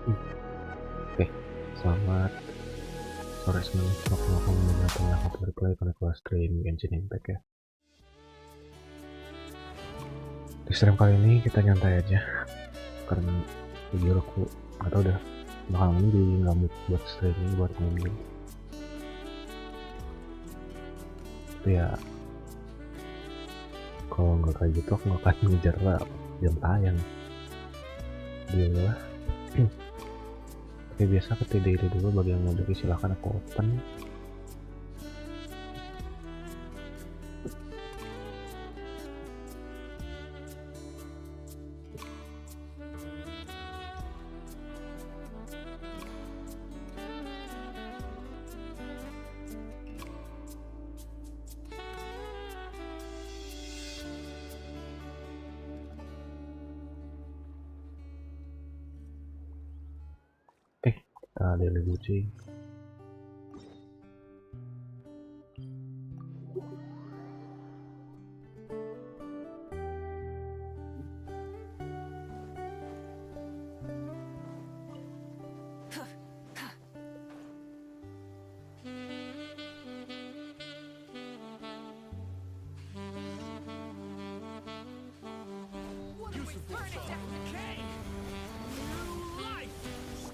Oke, selamat sore semuanya. Waktu datang aku balik lagi ke kelas stream GENSHIN Impact ya. Di stream kali ini kita nyantai aja, karena jujur aku nggak tahu dah bakalan ini jadi nggak mood buat streaming, buat ngomong. Tapi ya kalau nggak kayak gitu aku nggak akan ngejar lah jam tayang. Bila Oke, biasa ke TD dulu. Bagi yang mau jadi silahkan aku open. Kita daily kucing.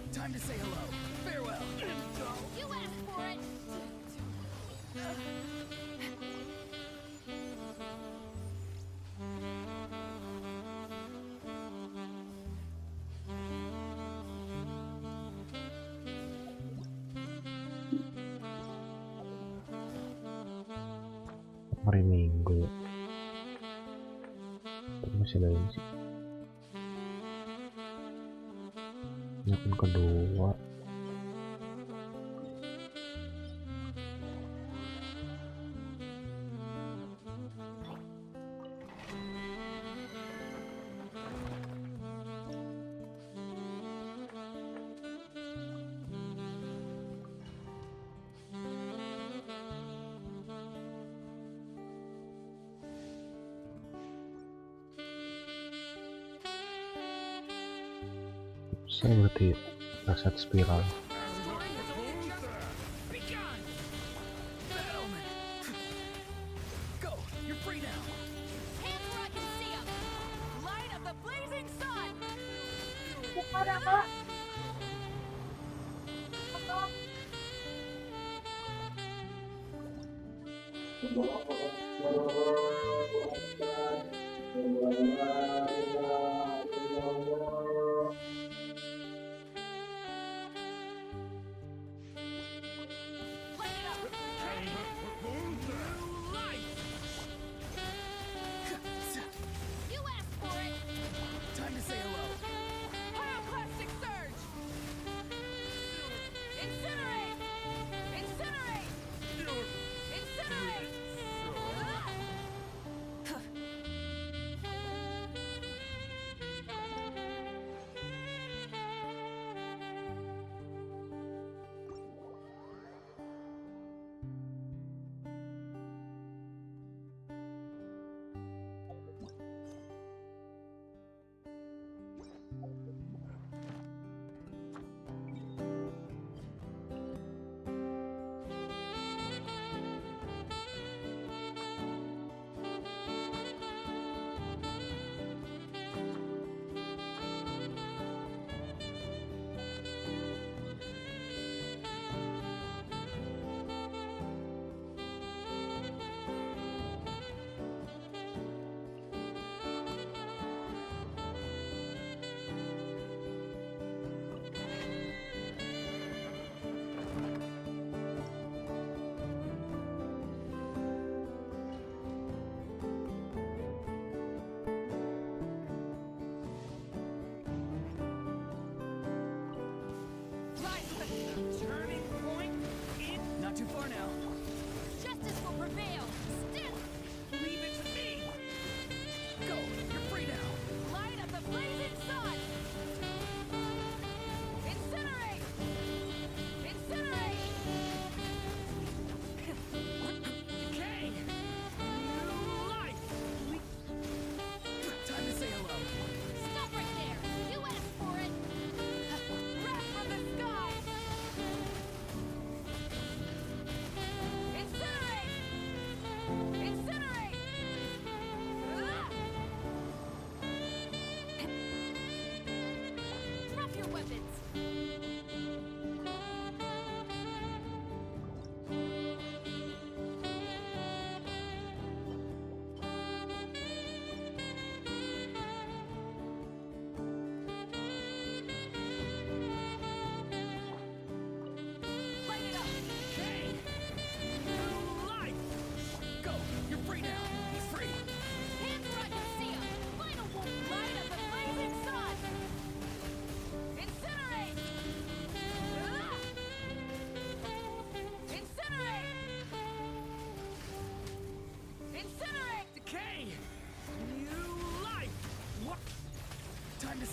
Time to say hello. Farewell. You asked for it. Hari Minggu. Tapi masih lain sih. Ini akun kedua. Saya berarti reset spiral. Berikan. Battlement. Go. You're free now. Hands where I can see 'em. Light of the blazing sun. Light it up. You asked for it. Time to say hello. Pyroclastic surge. Incinerate. Incinerate. Incinerate. Turning point in. Not too far now. Justice will prevail. Still. Leave it to me. Go. You're free now. Light of the blazing sun. Incinerate. Incinerate. Decay. New life. Time to say hello. Stop right there. You asked for it.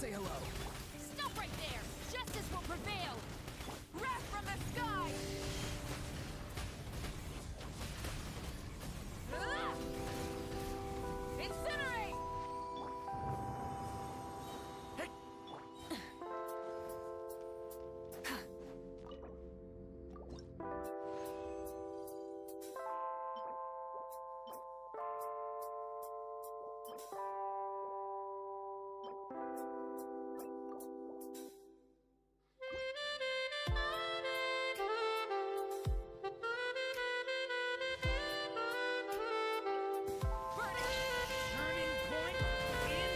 say hello. Stop right there! Justice will prevail! Wrath from the sky! Ah! Incinerate! Turning point in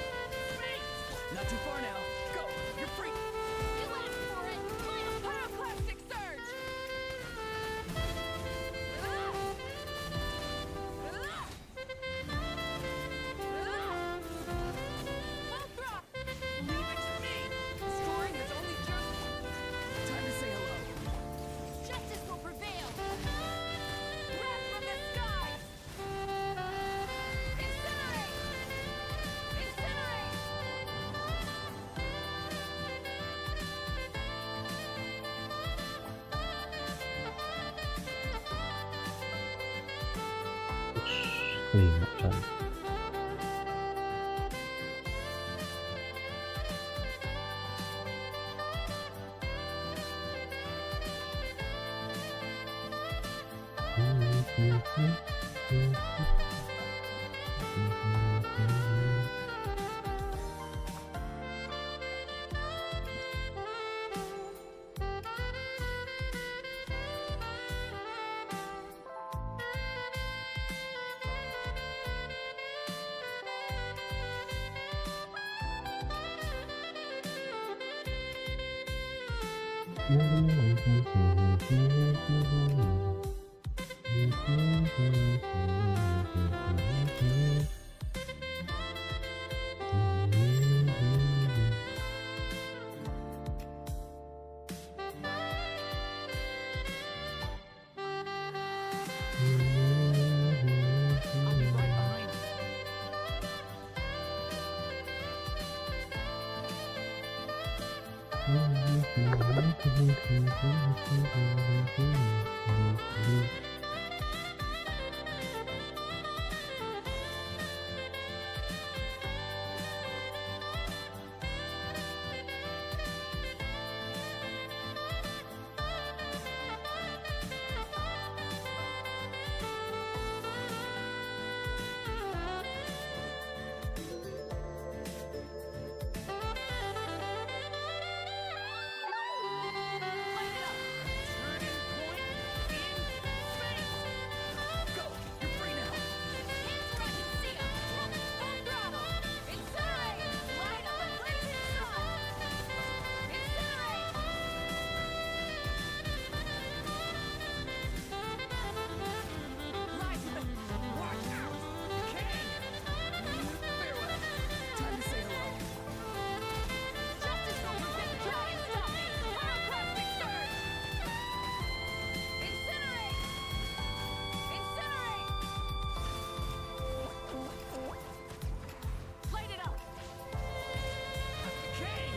space. Not too far now. Go. You're free. You asked for it! Final pyroclastic surge! Ah! Ah! Ah! Full thrust! Leave it to me. Destroying is only just time to say hello. Justice will prevail! Wrath from the sky! Incinerate! Incinerate! Kelima kan. I'll be right behind you. Light it up! Turning point in space. Go. You're free now. Hands where I can see 'em! Full throttle! Incinerate! Light up the blazing sun! Incinerate! Rise to the. Watch out. King. Farewell. Time to say hello. Justice will prevail! Try and stop me! Pyroclastic surge! Incinerate! Incinerate! Light it up! King.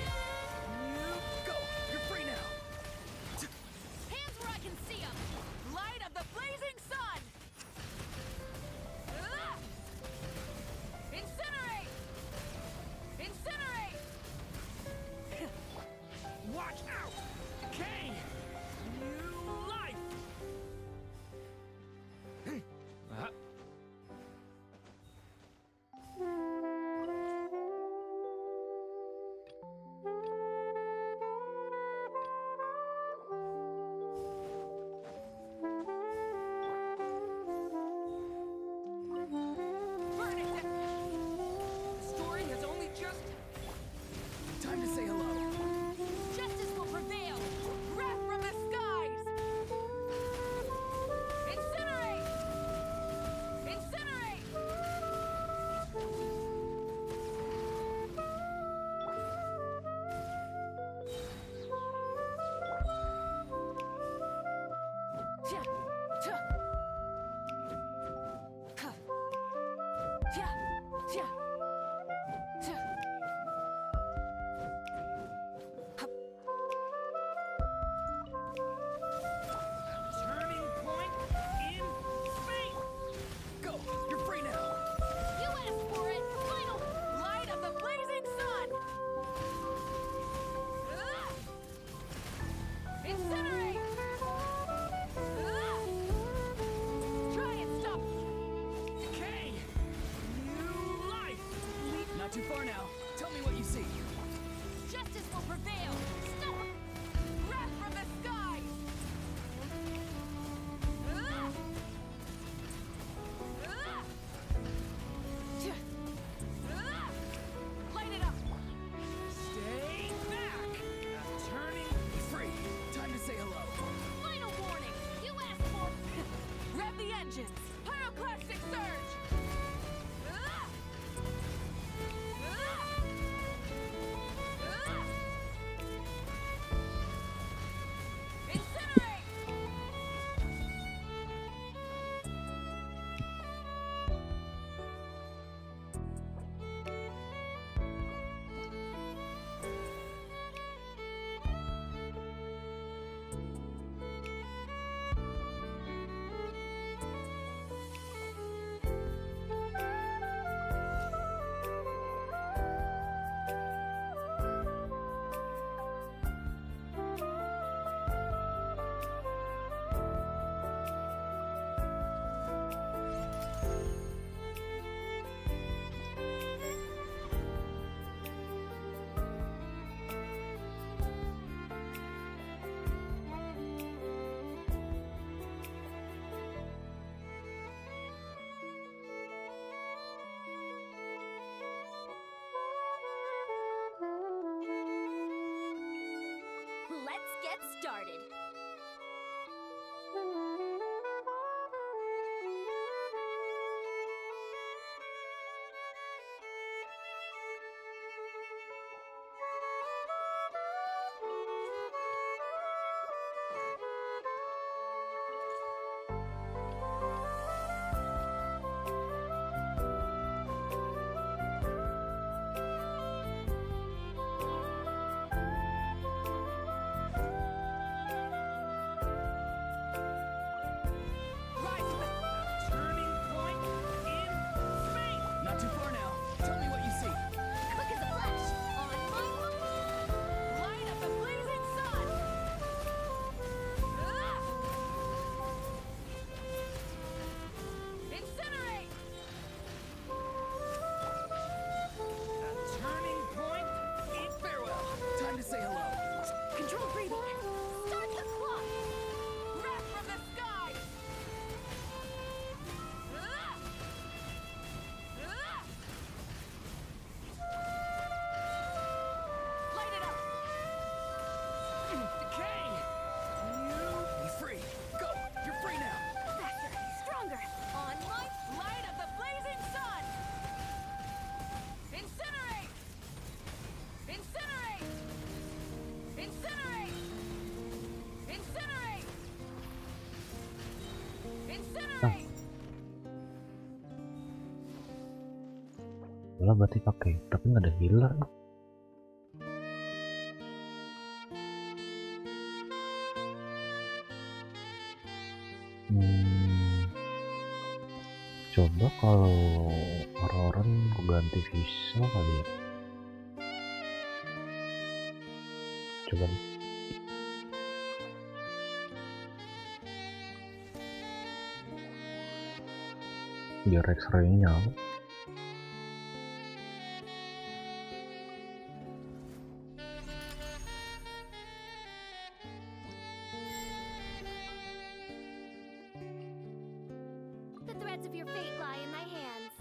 Go. You're free now. Hands where I can see 'em! Light of the blazing sun! Ah! Incinerate! Incinerate! Watch out. King. New life. Burn it down! The story has only just time to say hello. Justice will prevail! Wrath from Incinerate! Try and stop. Decay! New life! Not too far now. Tell me what you see. Justice will prevail. Stop! Wrath from the skies! Light it up! Stay back! I'm turning free. Time to say hello. Final warning! You asked for... Rev the engines! Pyroclastic surge! Incinerate! Let's get started. Rise to the Turning point in space! Not too far now. Tell me what you see. quick as a flash. On my light of the blazing sun. Incinerate! A turning point in farewell. Time to say hello. Control breathing. Start the clock. Wrath from the skies. Light it up. Decay! Be free. Go! You're free now. Faster, stronger. On my light of the blazing sun. Incinerate! Incinerate! Incinerate! Incinerate! Incinerate! Lah berarti pakai, tapi nggak ada healer. Coba kalau orang-orang ganti visa kali ya. Coba deh. Biar X-ray-nya nyala. The threads of your fate lie in my hands.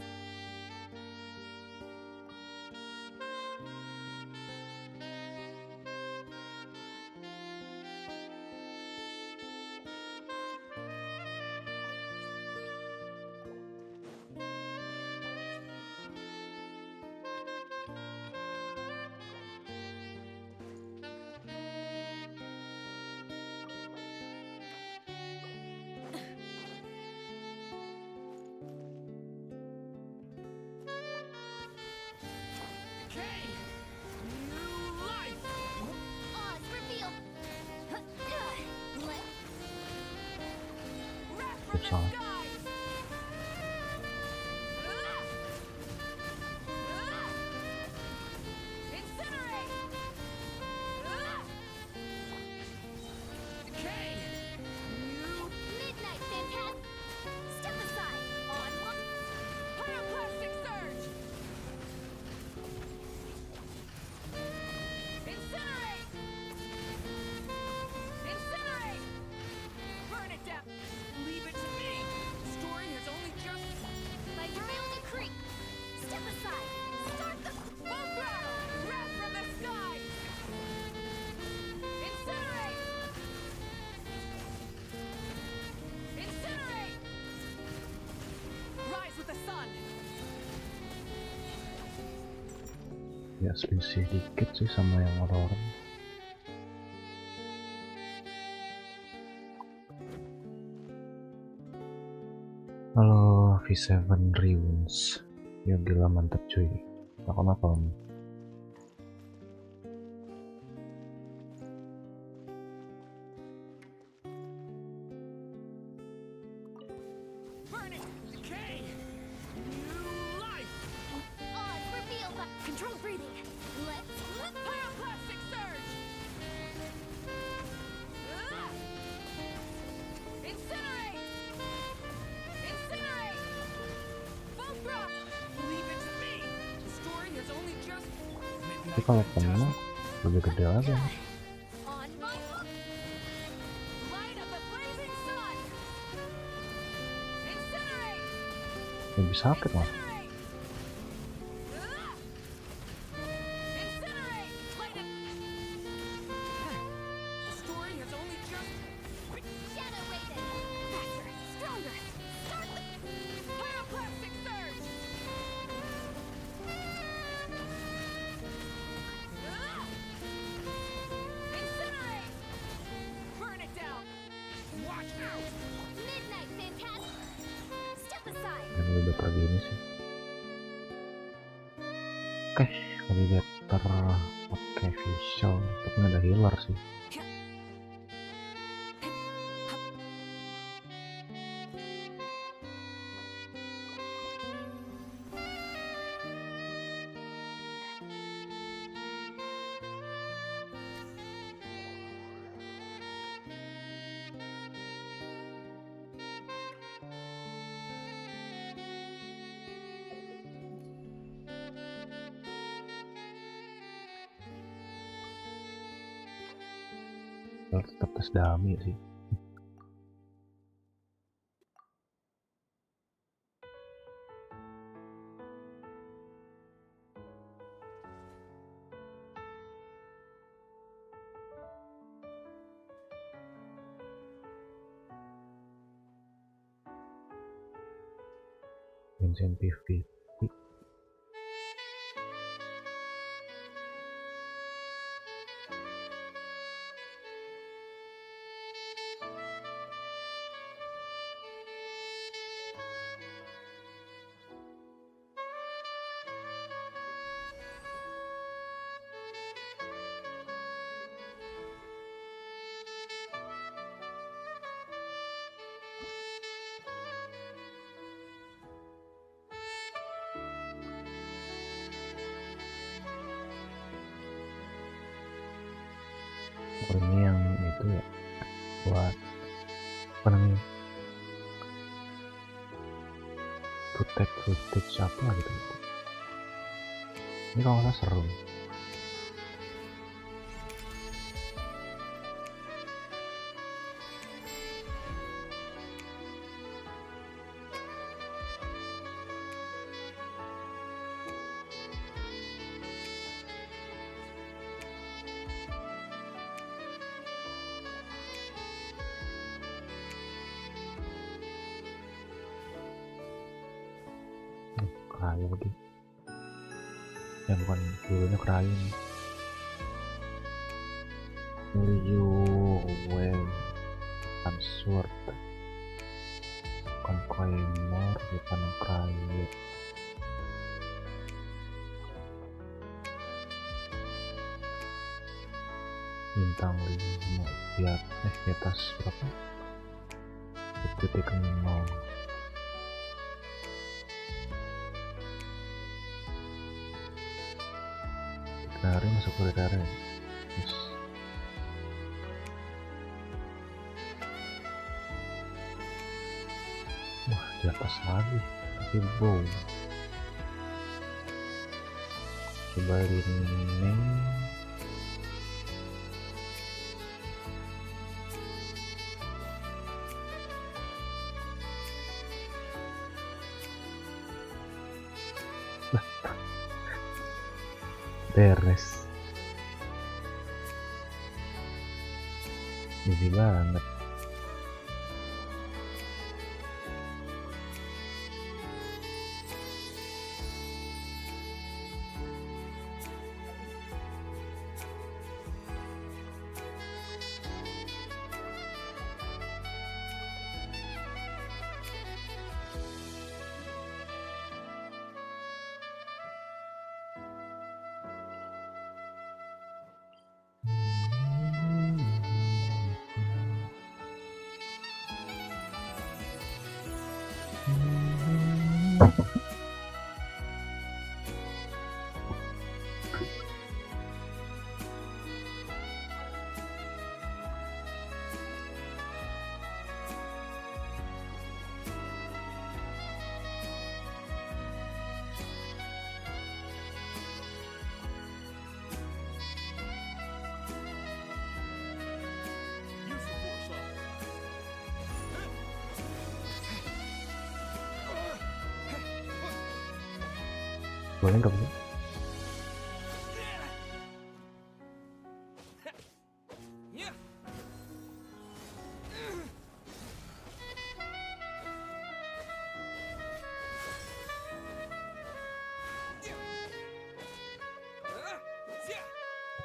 Decay! New life! Oz revealed. Wrath from the Sorry. skies. Incinerate! ya selisih dikit sih sama yang orang-orang. Halo V7 Reunions, ya gila mantap cuy, apa Burn it! Okay! New life! Odds reveal by controlled breathing. Let's Pyroclastic surge! Ah! Incinerate! Incinerate! Full thrust! Leave it to me! The story has only just... tapi kalau penuh lebih gede lagi. on my hook. Light of the blazing sun! Incinerate! Lebih sakit mas. Incinerate! Ah! Incinerate! Light of... The story has only just... Shadow Raven. Faster, stronger. Start with Pyroclastic surge! Ah! Incinerate! Burn it down! Watch out! midnight phantasm. Step aside. Yang lebih pergi ini sih. Oke, lebih better pakai visual, tapi nggak ada healer sih. Tetap tes dami sih. GENSHIN PVP. Oh, ini yang itu ya, buat apa namanya, footage apa gitu. Ini kalau nggak salah seru. Kerayu lagi ya, bukan dulunya kerayu nih. Liu Wei Answord Conqueror bukan kerayu. Bintang 5 di atas berapa? 0.0. Dari masuk ke dari yes. Wah, di atas lagi tapi bow. Coba ini beres. Jadi banget. You support something. Boleh nggak Bu? Yeah.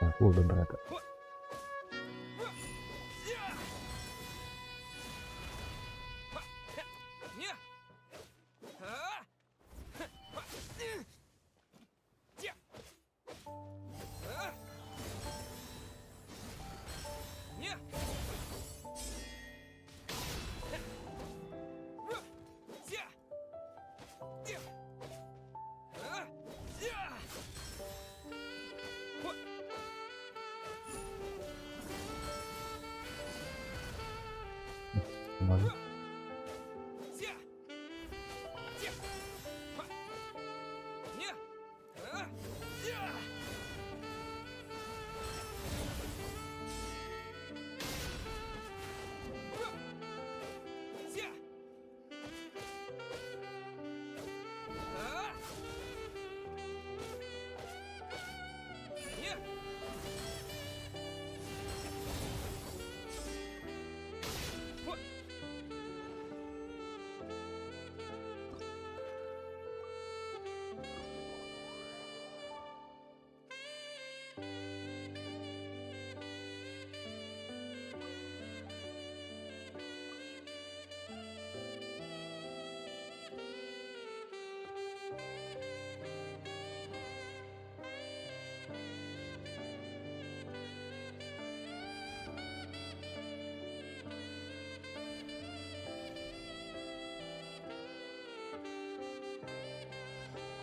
Aku udah ternyata. Kembali.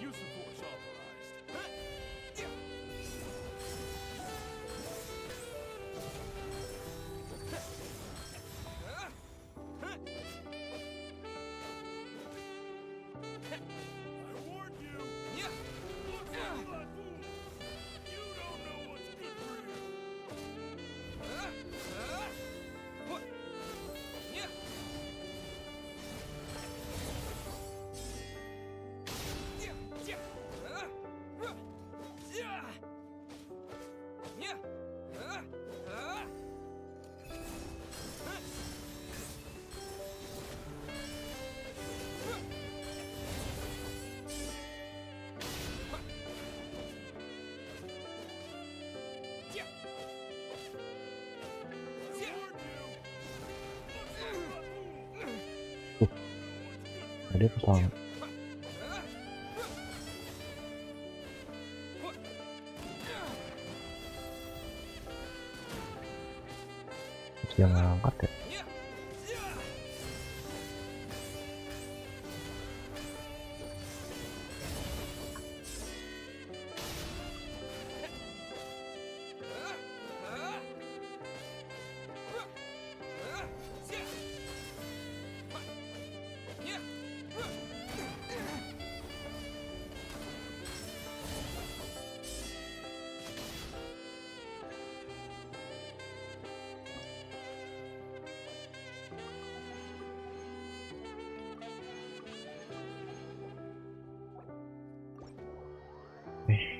Use of force authorized. I warned you. Look at that fool. You don't know what's good for you. Tadi aku salah. Jangan angkat ya.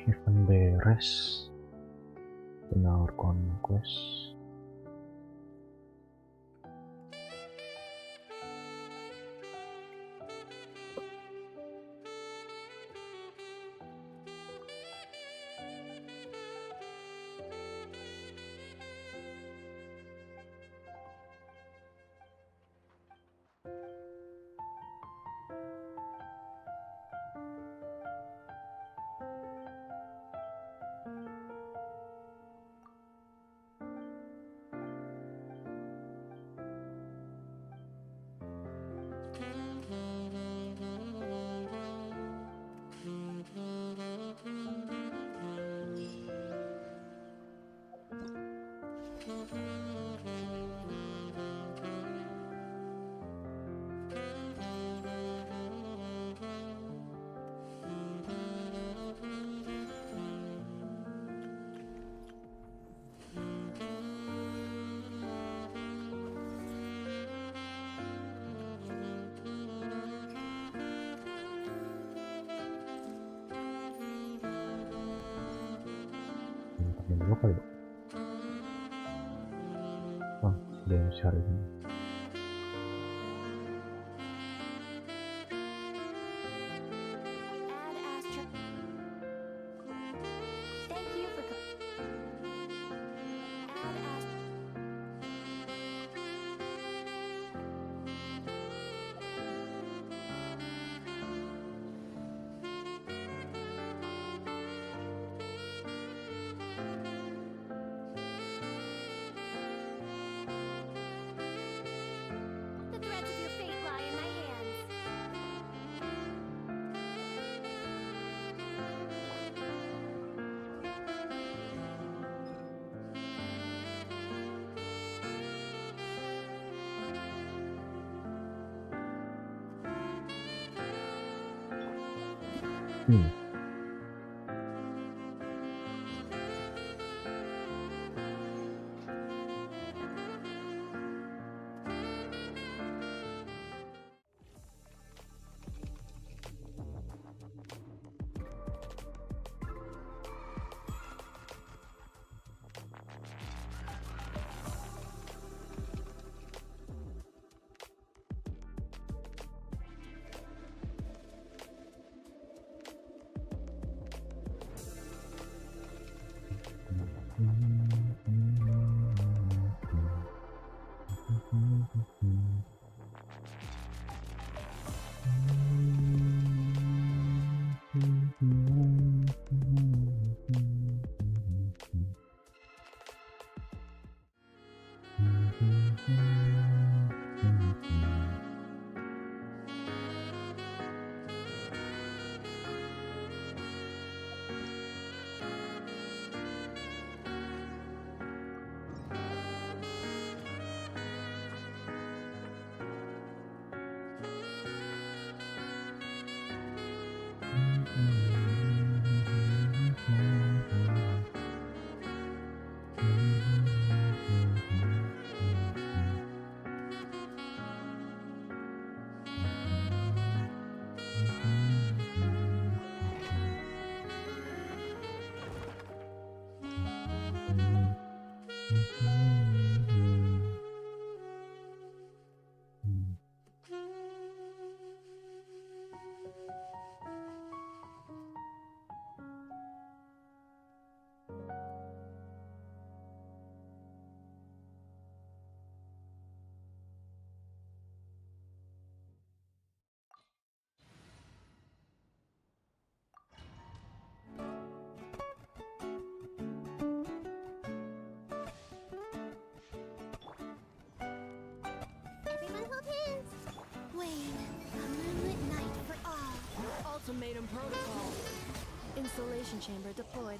Event beres, tinggal conquest. apa kali ya? Oh, GENSHIN ini. Add asterisk. Thank you for add asterisk. The threads of your fate lie in my hands. Hmm. Everyone hold hands. Wayne, a moonlit night for all. Ultimatum protocol. Installation chamber deployed.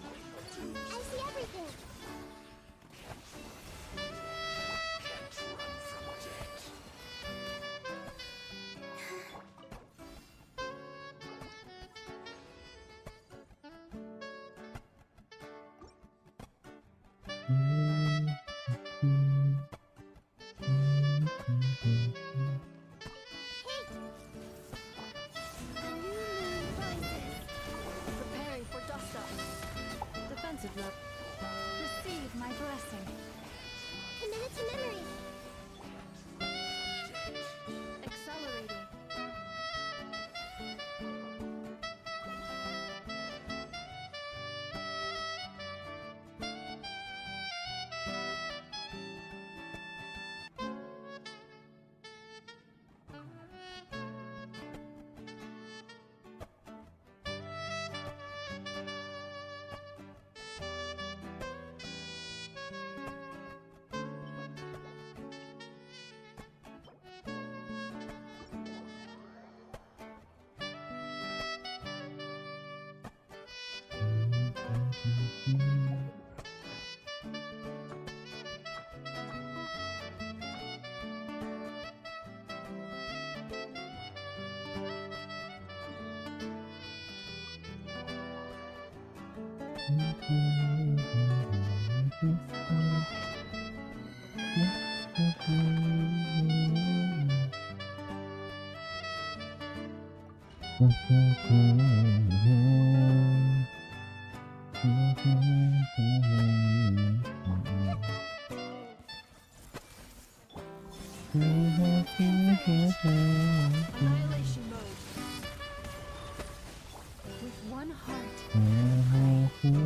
I see everything. A new moon rises. Preparing for dust up. Defensive mode. Receive my blessing. Commit it to memory. Accelerating. Annihilation mode. With one heart, fresh as the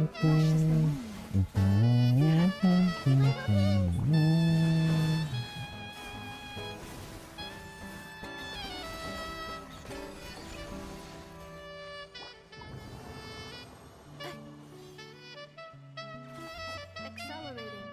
moonlight. Accelerating.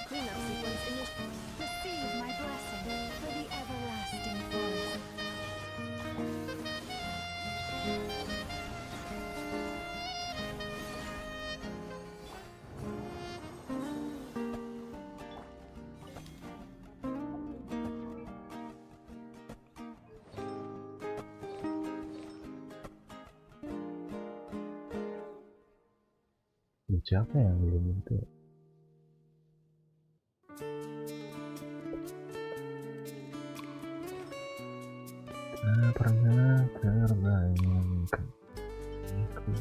Cleanup sequence initiated. Receive my blessing for the everlasting forest. Siapa yang belum itu? Tak pernah terbayangkan aku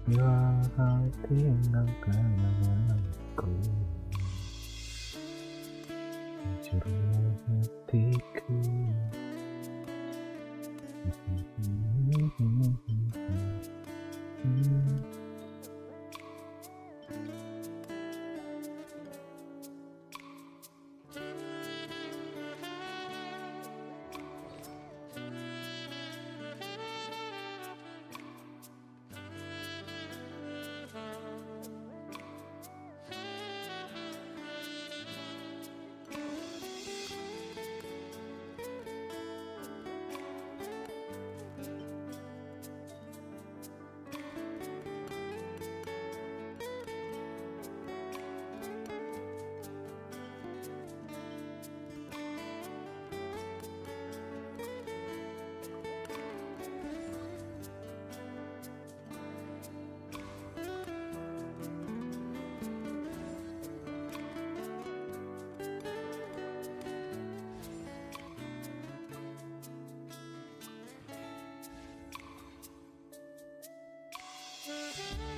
bila kau tinggalkan aku, hancurnya hatiku.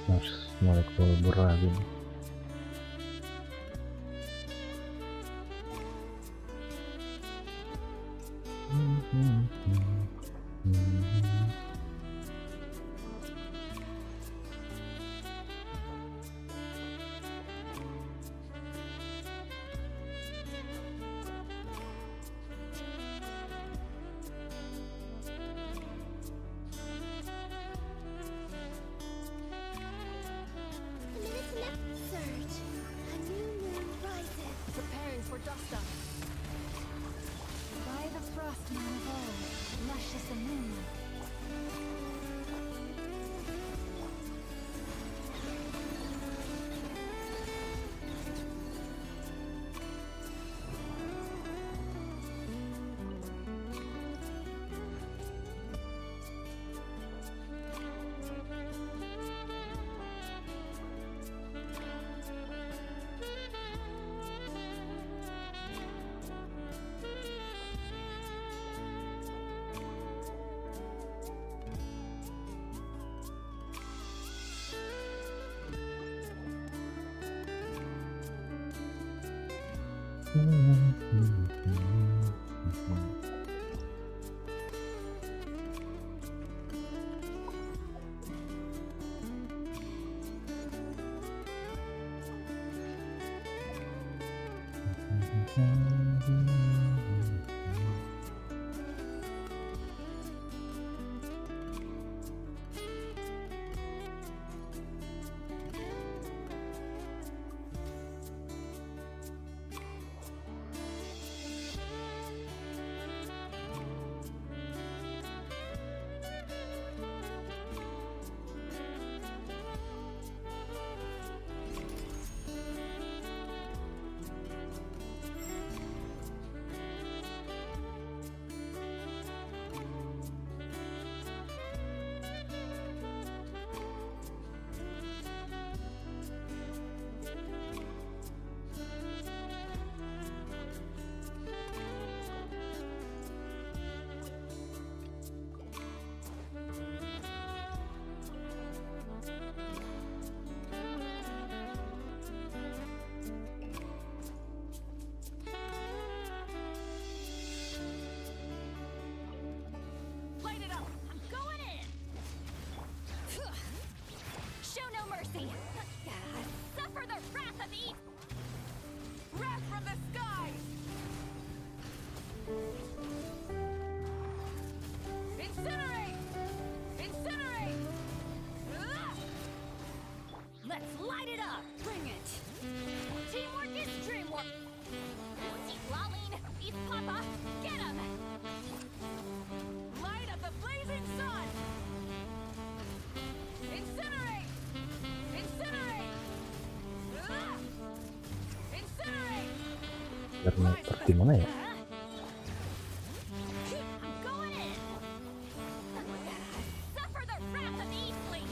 Harus mulai kubur lagi nih. Surge. A new moon rises. Preparing for dust up. By the frost moon of old, lush as the moonlight. Karena seperti mana ya? I'm going in. Suffer the wrath of Eastling.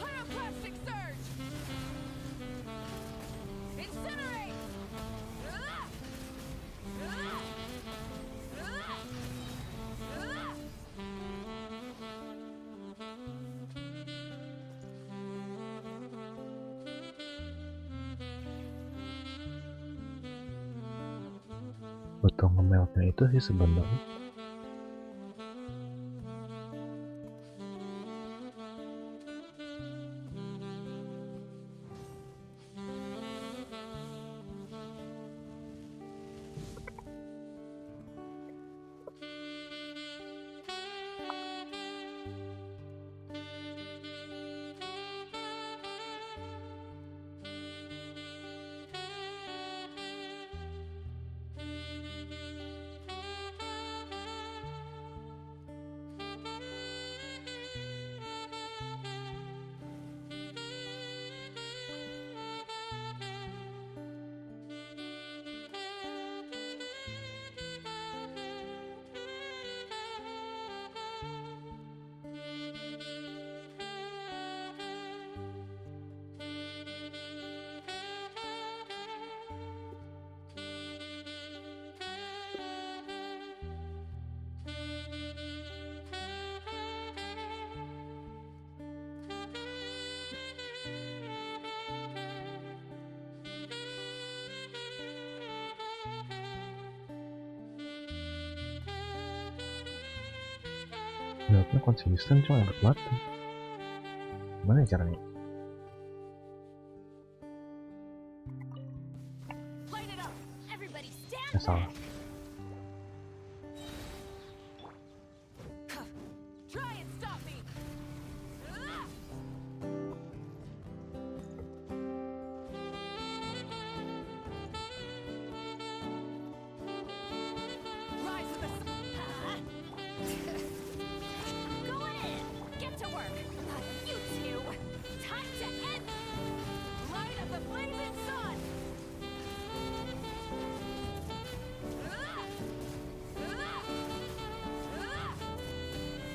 Pyroclastic surge! Incinerate! Betul ngemeltnya itu sih sebenarnya. Meltnya konsisten cuma enak banget tuh. Gimana ya caranya? Light it up. Everybody stand Ya salah. back. Try and stop me! Rise of the Going in. Get to work. You two. Time to end. light of the blazing sun!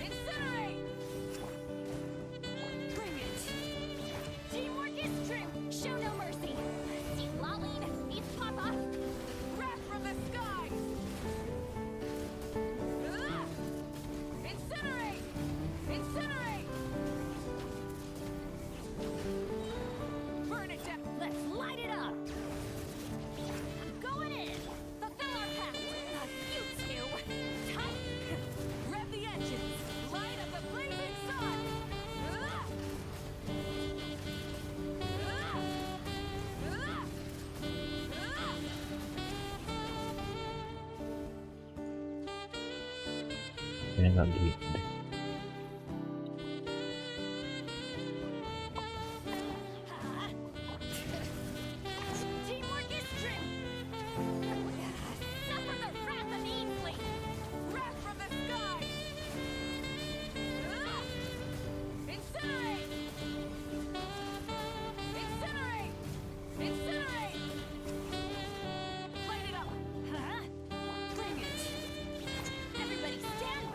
Incinerate! Bring it. Teamwork is true. Show no mercy. See Laleen. Eat Papa. Wrath from the skies! Incinerate! Incinerate! Burn it down! Let's light it up. Going in. Fulfill our pact. You two. Time. Rev the engines! Light of the blazing sun! Ini nggak gitu deh. Teamwork is true. Suffer the wrath of Eastling. Wrath from the skies! Incinerate! Incinerate! Incinerate! Light it up! Bring it. Everybody stand.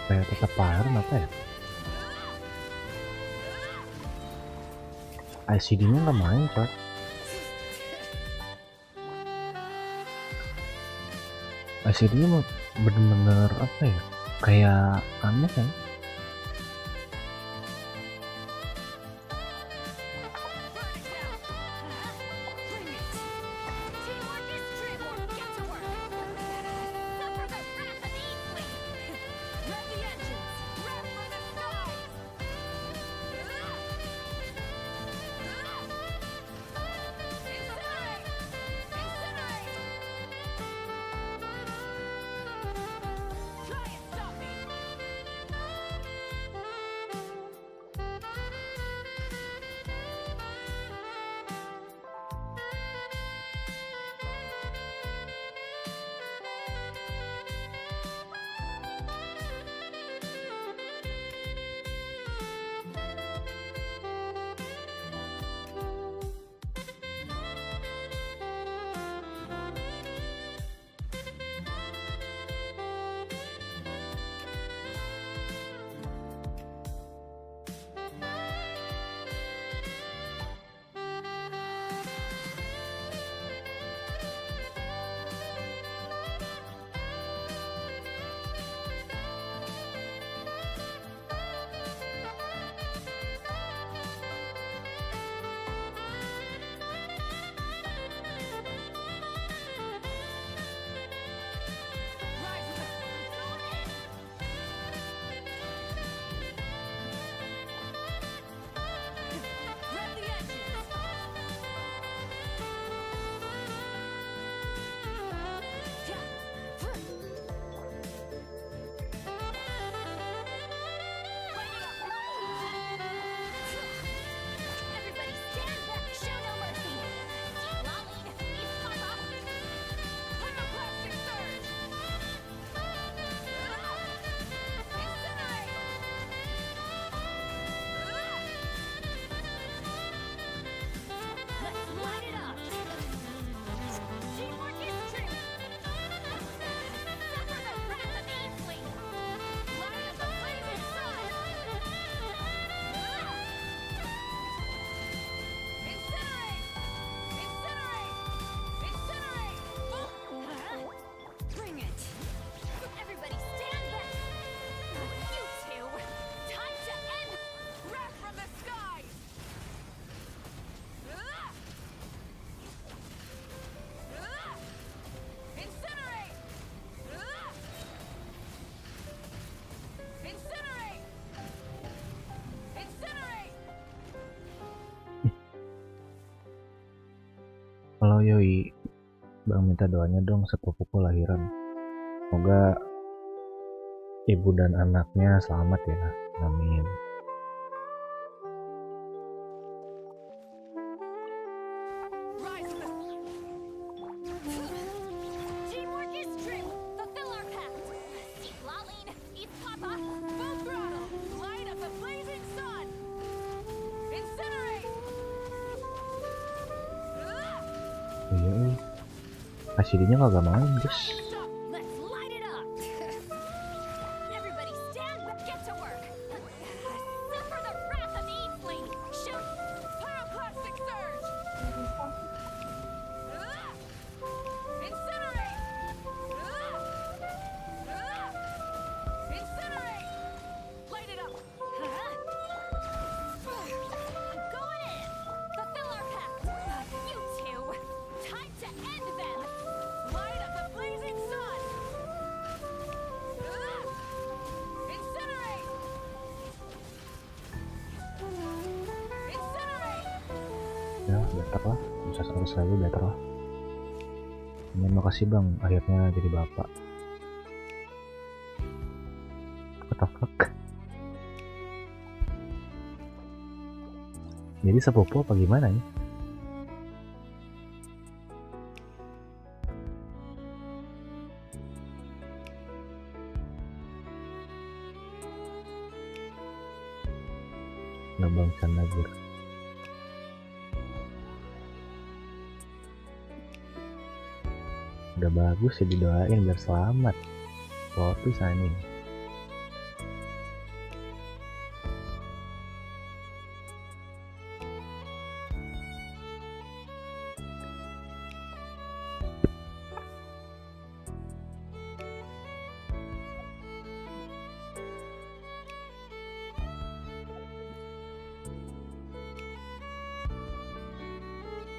supaya tetap pacaran apa ya? ICD-nya nggak main Pak. ICD-nya mah bener-bener apa ya? Kayak aneh kan? Halo Yoi, Bang minta doanya dong sepupuku lahiran. Semoga ibu dan anaknya selamat ya. Amin. Teamwork is true. Fulfill our pact. Lain, eat Papa. Full throttle. Light up the blazing sun. Incinerate. Iya, ICD-nya kagak main guys. Stop. Let's light it up. Everybody stand. Get to work. Suffer the wrath of the Eatling. Shoot. Pyroclastic surge. Incinerate. Incinerate. Light it up. I'm going in. Fulfill our pact. You two. Time to end them. Light up the blazing sun. Incinerate. Incinerate. Ya, better lah. Bisa terus lagi better lah. Terima kasih bang, akhirnya jadi bapak. What the fuck? Jadi sepupu apa gimana ya? Ngebang Canabur. Udah bagus ya, didoain biar selamat. Waktu signing.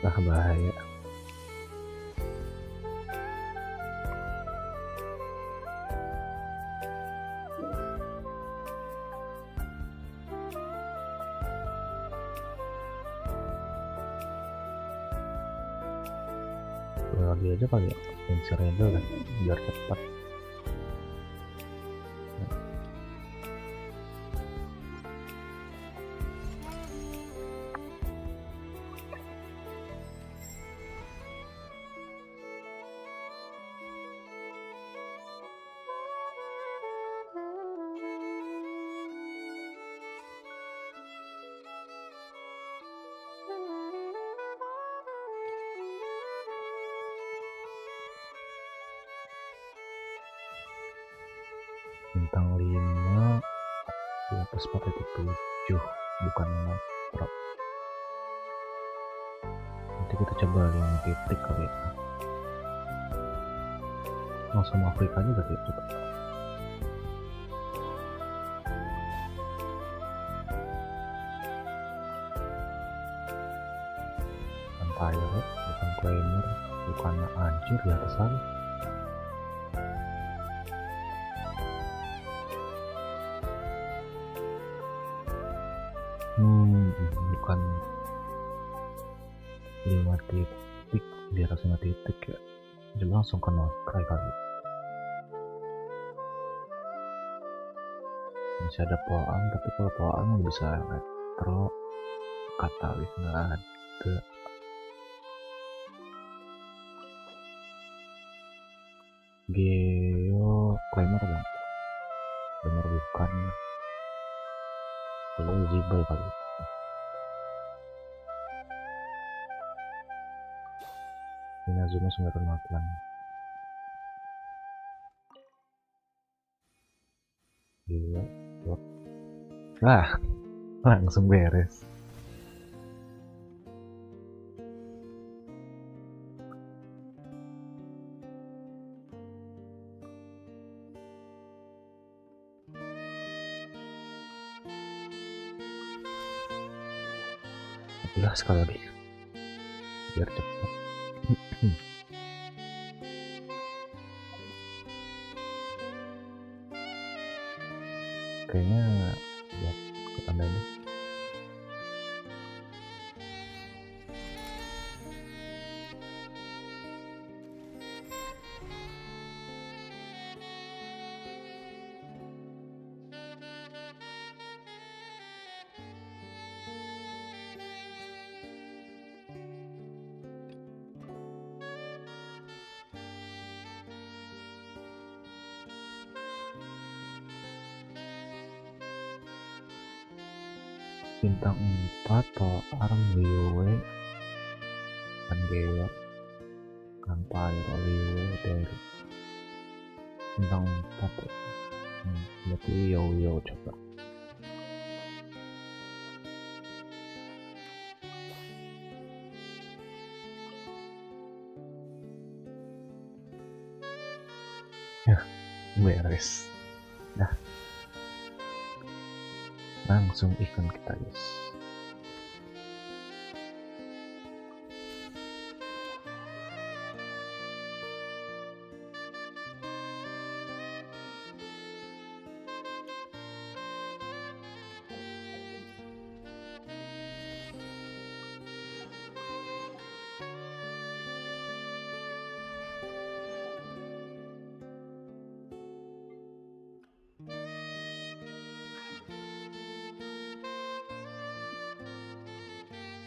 bahaya. Lagi aja kali ya, pensil redel kan biar cepat. Bintang 5 di atas seperti 7, bukan makro. Nanti kita coba 5 titik kali ya. Langsung Afrika juga ya, coba. Empire, bukan claimer, bukan anjir di atas lagi. Bukan 5 titik di atas 5 titik ya. Coba langsung ke notray kali. Masih ada poang, tapi kalau poang bisa elektro, katalis nggak ada. Geo claimer bang, claimer bukan. Kalau zibel kali. Inazuma Sumber Matlan. Gila, langsung beres. Udah sekali lagi biar cepat. Kayaknya ya ketambahin deh. Bintang 4 Toar Liwe dan Geo Empire Liwe dari bintang 4 ya. Berarti yo coba. Ya beres dah. Langsung event kita guys.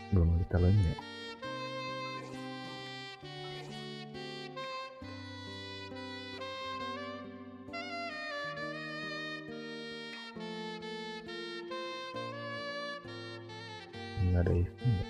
Belum kita lain ya. Nggak ada event ya.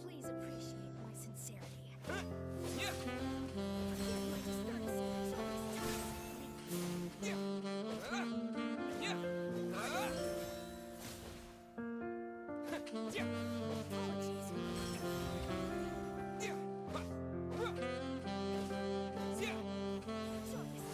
Please appreciate my sincerity. I'd like to start a series on this Apologies. So this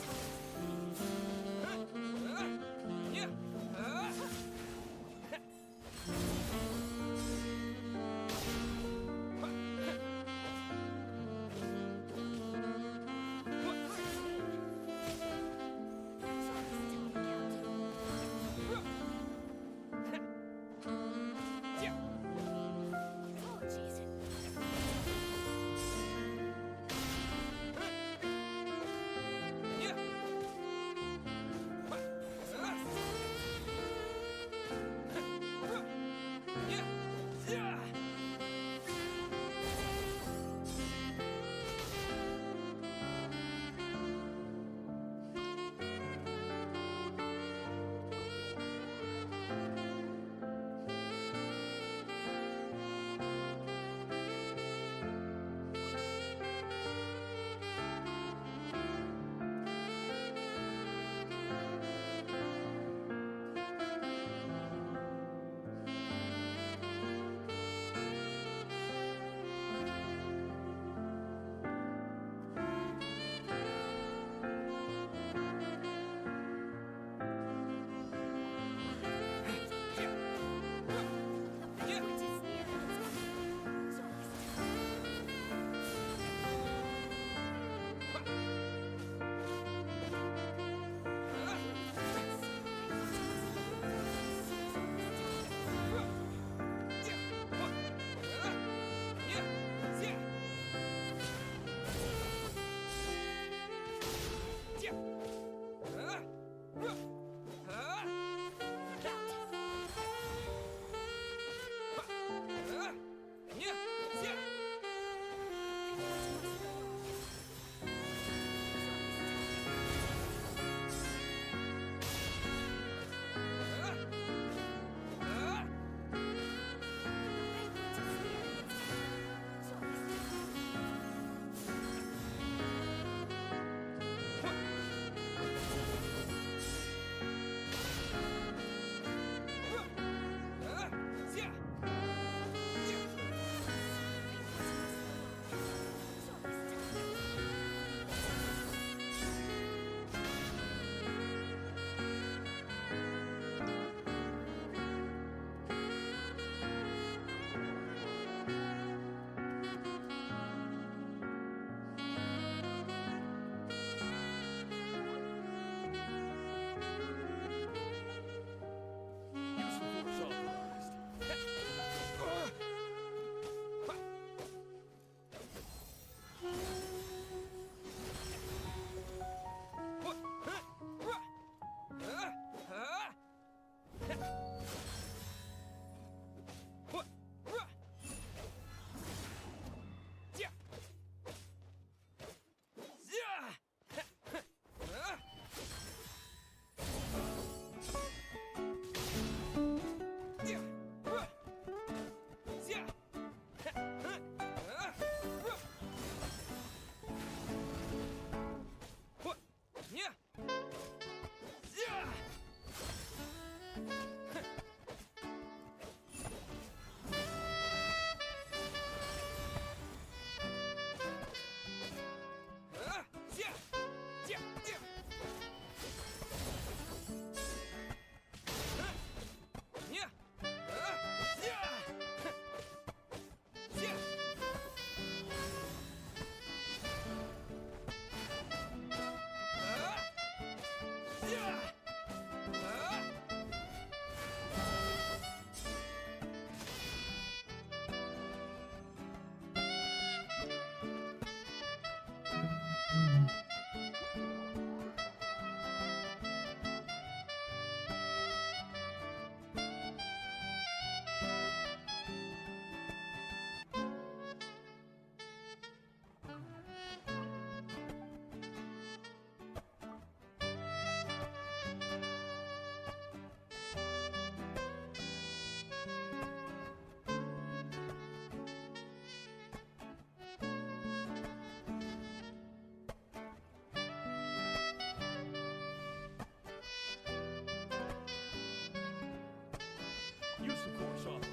Use of force authorized.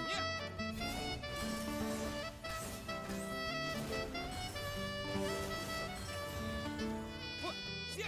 Yeah. What? Yeah.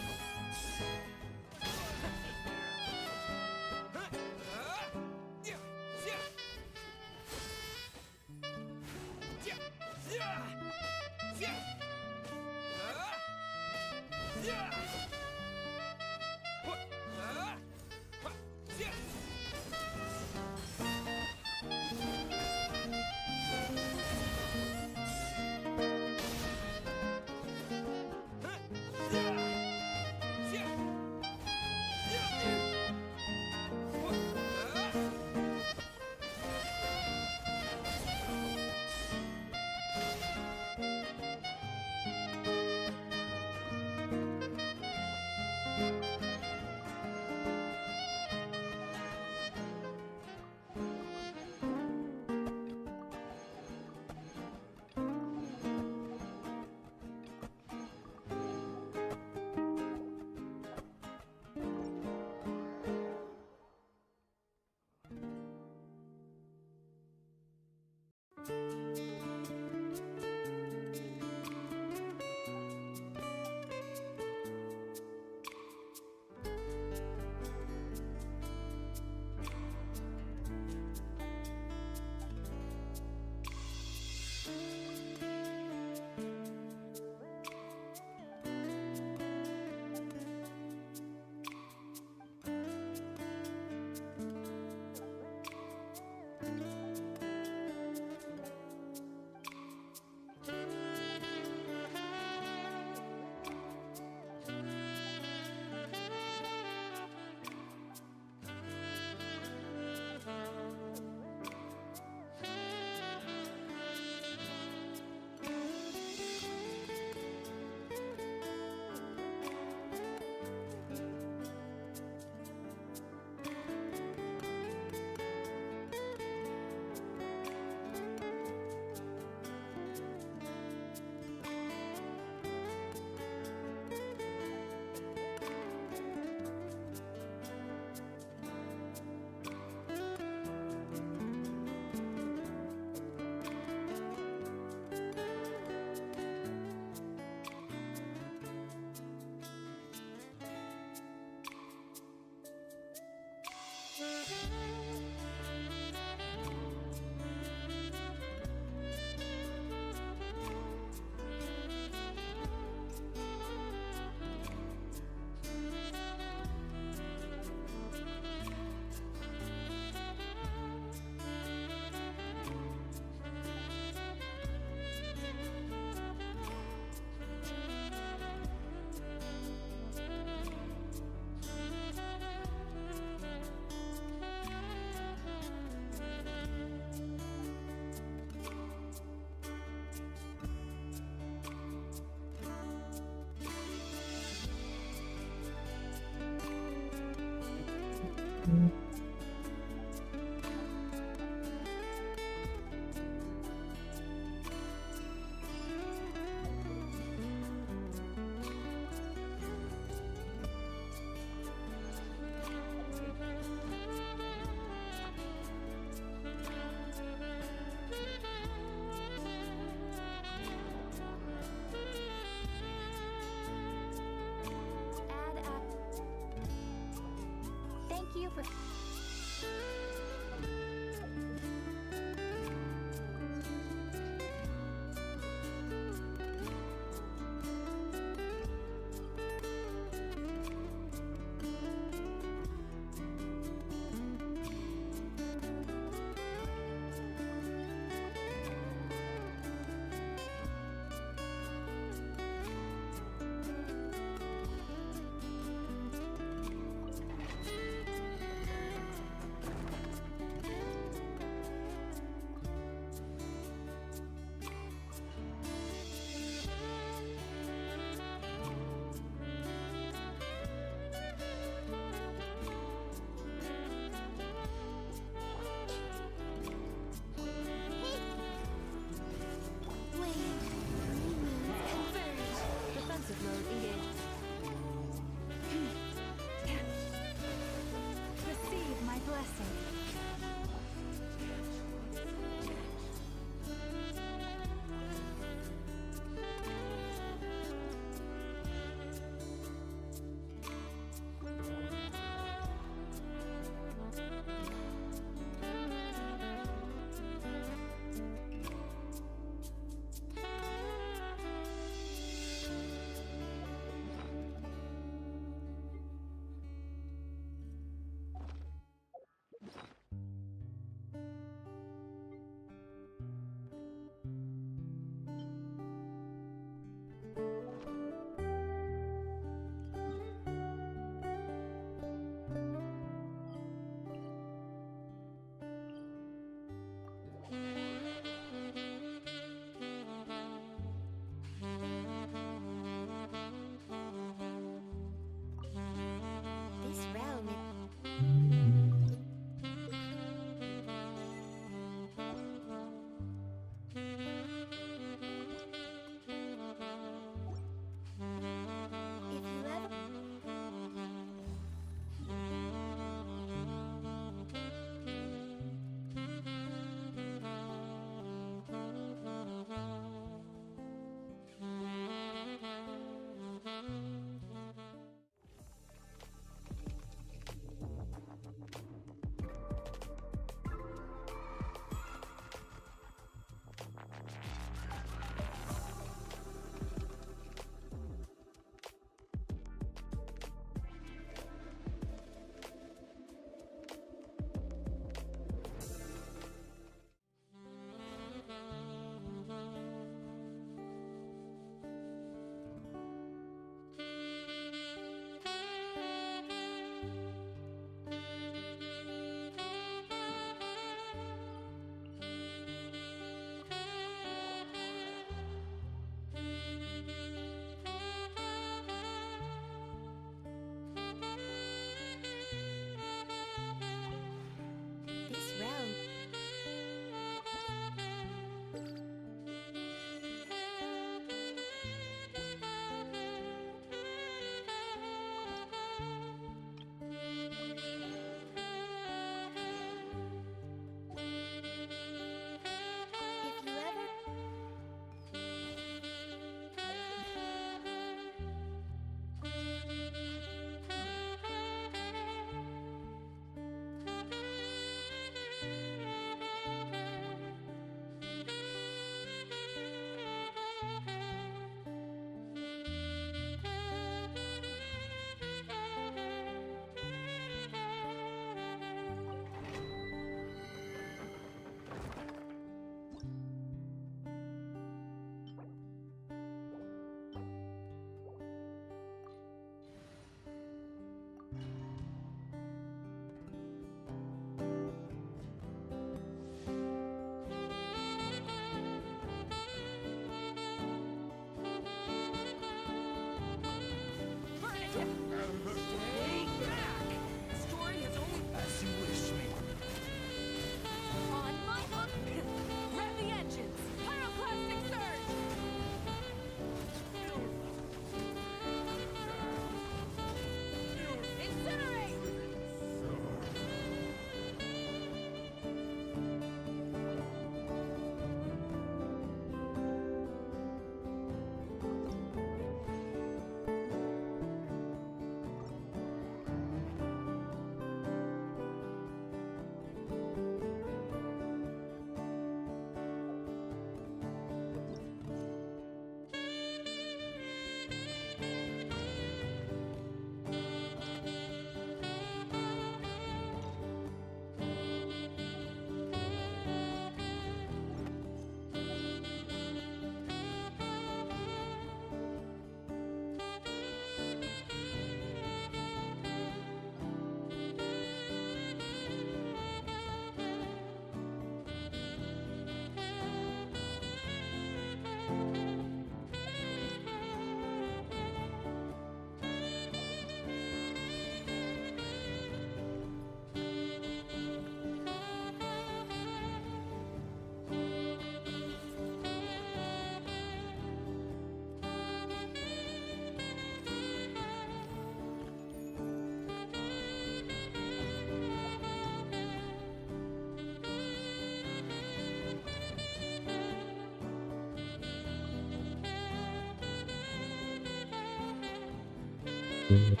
Profesor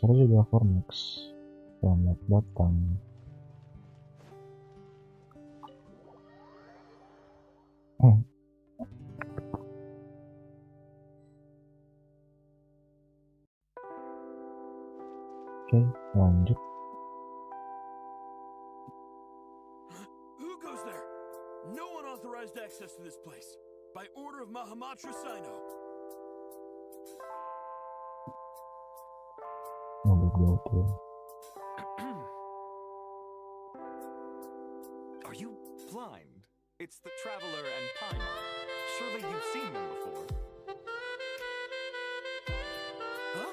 juga Formax. Selamat datang. Oke, lanjut. Who goes there? No one authorized access to this place. By order of Mahamatra Sino. Are you blind? It's the Traveler and Paimon. Surely you've seen them before. Huh?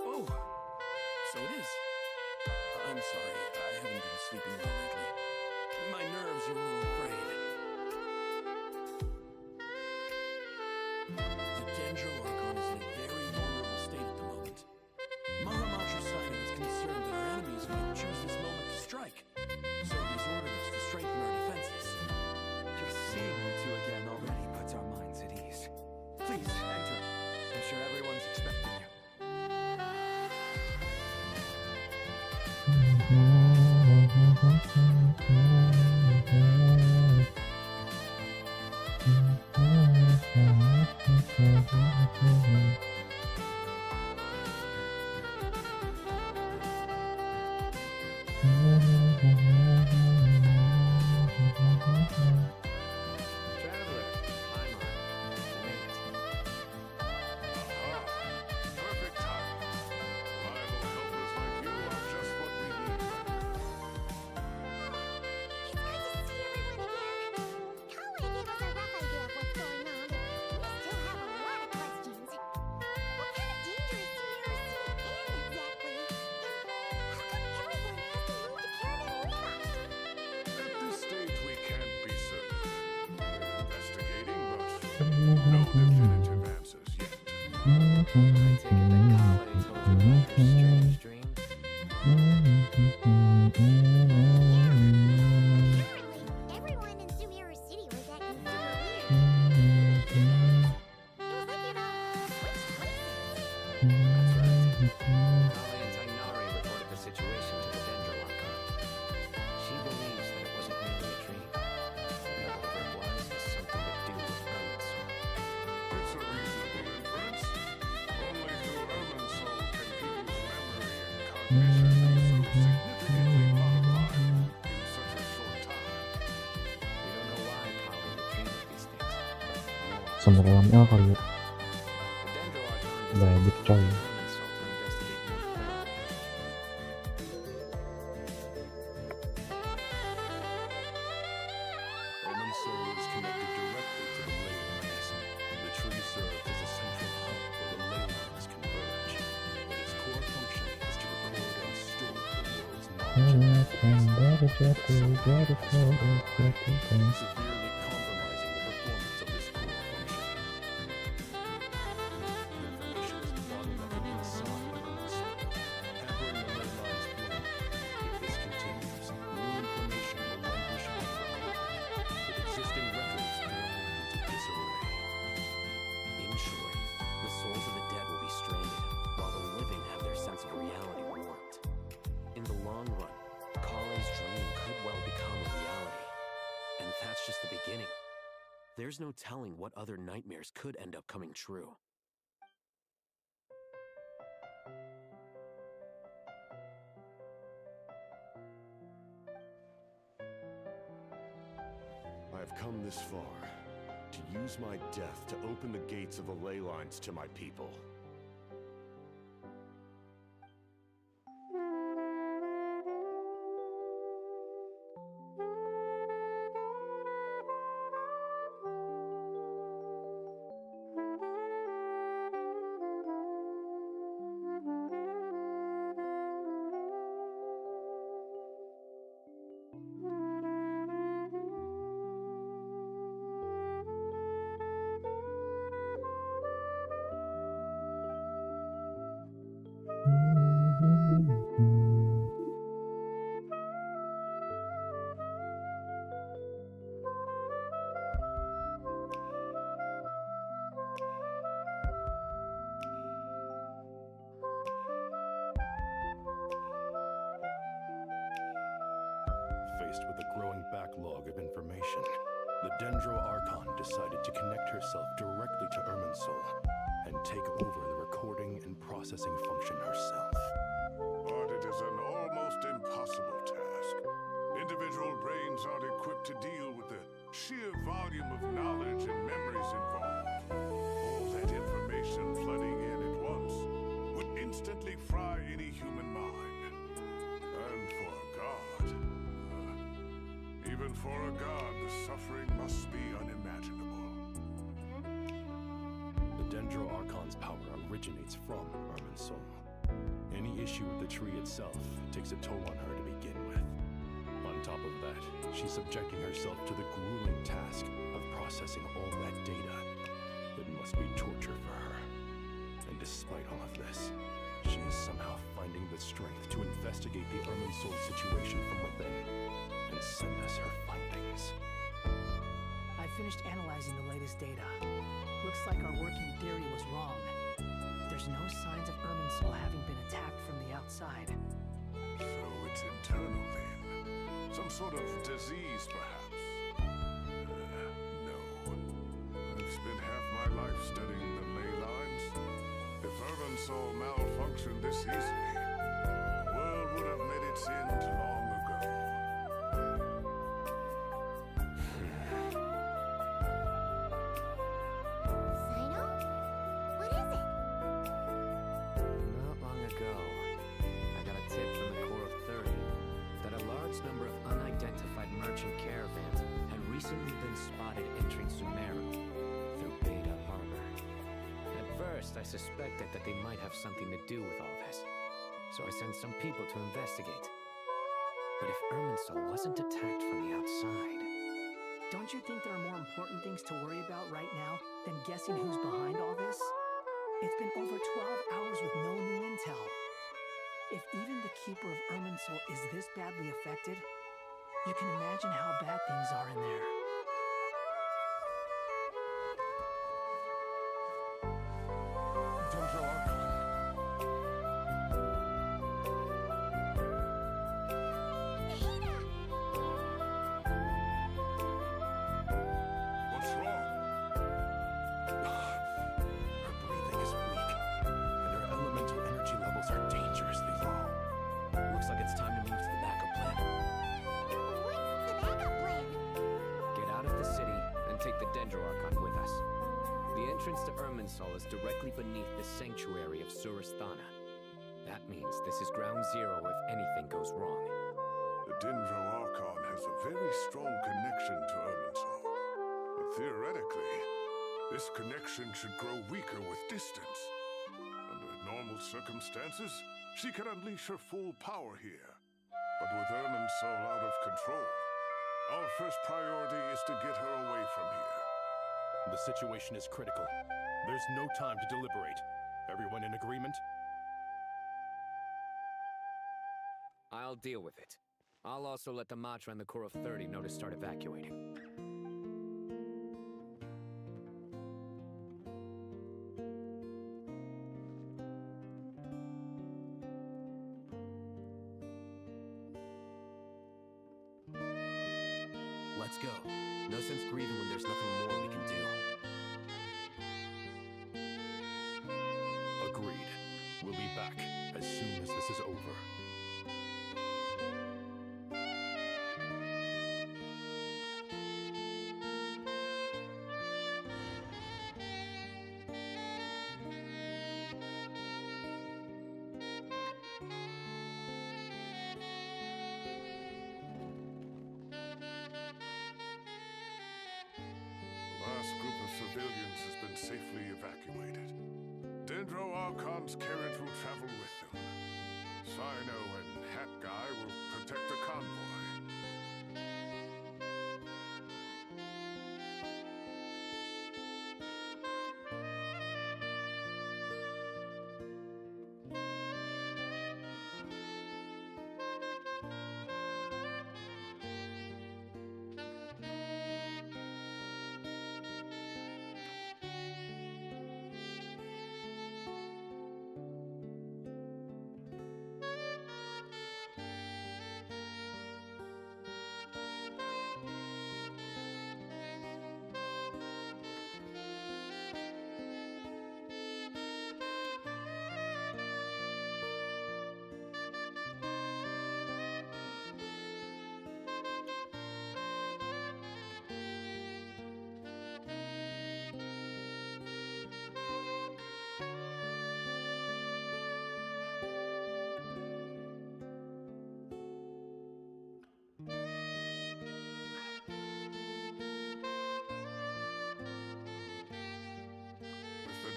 Oh, so it is. I'm sorry, I haven't been sleeping well lately. My nerves are a little frayed. The Dendroarchon is in a very vulnerable state at the moment. Mahamatra Sino is concerned that our enemies might choose this moment to strike. So he's ordered us to strengthen our defenses. Just seeing you two again already puts our minds at ease. Please, enter. I'm sure everyone's expecting you. Traveler, Paimon, made it. Perfect time. Reliable helpers like you are just what we need right now. It's good to see everyone again. Colin gave us a rough idea of what's going on, but we still have a lot of questions. What kind of danger is Samira's city in exactly? And how come everyone has to move to Caravan with us? At this stage, we can't be certain. We're investigating, but no definitive answers yet. I take it that Kale told you about her strange dreams. Apparently, everyone in Samira City was acting super weird. It was like it switched places. That's right. Kale and Tainari reported the situation to the Dendroarchon. She believes that it wasn't merely a dream. That whatever it was something to do with Ermin's soul. It's a reasonable inference. Only through Ermin's soul can people's memory and cognition be so significantly modified in such a short time. We don't know why Kale would dream of these things. Sumber dalam L kali ya. The Dendroarchon Udah edit coy. Ermin's soul to investigate more thoroughly. Ermin's soul is connected directly to the ley lines. The tree serves as a central hub where the ley lines converge. But its core function is to record and store the world's knowledge severely compromising the performance of this core function. Information is bottlenecked inside Ermin's soul, hampering the ley lines flow. If this continues, new information will languish unrecorded, with existing records thrown into disarray. In short, the souls of the dead will be stranded, while the living have their sense of reality warped. In the long run, Kale's dream could well become a reality. And that's just the beginning. There's no telling what other nightmares could end up coming true. I have come this far to use my death to open the gates of the ley lines to my people. faced with a growing backlog of information, the Dendro Archon decided to connect herself directly to Irminsul and take over the recording and processing function herself. But it is an almost impossible task. Individual brains aren't equipped to deal with the sheer volume of knowledge and memories involved. All that information flooding in at once would instantly fry any human mind. And for a god, even for a god, the suffering must be unimaginable. The Dendro Archon's power originates from Irminsul. Any issue with the tree itself takes a toll on her to begin with. On top of that, she's subjecting herself to the grueling task of processing all that data. It must be torture for her. And despite all of this, she is somehow finding the strength to investigate the Irminsul situation from within and send us her findings. I finished analyzing the latest data. Looks like our working theory was wrong. There's no signs of Irminsul having been attacked from the outside. So it's internal then. Some sort of disease, perhaps. No. I've spent half my life studying the ley lines. If Irminsul malfunctioned this easily, the world would have met its end long ago. Sino? What is it? Not long ago, I got a tip from the Core of 30 that a large number of unidentified merchant caravans had recently been spotted entering Sumeru through Beta Harbor. At first, I suspected that they might have something to do with all this, so I sent some people to investigate. But if Irminsul wasn't attacked from the outside... Don't you think there are more important things to worry about right now than guessing who's behind all this? It's been over 12 hours with no new intel. If even the keeper of Irminsul is this badly affected, you can imagine how bad things are in there. Dendro Archon. Nahida! What's wrong? Her breathing is weak, and her elemental energy levels are dangerously low. Looks like it's time to move to the backup plan. What's the backup plan? Get out of the city and take the Dendro Archon with us. The entrance to Irminsul is directly beneath the sanctuary of Suristhana. That means this is ground zero if anything goes wrong. The Dendro Archon has a very strong connection to Irminsul. But theoretically, this connection should grow weaker with distance. Under normal circumstances, she can unleash her full power here. But with Irminsul out of control, our first priority is to get her away from here. The situation is critical. There's no time to deliberate. Everyone in agreement? I'll deal with it. I'll also let the Matra and the Core of 30 know to start evacuating. Let's go. No sense grieving when there's nothing more we can do. Agreed. We'll be back as soon as this is over. The last group of civilians has been safely evacuated. Dendro Archon's carriage will travel with them. Sino and Hat Guy will protect the convoy.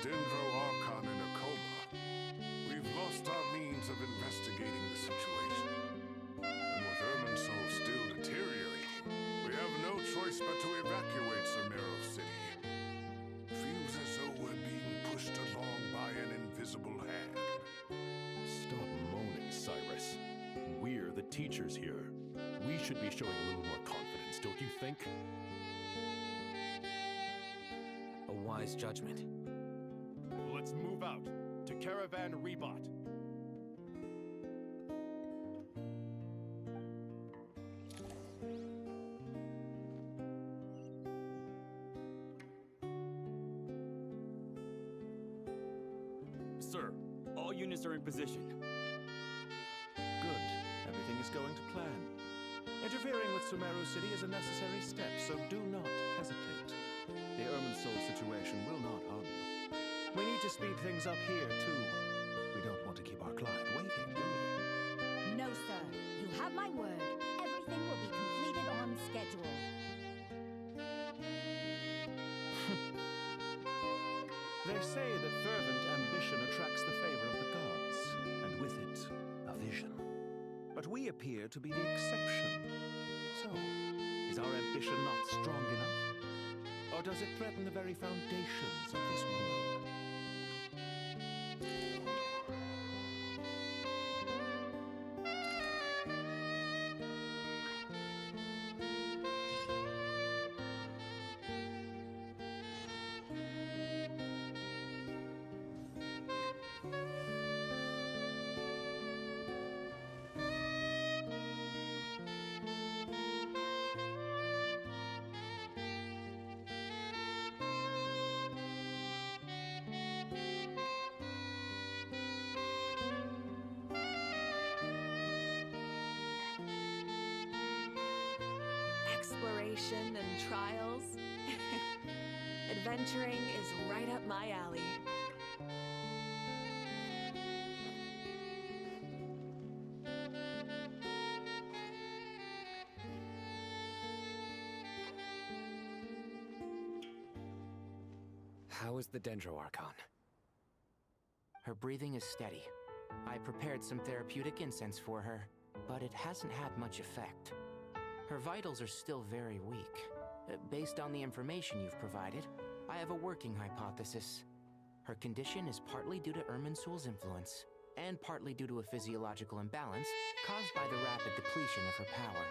Dendro Archon in a coma, we've lost our means of investigating the situation. And with Irminsul still deteriorating, we have no choice but to evacuate Sumeru City. Feels as though we're being pushed along by an invisible hand. Stop moaning, Cyrus. We're the teachers here. We should be showing a little more confidence, don't you think? A wise judgment. Let's move out to Caravan Rebot. Sir, all units are in position. Good. Everything is going to plan. Interfering with Sumeru City is a necessary step, so do not hesitate. The Irminsul situation will not harm you. We need to speed things up here, too. We don't want to keep our client waiting, do we? No, sir. You have my word. Everything will be completed on schedule. They say that fervent ambition attracts the favor of the gods, and with it, a vision. But we appear to be the exception. So, is our ambition not strong enough? Or does it threaten the very foundations of this world? Exploration and trials. Adventuring is right up my alley. How is the Dendro Archon? Her breathing is steady. I prepared some therapeutic incense for her, but it hasn't had much effect. Her vitals are still very weak. Based on the information you've provided, I have a working hypothesis. Her condition is partly due to Irminsul's influence, and partly due to a physiological imbalance caused by the rapid depletion of her power.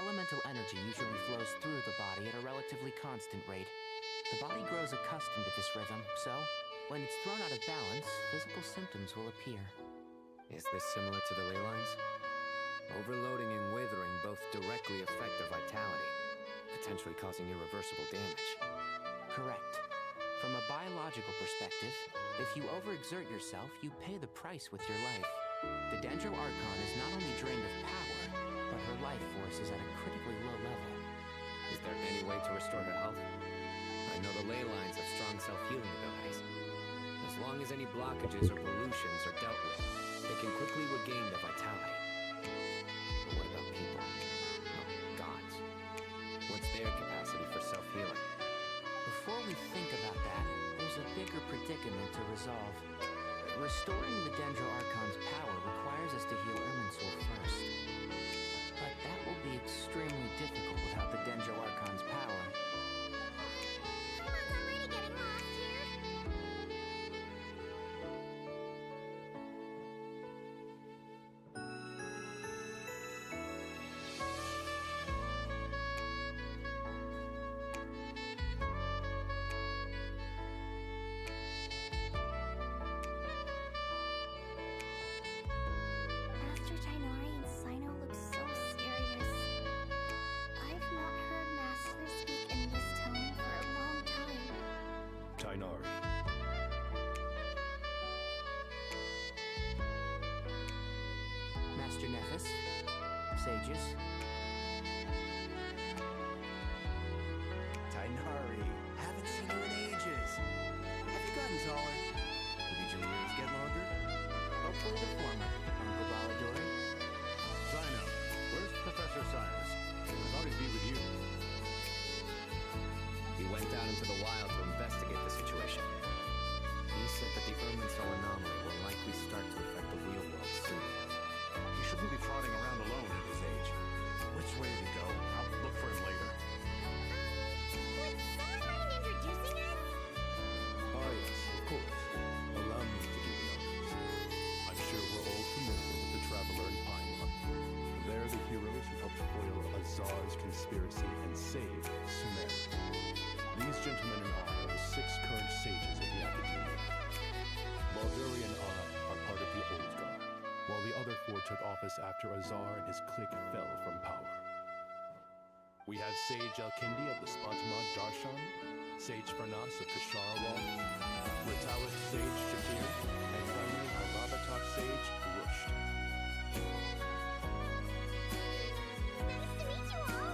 Elemental energy usually flows through the body at a relatively constant rate. The body grows accustomed to this rhythm, so when it's thrown out of balance, physical symptoms will appear. Is this similar to the ley lines? Overloading and withering both directly affect their vitality, potentially causing irreversible damage. Correct. From a biological perspective, if you overexert yourself, you pay the price with your life. The Dendro Archon is not only drained of power, but her life force is at a critically low level. Is there any way to restore her health? I know the ley lines have strong self-healing abilities. As long as any blockages or pollutions are dealt with, they can quickly regain their vitality. But what about people? Oh, gods. What's their capacity for self-healing? Before we think about that, there's a bigger predicament to resolve. Restoring the Dendro Archon's power requires us to heal Irminsul first. But that will be extremely difficult without the Dendro Archon's power. Come on, I'm already getting lost here. Master Tainari and Sino look so serious. I've not heard Master speak in this tone for a long time. Tainari. Master Nephis, sages. Tainari, haven't seen you in ages. Have you gotten taller? Or did your ears get longer? Hopefully the former, Uncle Baladori. Zino, where's Professor Cyrus? I thought he'd be with you. He went out into the wild to investigate the situation. conspiracy and save Sumeru. These gentlemen and I are the 6 current sages of the academia. Balduri and I are part of the old guard, while the other 4 took office after Azar and his clique fell from power. We have Sage Alkindi of the Spantamad Darshan, Sage Farnas of Kasharwal, Ritalik Sage Shakir, and finally our Rabatok Sage Rusht. Nice to meet you all.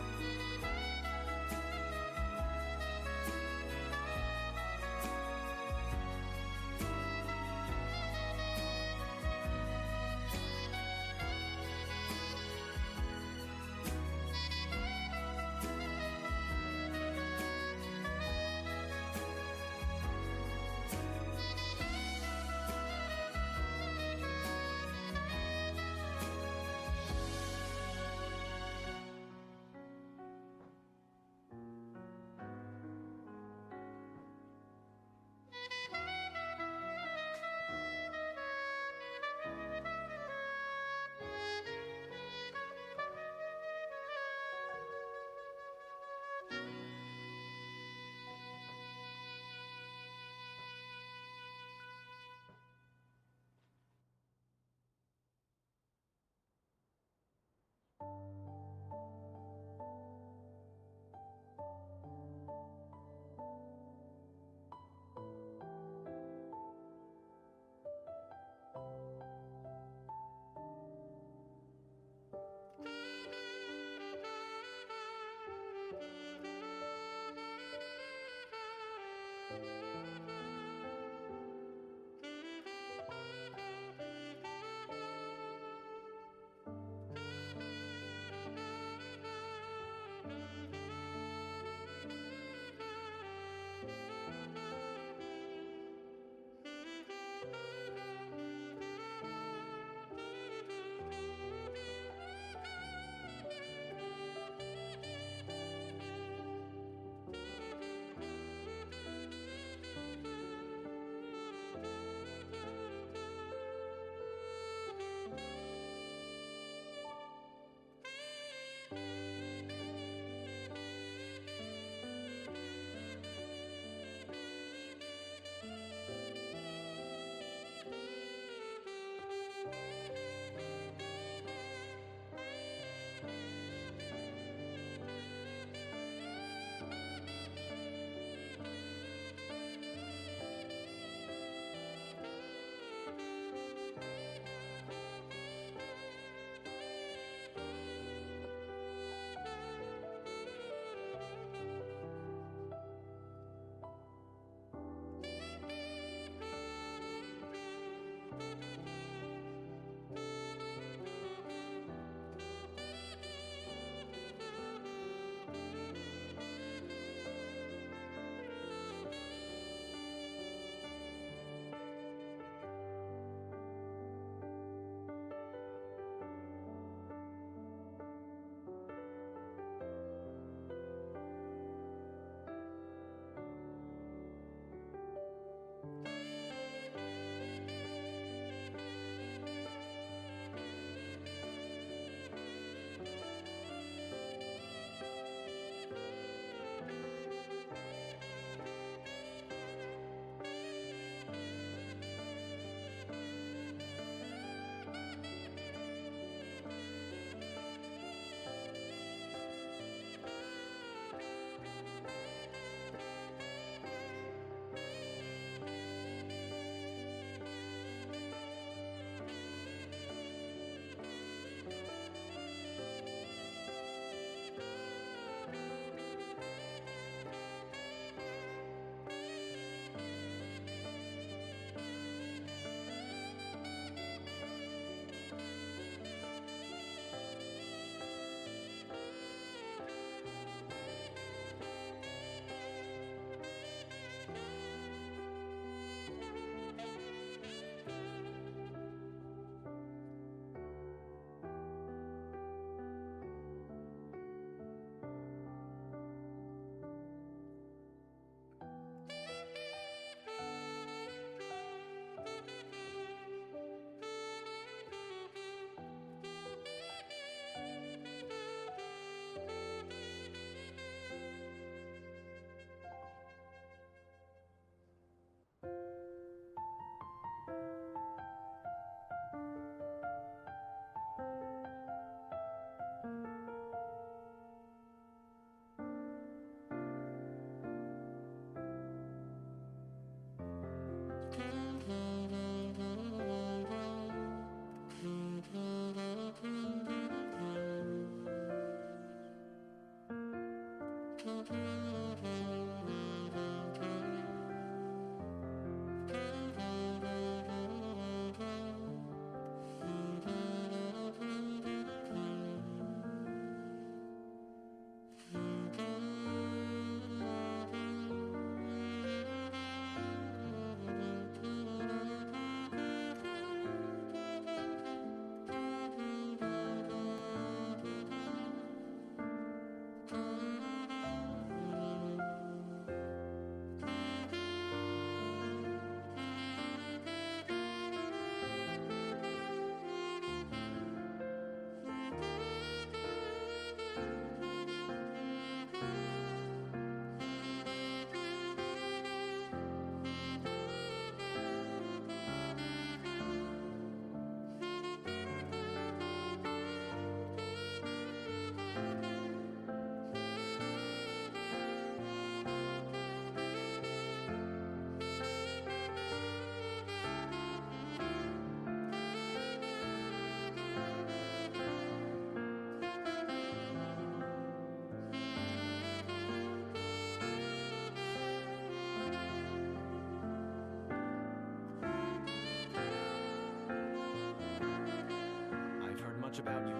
Much about you.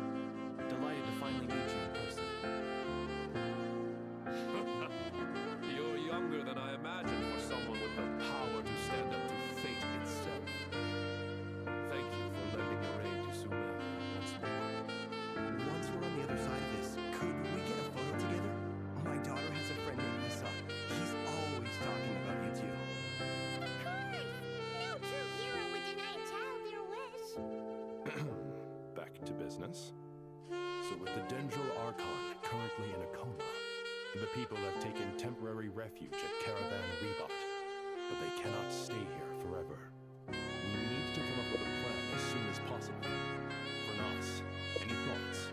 Delighted to finally meet you in person. You're younger than I imagined for someone with the power to stand up to fate itself. Thank you for lending your aid to Sumeru once more. Once we're on the other side of this, could we get a photo together? My daughter has a friend named Lisa. He's always talking about you two. Of course! No true hero would deny a child their wish. Back to business. So with the Dendral Archon currently in a coma, the people have taken temporary refuge at Caravan Rebut, but they cannot stay here forever. We need to come up with a plan as soon as possible. For Nas, any thoughts?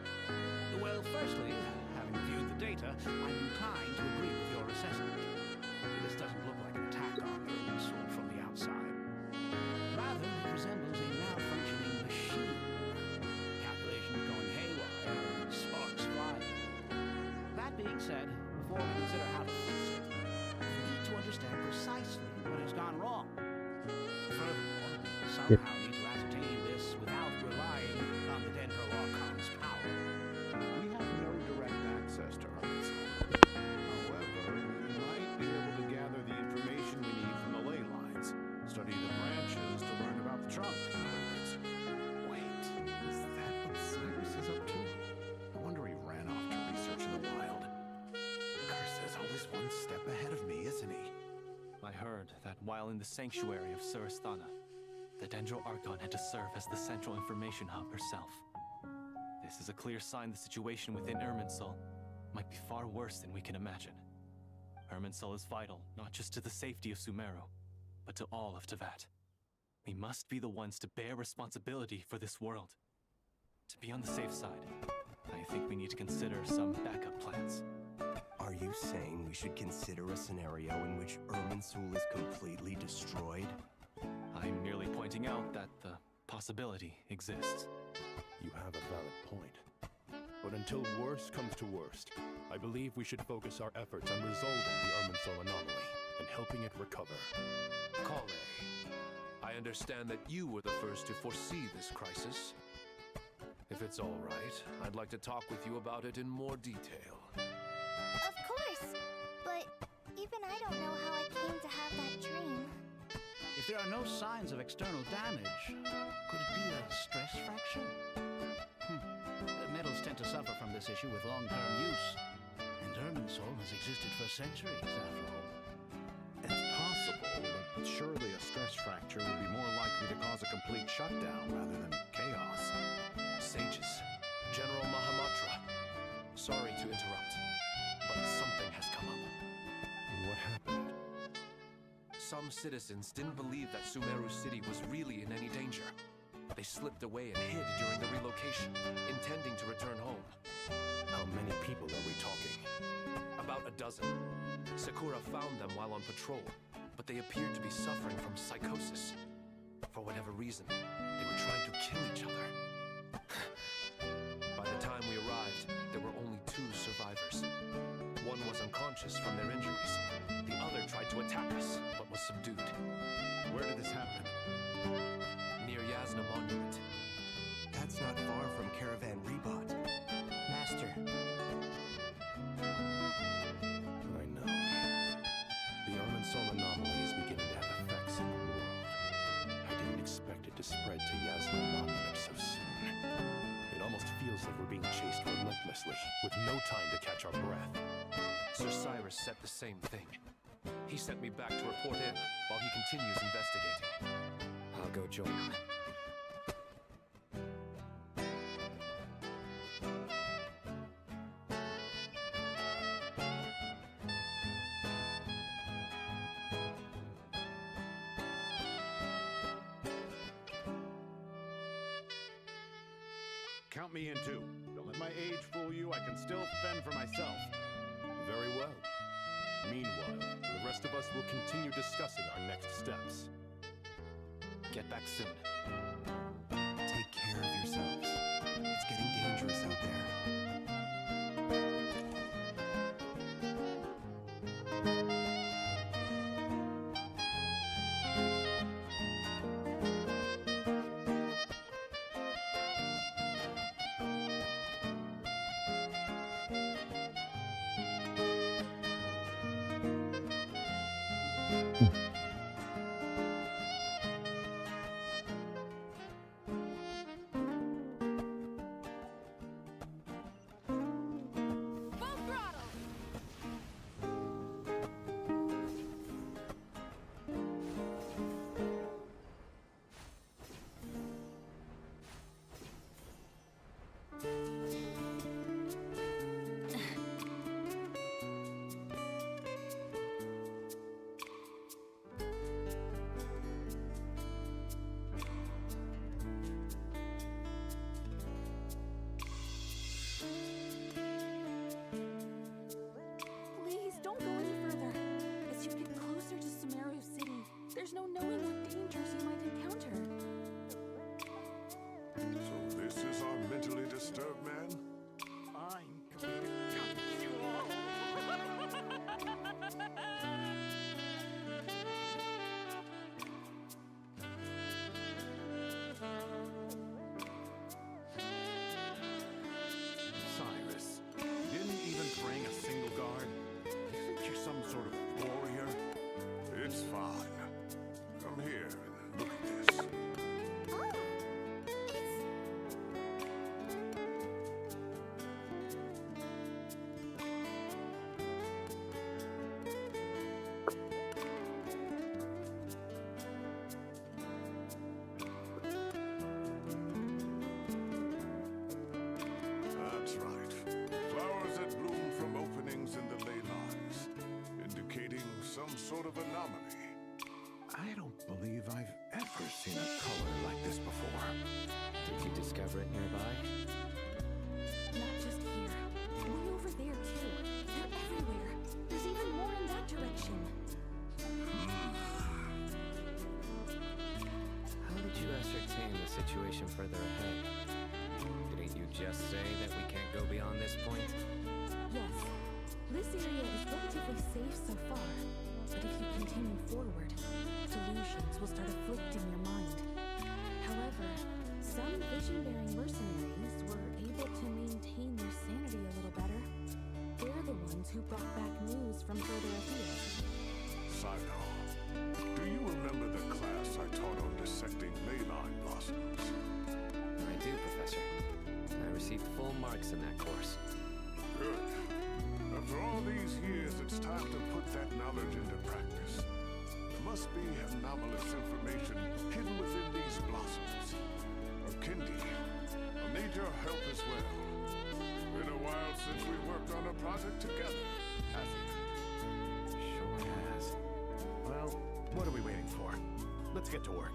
Well, firstly, having viewed the data, I'm inclined to agree with your assessment. This doesn't look like an attack on urban soul from the outside. Rather, it resembles a malfunctioning machine. Calculations going haywire, sparks flying. That being said, before we consider how to fix it, we need to understand precisely what has gone wrong. Furthermore, we somehow need to ascertain this without relying on the Dendral Archon's power. We have no direct access to Hermit's. However, we might be able to gather the information we need from the ley lines, study the branches to learn about the trunk, in other words. Wait, is that what Cyrus is up to? No wonder he ran off to research in the wild. Curse is always one step ahead of me, isn't he? I heard that while in the sanctuary of Surasthana, the Dendral Archon had to serve as the central information hub herself. This is a clear sign the situation within Irminsul might be far worse than we can imagine. Irminsul is vital not just to the safety of Sumeru, but to all of Tevat. We must be the ones to bear responsibility for this world. To be on the safe side, I think we need to consider some backup plans. Are you saying we should consider a scenario in which Irminsul is completely destroyed? I'm merely pointing out that the possibility exists. You have a valid point. But until worst comes to worst, I believe we should focus our efforts on resolving the Irminsul anomaly and helping it recover. Kale, I understand that you were the first to foresee this crisis. If it's all right, I'd like to talk with you about it in more detail. Of course, but even I don't know how I came to have that dream. If there are no signs of external damage, could it be a stress fracture? Metals tend to suffer from this issue with long-term use, and Irminsul has existed for centuries, after all. It's possible, but surely a stress fracture would be more likely to cause a complete shutdown rather than chaos. Sages, General Mahamatra, sorry to interrupt, but something has come up. What happened? Some citizens didn't believe that Sumeru City was really in any danger. They slipped away and hid during the relocation, intending to return home. How many people are we talking? About a dozen. Sakura found them while on patrol, but they appeared to be suffering from psychosis. For whatever reason, they were trying to kill each other. By the time we arrived, there were only 2 survivors. One was unconscious, effortlessly, with no time to catch our breath. Sir Cyrus said the same thing. He sent me back to report in while he continues investigating. I'll go join him. Count me in too. Don't let my age fool you. I can still fend for myself. Very well. Meanwhile, the rest of us will continue discussing our next steps. Get back soon. Take care of yourselves. It's getting dangerous out there. Full throttle! Please don't go any further. As you get closer to Sumeru City, there's no knowing what dangers you might encounter. So this is our mentally disturbed man? I'm going to cut you all. Cyrus, you didn't even bring a single guard? Isn't you some sort of warrior? It's fine. Come here and look at this. Oh, it's That's right. Flowers that bloom from openings in the ley lines, indicating some sort of anomaly. I don't believe I've ever seen a color like this before. Did you discover it nearby? not just here. Way over there, too. They're everywhere. There's even more in that direction. How did you ascertain the situation further ahead? Didn't you just say that we can't go beyond this point? Yes, this area is relatively safe so far. But if you continue forward, delusions will start afflicting your mind. However, some vision-bearing mercenaries were able to maintain their sanity a little better. They're the ones who brought back news from further afield. Sino, do you remember the class I taught on dissecting leyline blossoms? I do, Professor. I received full marks in that course. Good. After all these years, it's time to put that knowledge into practice. There must be anomalous information hidden within these blossoms. Kendi, I'll need your help as well. Been a while since we worked on a project together, hasn't it? Sure has. Well, what are we waiting for? Let's get to work.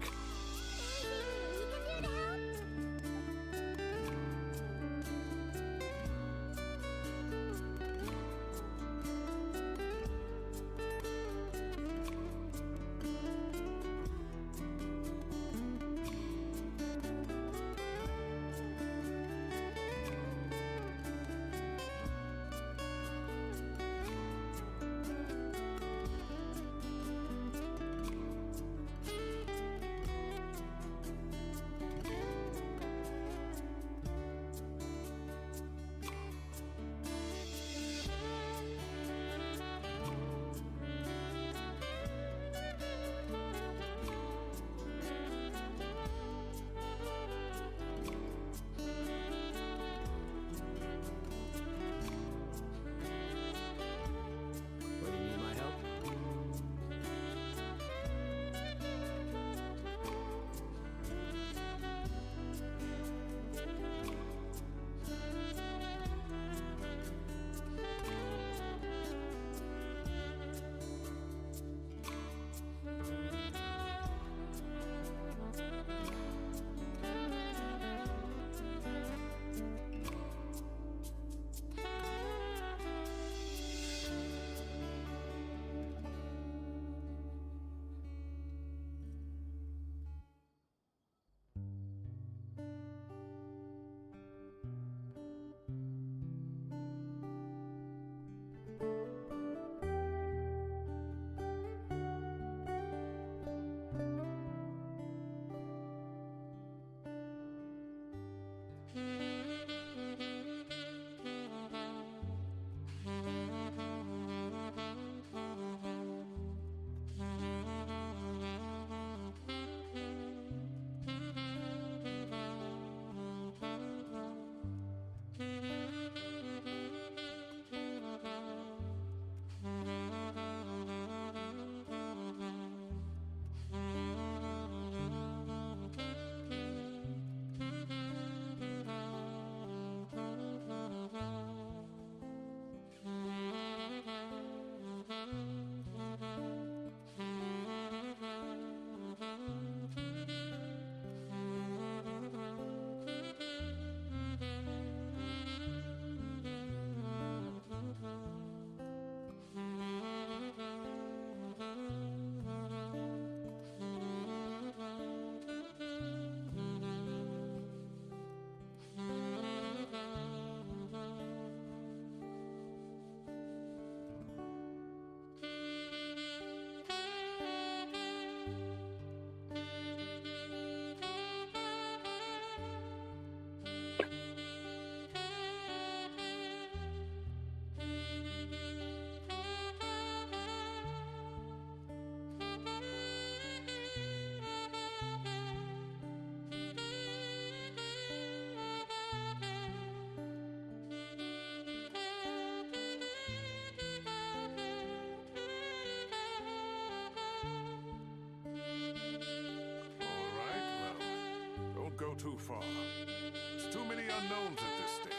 unknowns at this stage.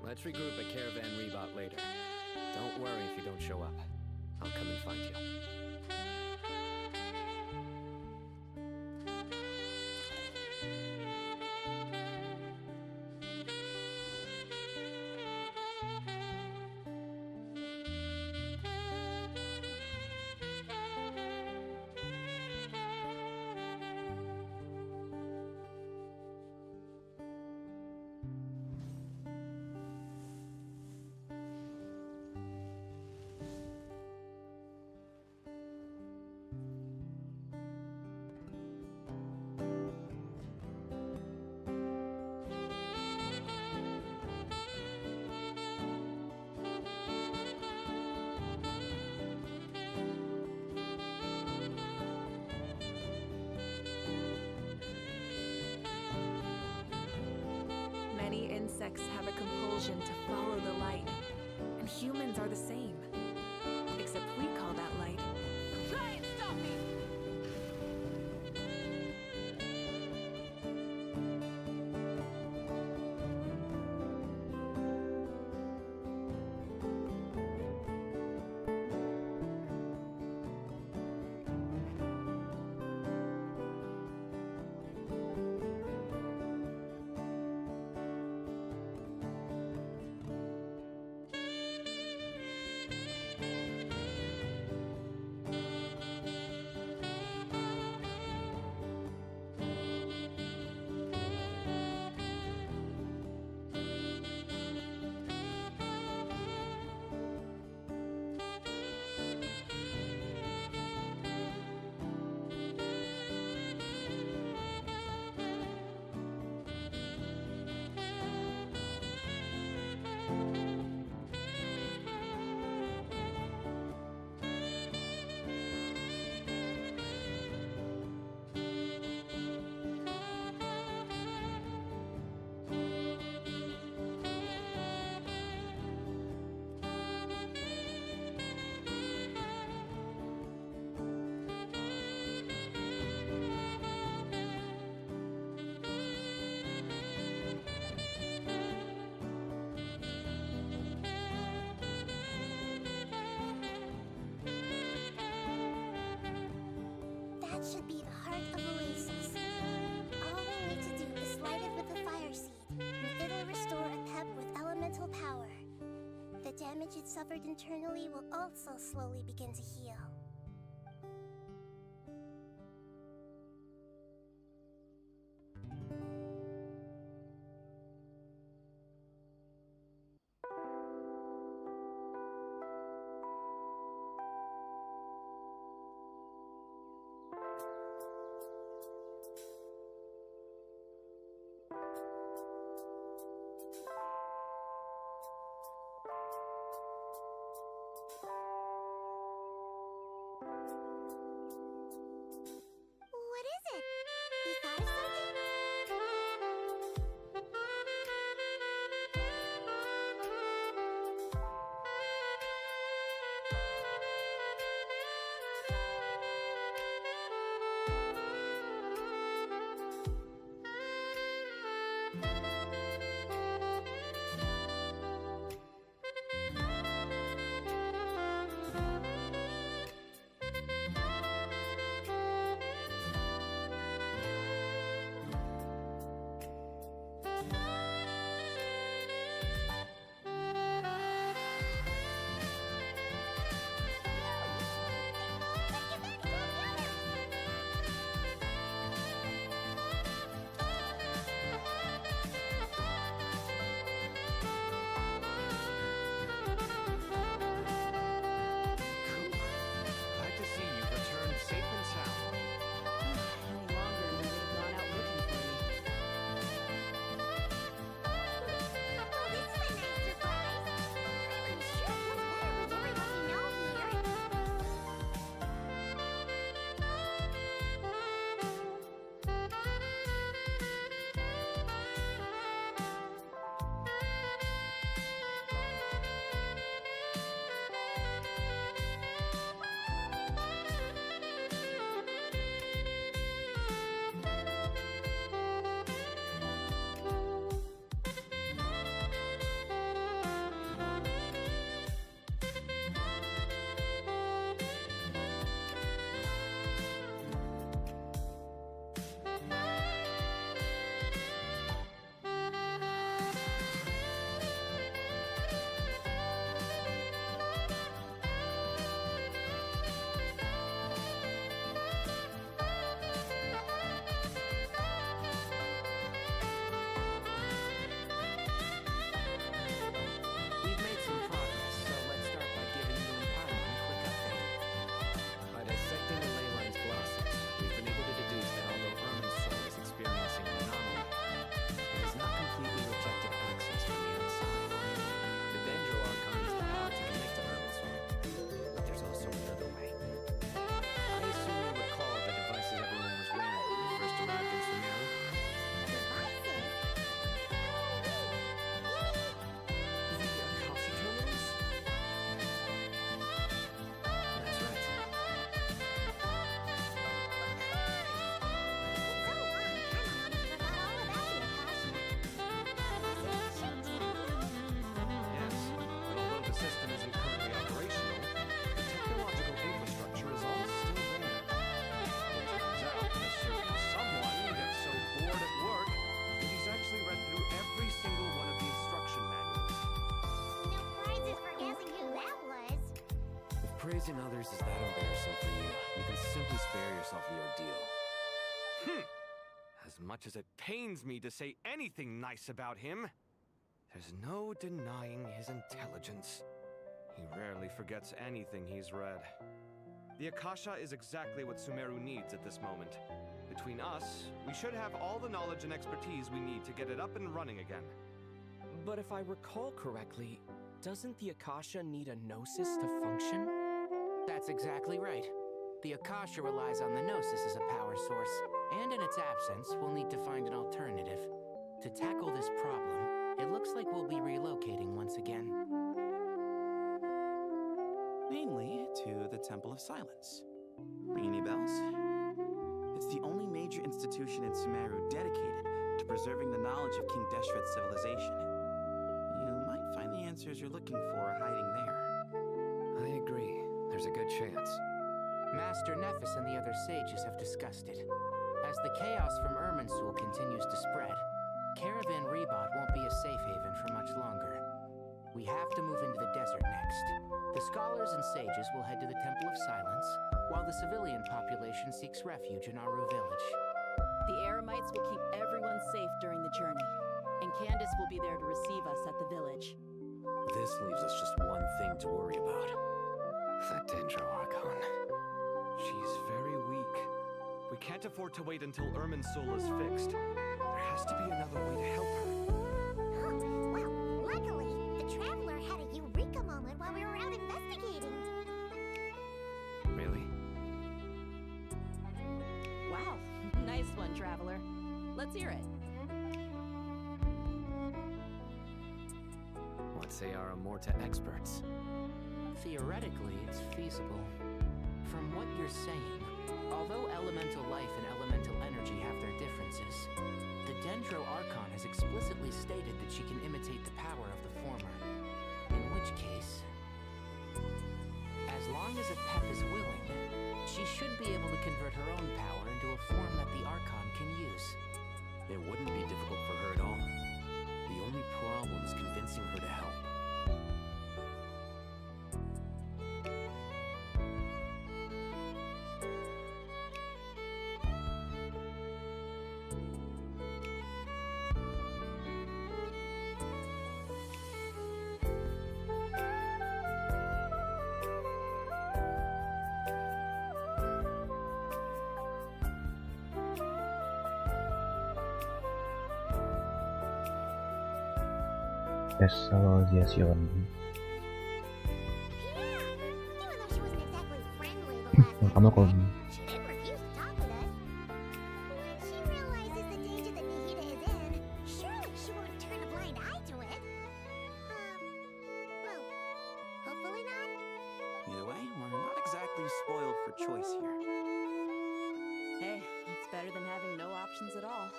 Let's regroup at Caravan Rebot later. Don't worry if you don't show up. I'll come and find you. Many insects have a compulsion to follow the light, and humans are the same. Except we call that light. Try and stop me! That should be the heart of Oasis. All we need to do is light it with the fire seed, and it'll restore a pep with elemental power. The damage it suffered internally will also slowly begin to heal. What is it? You thought of Praising others is that embarrassing for you. You can simply spare yourself the ordeal. As much as it pains me to say anything nice about him, there's no denying his intelligence. He rarely forgets anything he's read. The Akasha is exactly what Sumeru needs at this moment. Between us, we should have all the knowledge and expertise we need to get it up and running again. But if I recall correctly, doesn't the Akasha need a gnosis to function? That's exactly right. The Akasha relies on the gnosis as a power source, and in its absence, we'll need to find an alternative. To tackle this problem, it looks like we'll be relocating once again. Namely, to the Temple of Silence. Ring any bells? It's the only major institution in Sumeru dedicated to preserving the knowledge of King Deshret's civilization. You might find the answers you're looking for hiding there. I agree. There's a good chance. Master Nephis and the other sages have discussed it. As the chaos from Irminsul continues to spread, Caravan Rebot won't be a safe haven for much longer. We have to move into the desert next. The scholars and sages will head to the Temple of Silence, while the civilian population seeks refuge in Aru village. The Eremites will keep everyone safe during the journey, and Candace will be there to receive us at the village. This leaves us just one thing to worry about. That Dendro Archon. She's very weak. We can't afford to wait until Irminsul is fixed. There has to be another way to help her. Well, luckily, the Traveler had a eureka moment while we were out investigating. Really? Wow, nice one, Traveler. Let's hear it. What say our Amorta experts? Theoretically, it's feasible. From what you're saying, although elemental life and elemental energy have their differences, the Dendro Archon has explicitly stated that she can imitate the power of the former. In which case, as long as Apep is willing, she should be able to convert her own power into a form that the Archon can use. It wouldn't be difficult for her at all. The only problem is convincing her to help. Association. Even though she wasn't exactly friendly the last time Kamu we kok met, she didn't refuse to talk with us. When she realizes the danger that Nihida is in, surely she won't turn a blind eye to it. Well, hopefully not. Either way, we're not exactly spoiled for choice here. Hey, it's better than having no options at all.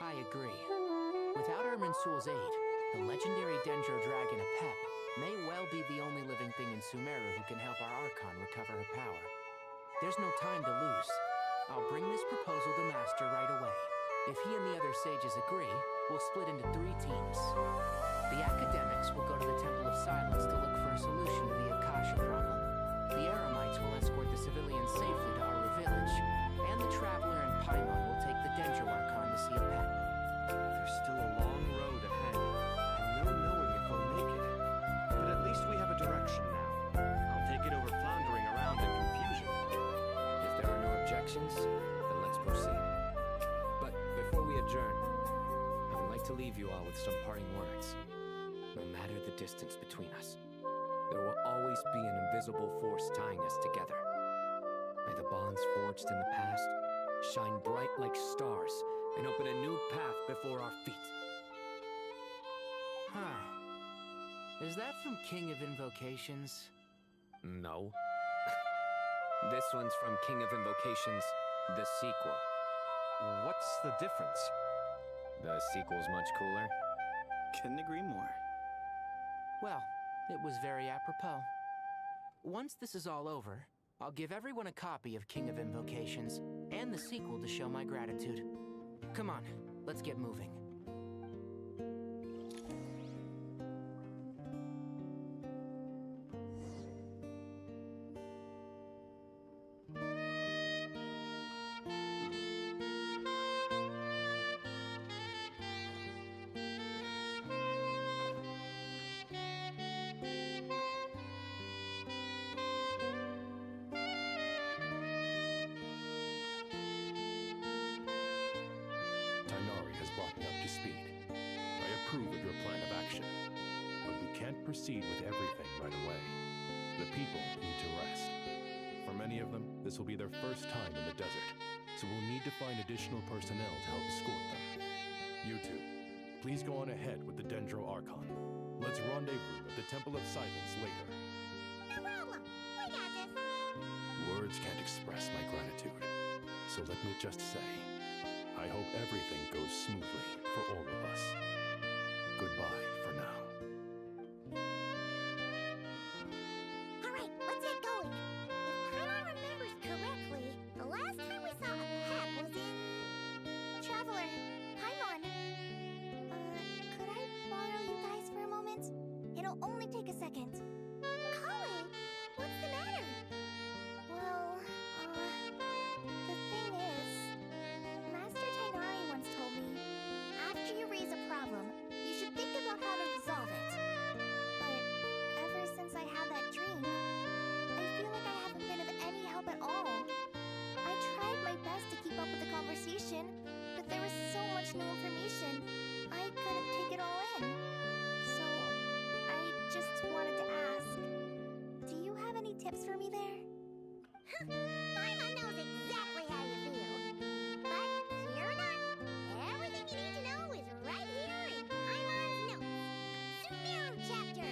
I agree. Without Irminsul's aid, the legendary Dendro dragon Apep may well be the only living thing in Sumeru who can help our Archon recover her power. There's no time to lose. I'll bring this proposal to Master right away. If he and the other sages agree, we'll split into 3 teams. The academics will go to the Temple of Silence to look for a solution to the Akasha problem. The Eremites will escort the civilians safely to Aru village, and the Traveler and Paimon will take the Dendro Archon to see Apep. There's still a long road ahead, and no knowing if we'll make it. But at least we have a direction now. I'll take it over floundering around in confusion. If there are no objections, then let's proceed. But before we adjourn, I would like to leave you all with some parting words. No matter the distance between us, there will always be an invisible force tying us together. May the bonds forged in the past shine bright like stars and open a new path before our feet. Huh. Is that from King of Invocations? No. This one's from King of Invocations, the sequel. What's the difference? The sequel's much cooler. Couldn't agree more. Well, it was very apropos. Once this is all over, I'll give everyone a copy of King of Invocations and the sequel to show my gratitude. Come on, let's get moving. proceed with everything right away. The people need to rest. For many of them, this will be their first time in the desert, so we'll need to find additional personnel to help escort them. You two, please go on ahead with the Dendro Archon. Let's rendezvous at the Temple of Silence later. No problem. We got this. Words can't express my gratitude, so let me just say, I hope everything goes smoothly for all of us. Goodbye for now. All right, let's get going. If Paimon remembers correctly, the last time we saw a pep was in... Traveler, Paimon. Could I borrow you guys for a moment? It'll only take a second. Kale, what's the matter? Well, the thing is, Master Tainari once told me, after you raise a problem, you should think about how to resolve it. But ever since I had that dream, I feel like I haven't been of any help at all. I tried my best to keep up with the conversation, but there was so much new information, I couldn't take it all in. So, I just wanted to ask, do you have any tips for me there? Paimon knows exactly how you feel. But fear not, everything you need to know is right here in Paimon's notes. Sumeru chapter.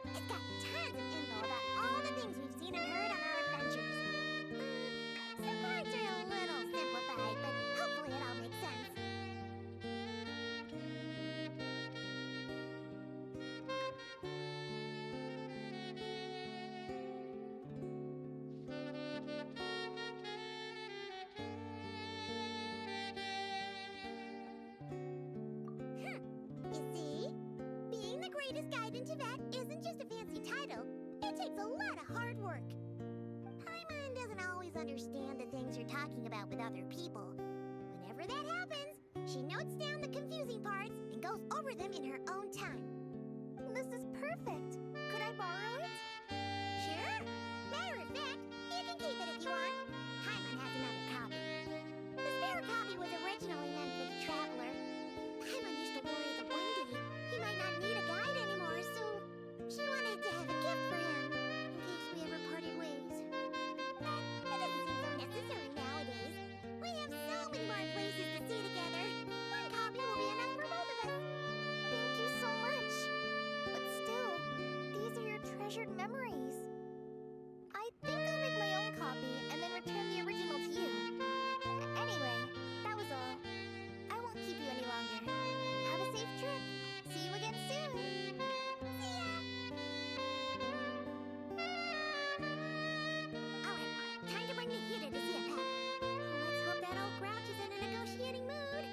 It's got tons of info about all the things we've seen and heard on our adventures. Some parts are a little simplified, but hopefully it all makes sense. You see? Being the greatest guide in Tibet isn't just a fancy title. It takes a lot of hard work. Paimon doesn't always understand the things you're talking about with other people. Whenever that happens, she notes down the confusing parts and goes over them in her own time. This is perfect. Could I borrow it? Sure. Matter of fact, you can keep it if you want. Paimon has another copy. The spare copy was originally meant for the traveler. Paimon used to worry that one day he might not need a guide anymore, so she wanted to have a gift for him in case we ever parted ways. But it doesn't seem so necessary nowadays. We have so many more places to see together. One copy will be enough for both of us. Thank you so much. But still, these are your treasured memories. I think I'll make my own copy and then return the original to you. Anyway, that was all. I won't keep you any longer. Have a safe trip. See you again soon. See ya! Alright, time to bring the heater to see a pep. Let's hope that old grouch is in a negotiating mood.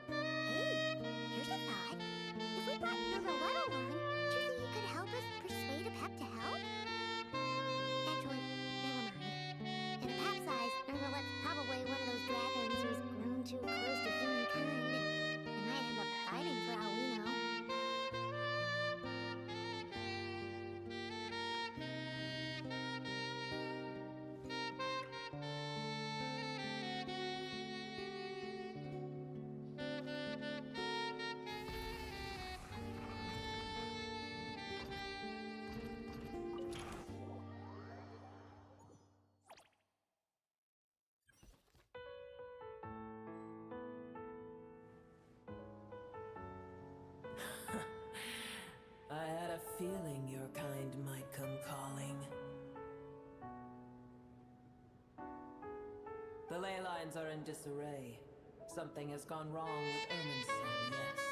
Hey, here's a thought. If we brought Nuralette along, do you think he could help us persuade a pep to help? Actually, never mind. In a pep size, Nuralette's probably one of those dragons who's grown too close to humankind. They might end up fighting for all we know. I had a feeling your kind might come calling. The ley lines are in disarray. Something has gone wrong with Erminson, yes.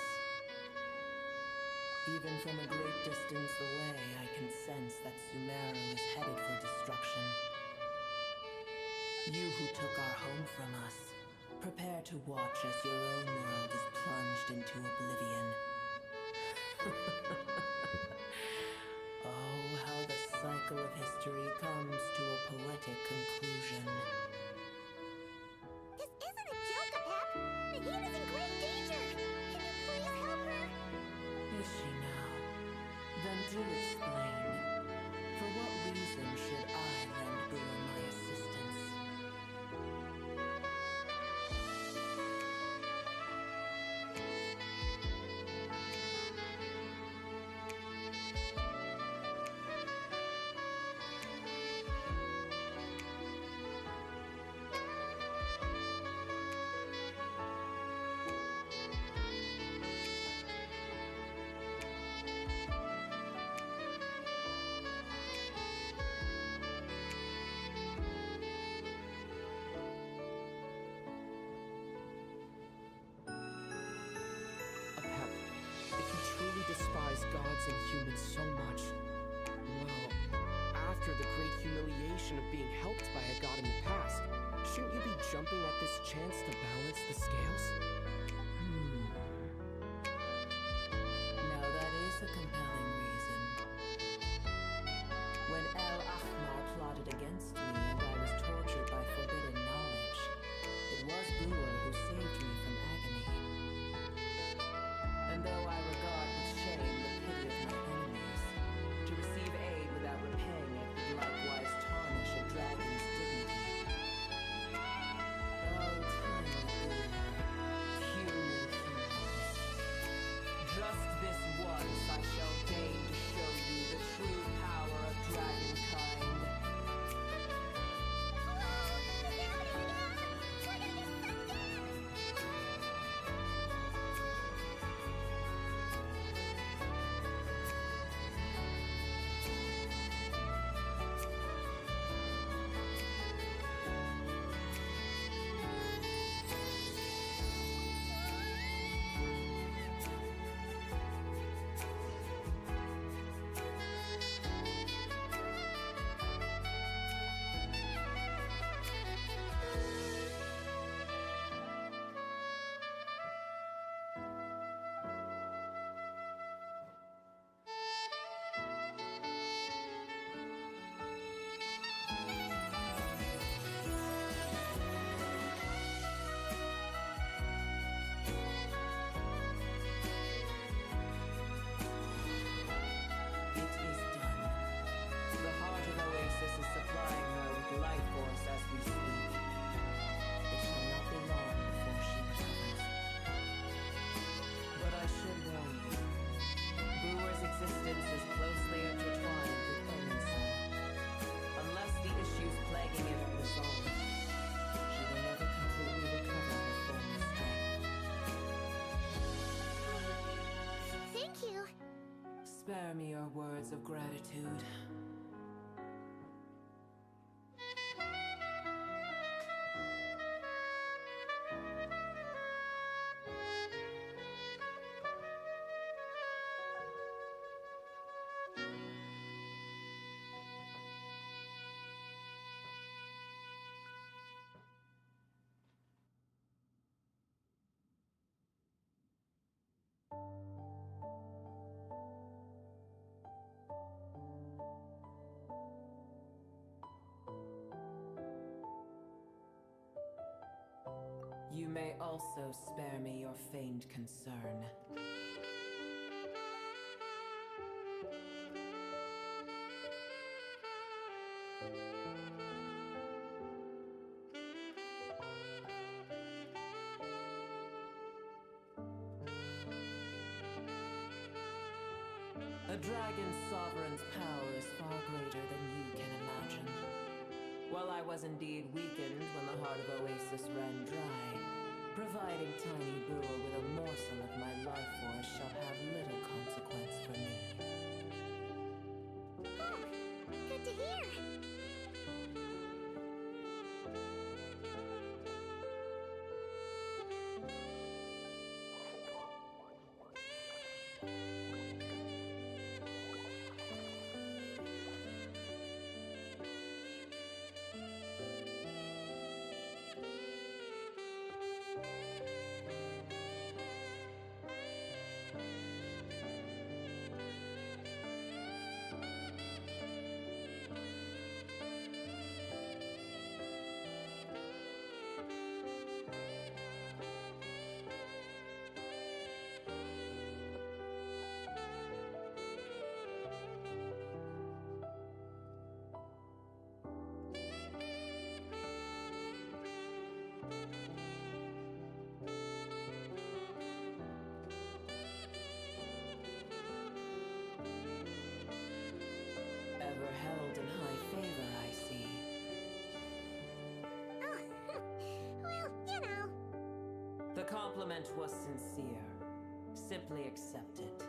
Even from a great distance away, I can sense that Sumeru is headed for destruction. You who took our home from us, prepare to watch as your own world is plunged into oblivion. Oh, how the cycle of history comes to a poetic conclusion. This isn't a joke, Pep. The heat is in great danger. Can you please help her? Is she now? Then do explain. For what reason should I lend Bua my assistance? gods and humans so much. Well, after the great humiliation of being helped by a god in the past, shouldn't you be jumping at this chance to balance the scales? Now that is a compelling reason. When El Ahmar plotted against me and I was tortured by forbidden knowledge, it was Booer who saved me from agony. And though I regard with shame the pity of my enemies, to receive aid without repaying it would likewise tarnish a dragon's dignity. Oh, tiny Booer, puny humans. Just this once I shall deign to show you the true power of dragonkind. Spare me your words of gratitude. You may also spare me your feigned concern. A dragon's sovereign's power is far greater than you can imagine. While I was indeed weakened when the heart of Oasis ran dry, providing Tiny Boo with a morsel of my life force shall have little consequence for me. Oh, good to hear. Ever held in high favor, I see. Oh, well, you know. The compliment was sincere. Simply accept it.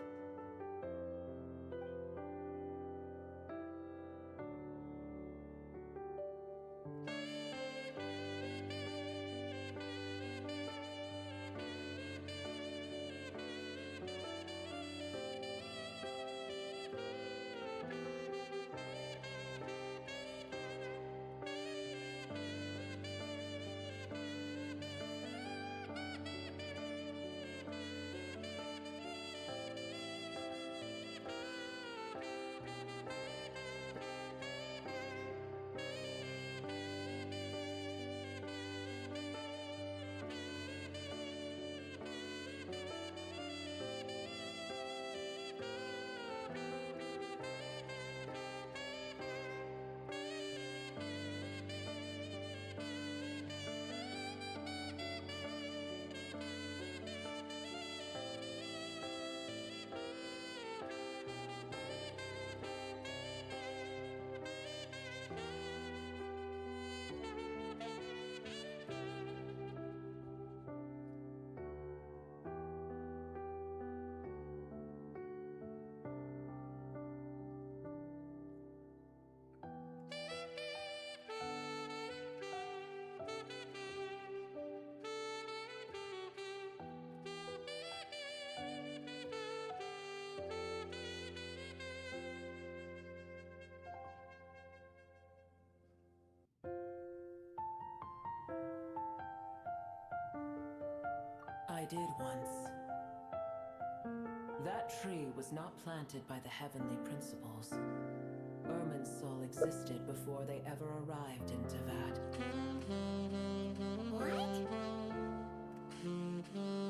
I did once. That tree was not planted by the heavenly principles. Ermin's soul existed before they ever arrived in Tavad. What?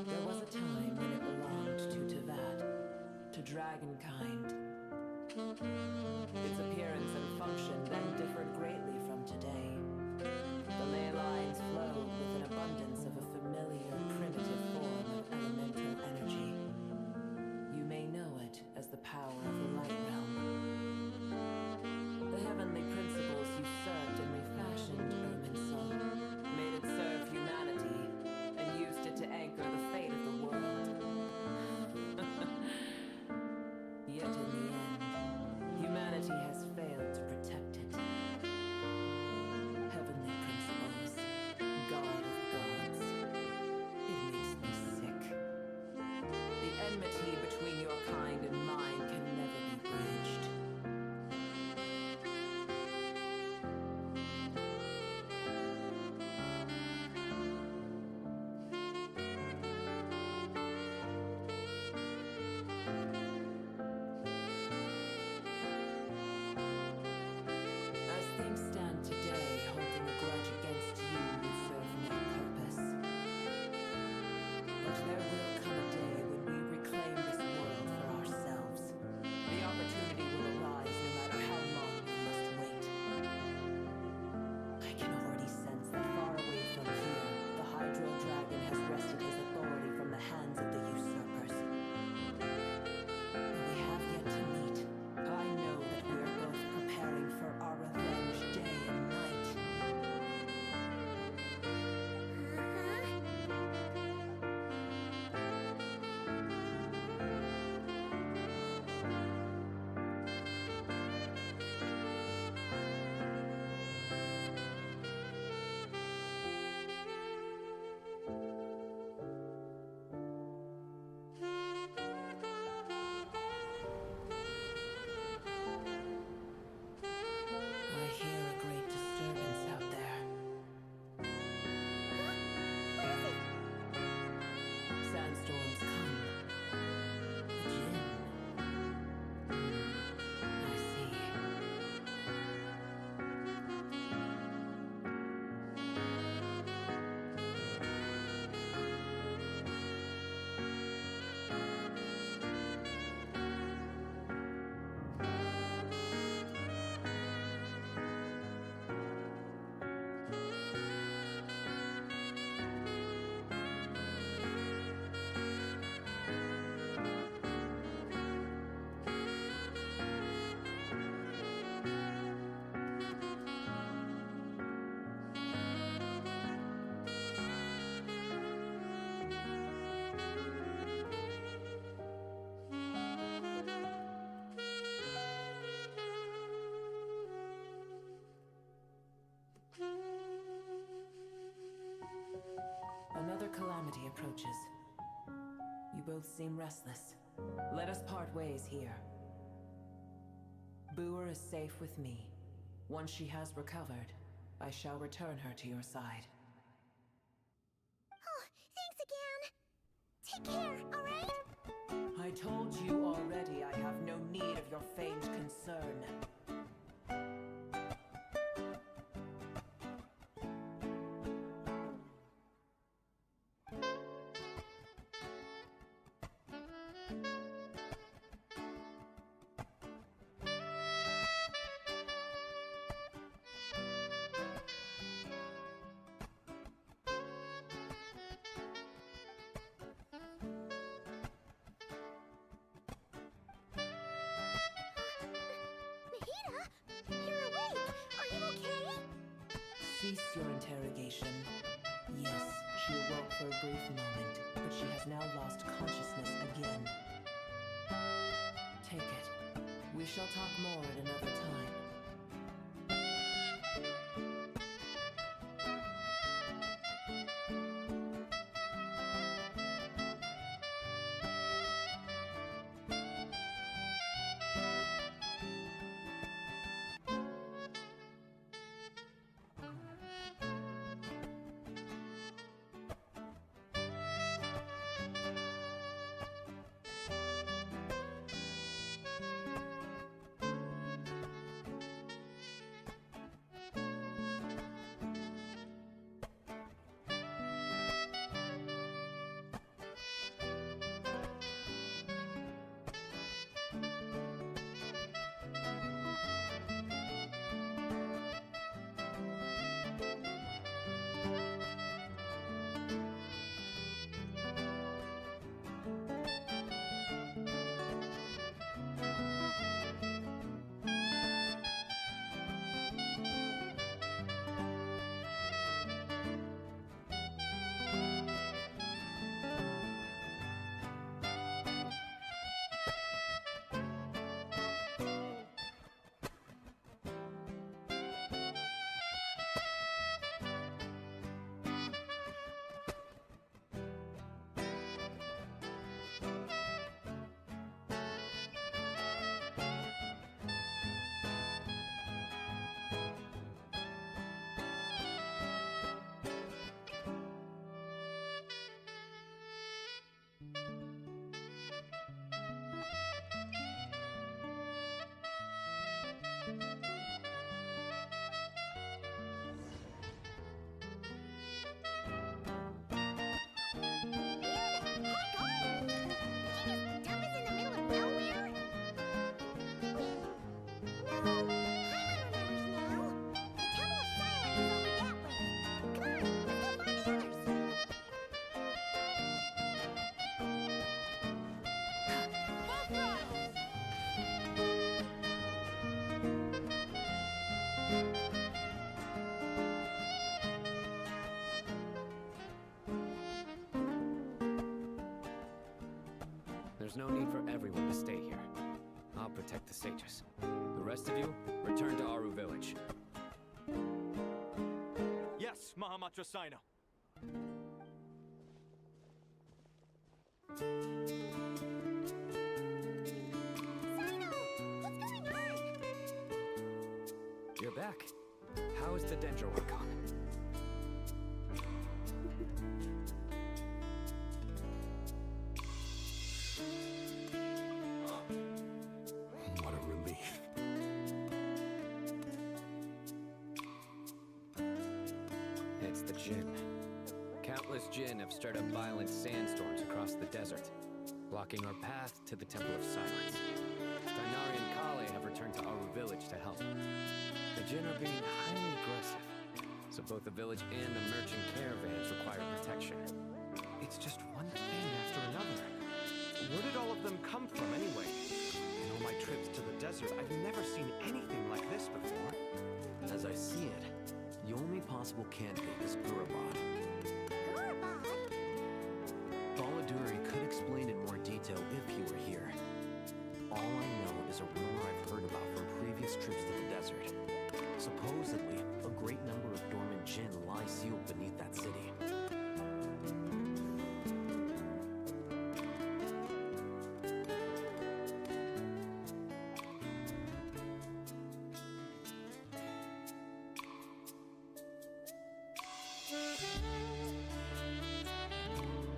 There was a time when it belonged to Tavad, to dragonkind. Its appearance and function then differed greatly from today. The ley lines flowed with an abundance of a familiar, primitive form of elemental energy. You may know it as the power of the light realm. The heavenly principles usurped and refashioned Ermin's soul, made it serve humanity, and used it to anchor the fate of the world. Yet in the end, humanity has failed to protect it. Heavenly principles, God of gods. It makes me sick. The enmity between your kind and mine can never be bridged. As things stand today, holding a grudge against you will serve no purpose. But there will come a day when we reclaim this world for ourselves. The opportunity will arise no matter how long we must wait. I can already sense that far away from here, the Hydro Dragon has wrested his authority from the hands of the usurpers. Though we have yet to meet, I know that we are both preparing for our revenge day and night. I hear a great disturbance out there. Sandstorms come. The djinn. I see. Another calamity approaches. You both seem restless. Let us part ways here. Boer is safe with me. Once she has recovered, I shall return her to your side. Oh, thanks again. Take care, alright? I told you already I have no need of your feigned concern. Cease your interrogation. Yes, she awoke for a brief moment, but she has now lost consciousness again. Take it. We shall talk more at another time. There's no need for everyone to stay here. I'll protect the sages. The rest of you, return to Aru village. Yes, Mahamatra Sino. You're back. How is the Dendroarchon? What a relief. It's the Jinn. Countless Jinn have stirred up violent sandstorms across the desert, blocking our path to the Temple of Silence. Dainari and Kale have returned to Aru village to help. The Jinn are being highly aggressive, so both the village and the merchant caravans require protection. It's just one thing after another. Where did all of them come from anyway? In all my trips to the desert, I've never seen anything like this before. As I see it, the only possible candidate is Gurabad. Baladuri could explain in more detail if he were here. All I know is a rumor I've heard about from previous trips to the desert. Supposedly, a great number of dormant Jinn lie sealed beneath that city.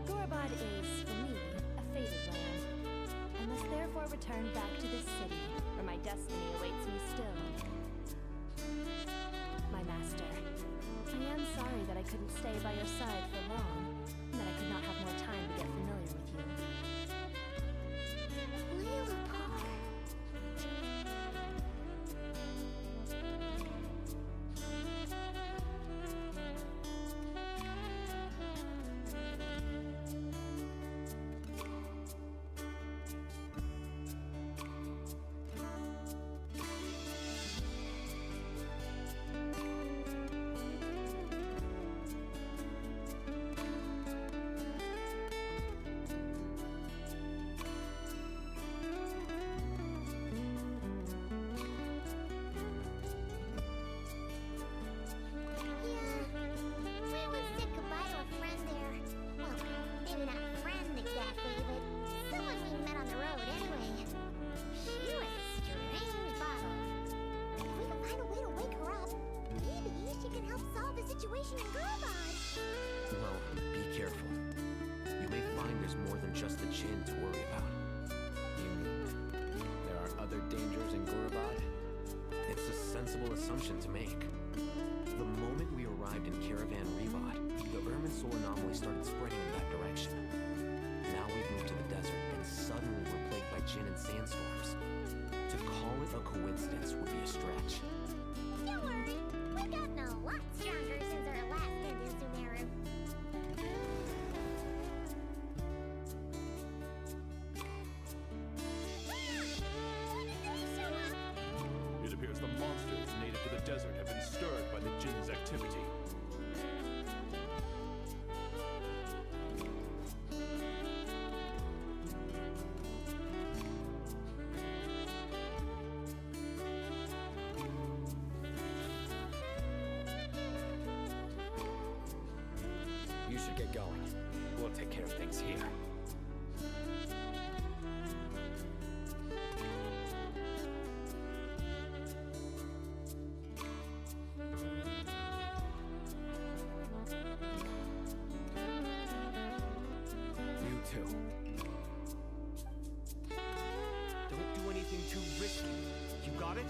Gurabad is, for me, a fated land. I must therefore return back to this city, where my destiny awaits me still. My master, I am sorry that I couldn't stay by your side for long, and that I could not have more time to get familiar with you. Well, be careful. You may find there's more than just the Jinn to worry about. You mean there are other dangers in Gurabad? It's a sensible assumption to make. The moment we arrived in Caravan Rebad, the Irminsul anomaly started spreading in that direction. Now we've moved to the desert, and suddenly we're plagued by Jinn and sandstorms. To call it a coincidence would be a stretch. Don't worry, we've gotten a lot stronger since our last stint in Sumeru. It appears the monsters native to the desert have been stirred by the Jinn's activity. You should get going. We'll take care of things here. You too. Don't do anything too risky. You got it?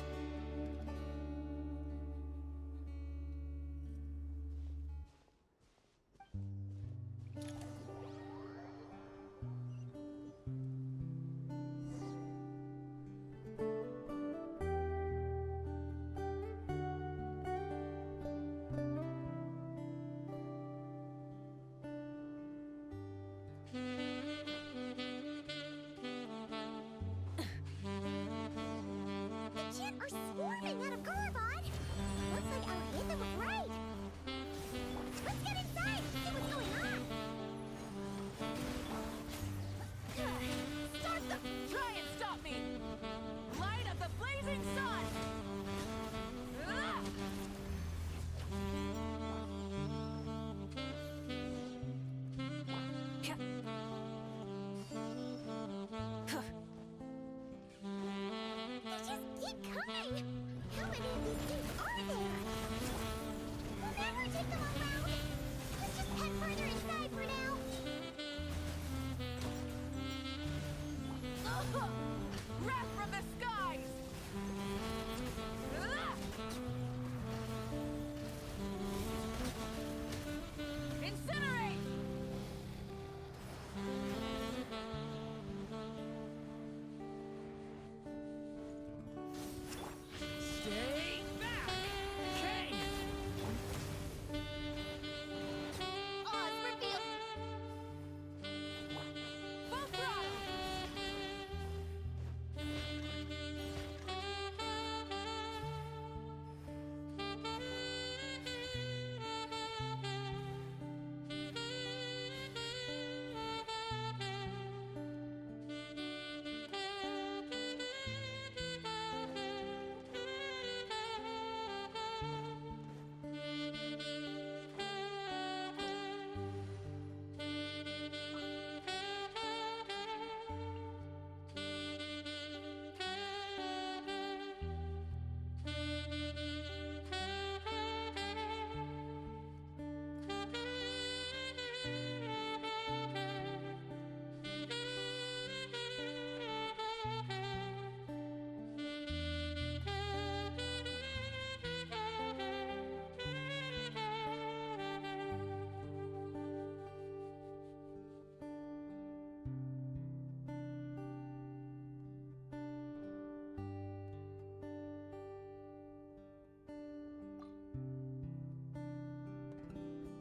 many of these things are there? We'll never take them all out. Let's just head further inside for now. Wrath from the skies! Incinerate! Stay back! King! Oz, reveal. Full throttle!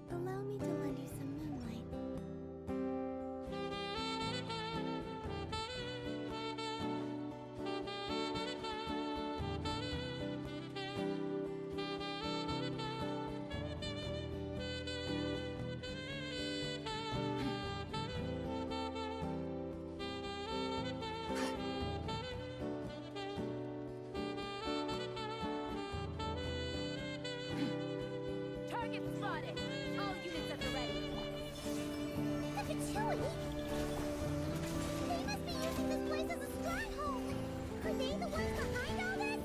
Allow me to lend you some moonlight. Target spotted! All units at the ready! The Patui! They must be using this place as a stronghold! Are they the ones behind all this?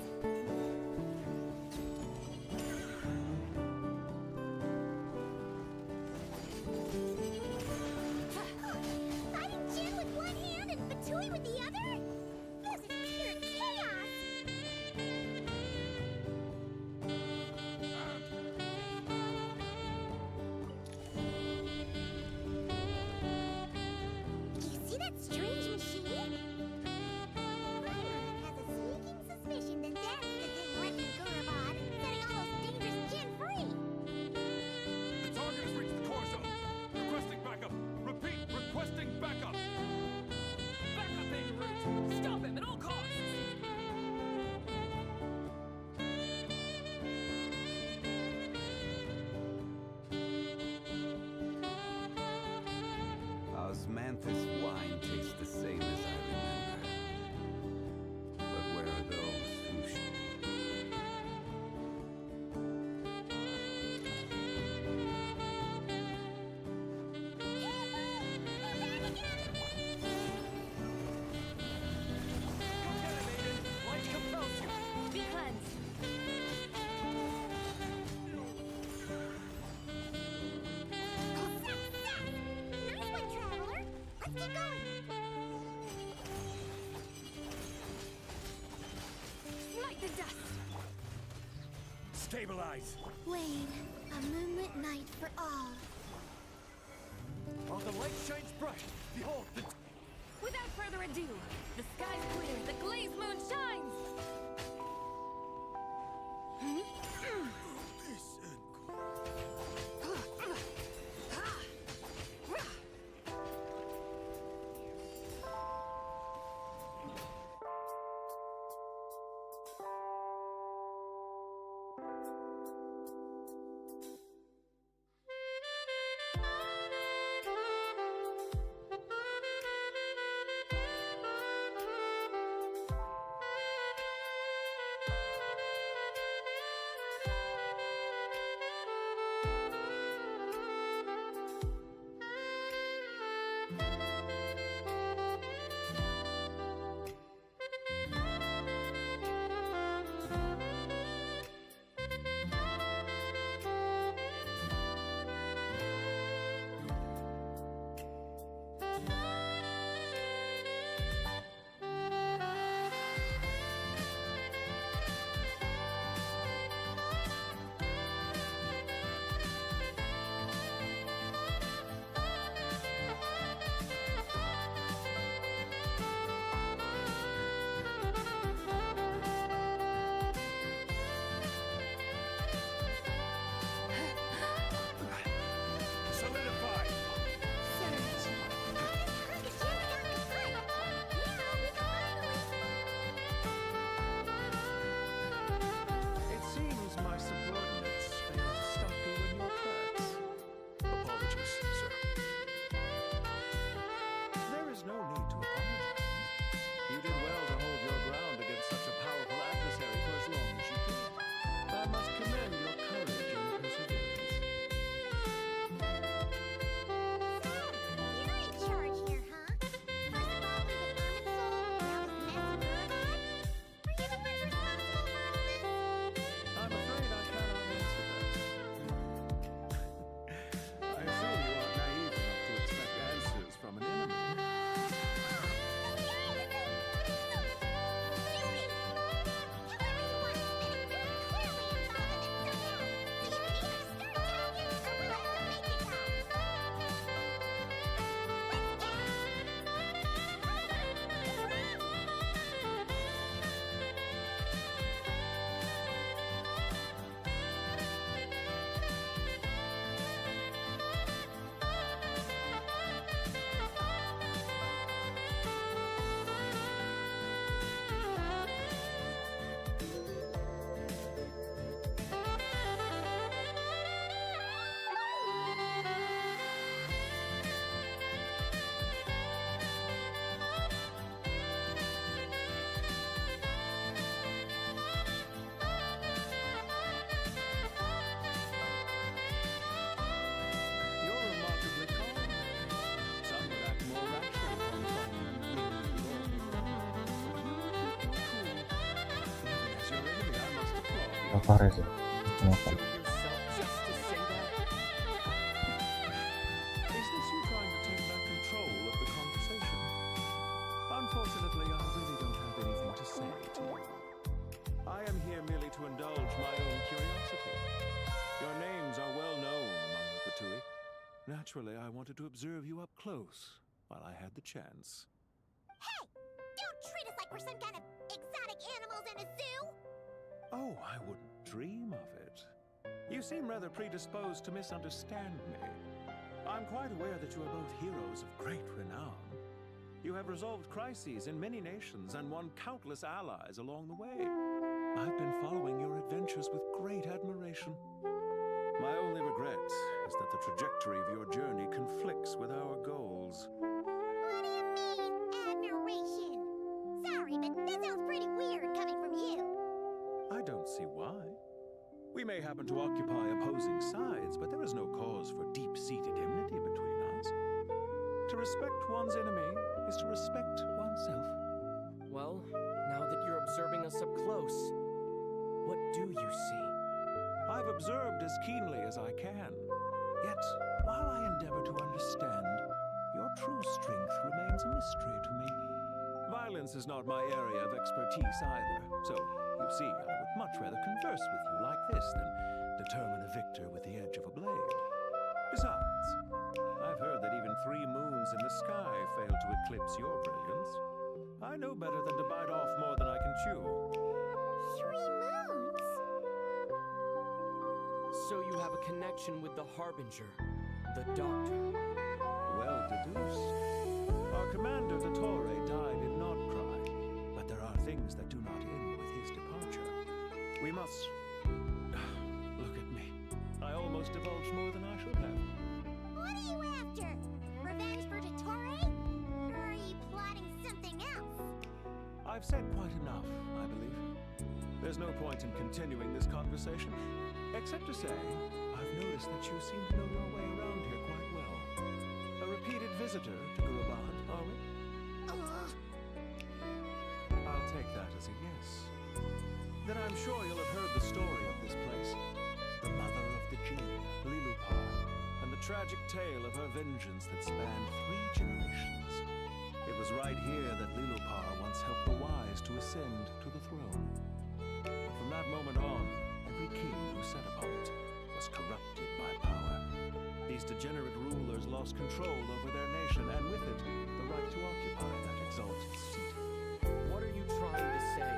Fighting Jin with one hand and Patui with the other? This is pure chaos! You see that strange machine? Paimon has a sneaking suspicion that that's the thing wrecking Gurabad, setting all those dangerous Jin free! The target has reached the core zone. Requesting backup. Repeat, requesting backup. Backup en route! Stop him at all costs! Osmanthus wine tastes the same as I remember. But where are those who Light compels you! Be cleansed! Nice one, Traveler! Let's keep going! Smite the dust! Stabilize. Wade, a moonlit night for all. While the light shines bright, behold the... Without further ado, the sky's clear, the glazed moon shines! Alvarez ya. Kenapa? Is this you trying to take back control of the conversation? Unfortunately, I really don't have anything to say to you. I am here merely to indulge my own curiosity. Your names are well known among the Fatui. Naturally, I wanted to observe you up close while I had the chance. Hey! Don't treat us like we're some kind of exotic animals in a zoo! Oh, I wouldn't dream of it. You seem rather predisposed to misunderstand me. I'm quite aware that you are both heroes of great renown. You have resolved crises in many nations and won countless allies along the way. I've been following your adventures with great admiration. My only regret is that the trajectory of your journey conflicts with our goals. What do you mean, admiration? Sorry, but that sounds pretty weird coming from you. I don't see why. We may happen to occupy opposing sides, but there is no cause for deep-seated enmity between us. To respect one's enemy is to respect oneself. Well, now that you're observing us up close, what do you see? I've observed as keenly as I can. Yet, while I endeavor to understand, your true strength remains a mystery to me. Violence is not my area of expertise either, so, you see, I would much rather converse with you like this than determine a victor with the edge of a blade. Besides, I've heard that even 3 moons in the sky fail to eclipse your brilliance. I know better than to bite off more than I can chew. 3 moons? So you have a connection with the Harbinger, the Doctor. Well deduced. Our commander, the Torre, died in Nordcry, but there are things that do not end with his departure. We must... Look at me. I almost divulged more than I should have. What are you after? Revenge for Dottore? Or are you plotting something else? I've said quite enough, I believe. There's no point in continuing this conversation, except to say, I've noticed that you seem to know your way around here quite well. A repeated visitor to Guruband, are we? I'll take that as a yes. Then I'm sure you'll have heard the story of this place. The mother of the Jinn, Lilupar, and the tragic tale of her vengeance that spanned 3 generations. It was right here that Lilupar once helped the wise to ascend to the throne. But from that moment on, every king who sat upon it was corrupted by power. These degenerate rulers lost control over their nation, and with it, the right to occupy that exalted seat. What are you trying to say?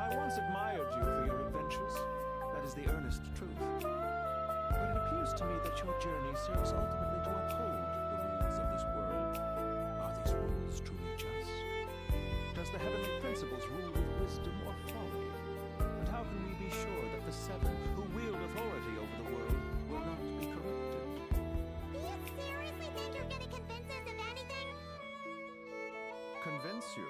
I once admired you for your adventures. That is the earnest truth. But it appears to me that your journey serves ultimately to uphold the rules of this world. Are these rules truly just? Does the heavenly principles rule with wisdom or folly? And how can we be sure that the 7 who wield authority over the world will not be corrupted? Do you seriously think you're gonna convince us of anything? Convince you?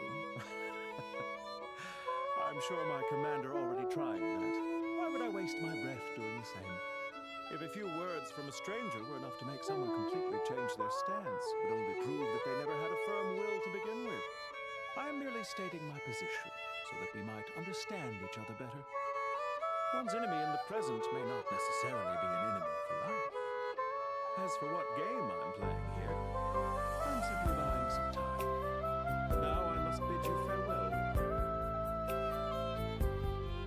I'm sure my commander already tried that. Why would I waste my breath doing the same? If a few words from a stranger were enough to make someone completely change their stance, it would only prove that they never had a firm will to begin with. I am merely stating my position, so that we might understand each other better. One's enemy in the present may not necessarily be an enemy for life. As for what game I'm playing here, I'm simply buying some time. Now I must bid you farewell.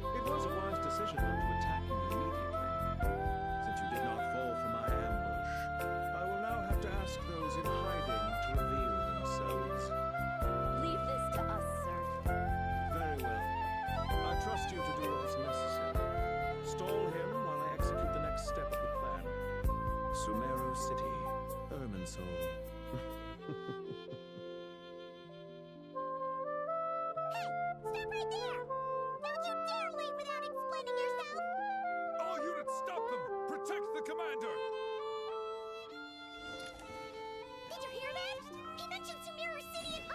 It was a wise decision not to attack me immediately. Since you did not fall for my ambush, I will now have to ask those in hiding to reveal themselves. Leave this to us, sir. Very well. I trust you to do what is necessary. Stall him while I execute the next step of the plan. Sumeru City, Irminsul. Hey! Stop right there! Don't you dare leave without explaining yourself! All units, stop them! Protect the commander! Did you hear that? He mentioned Sumeru City and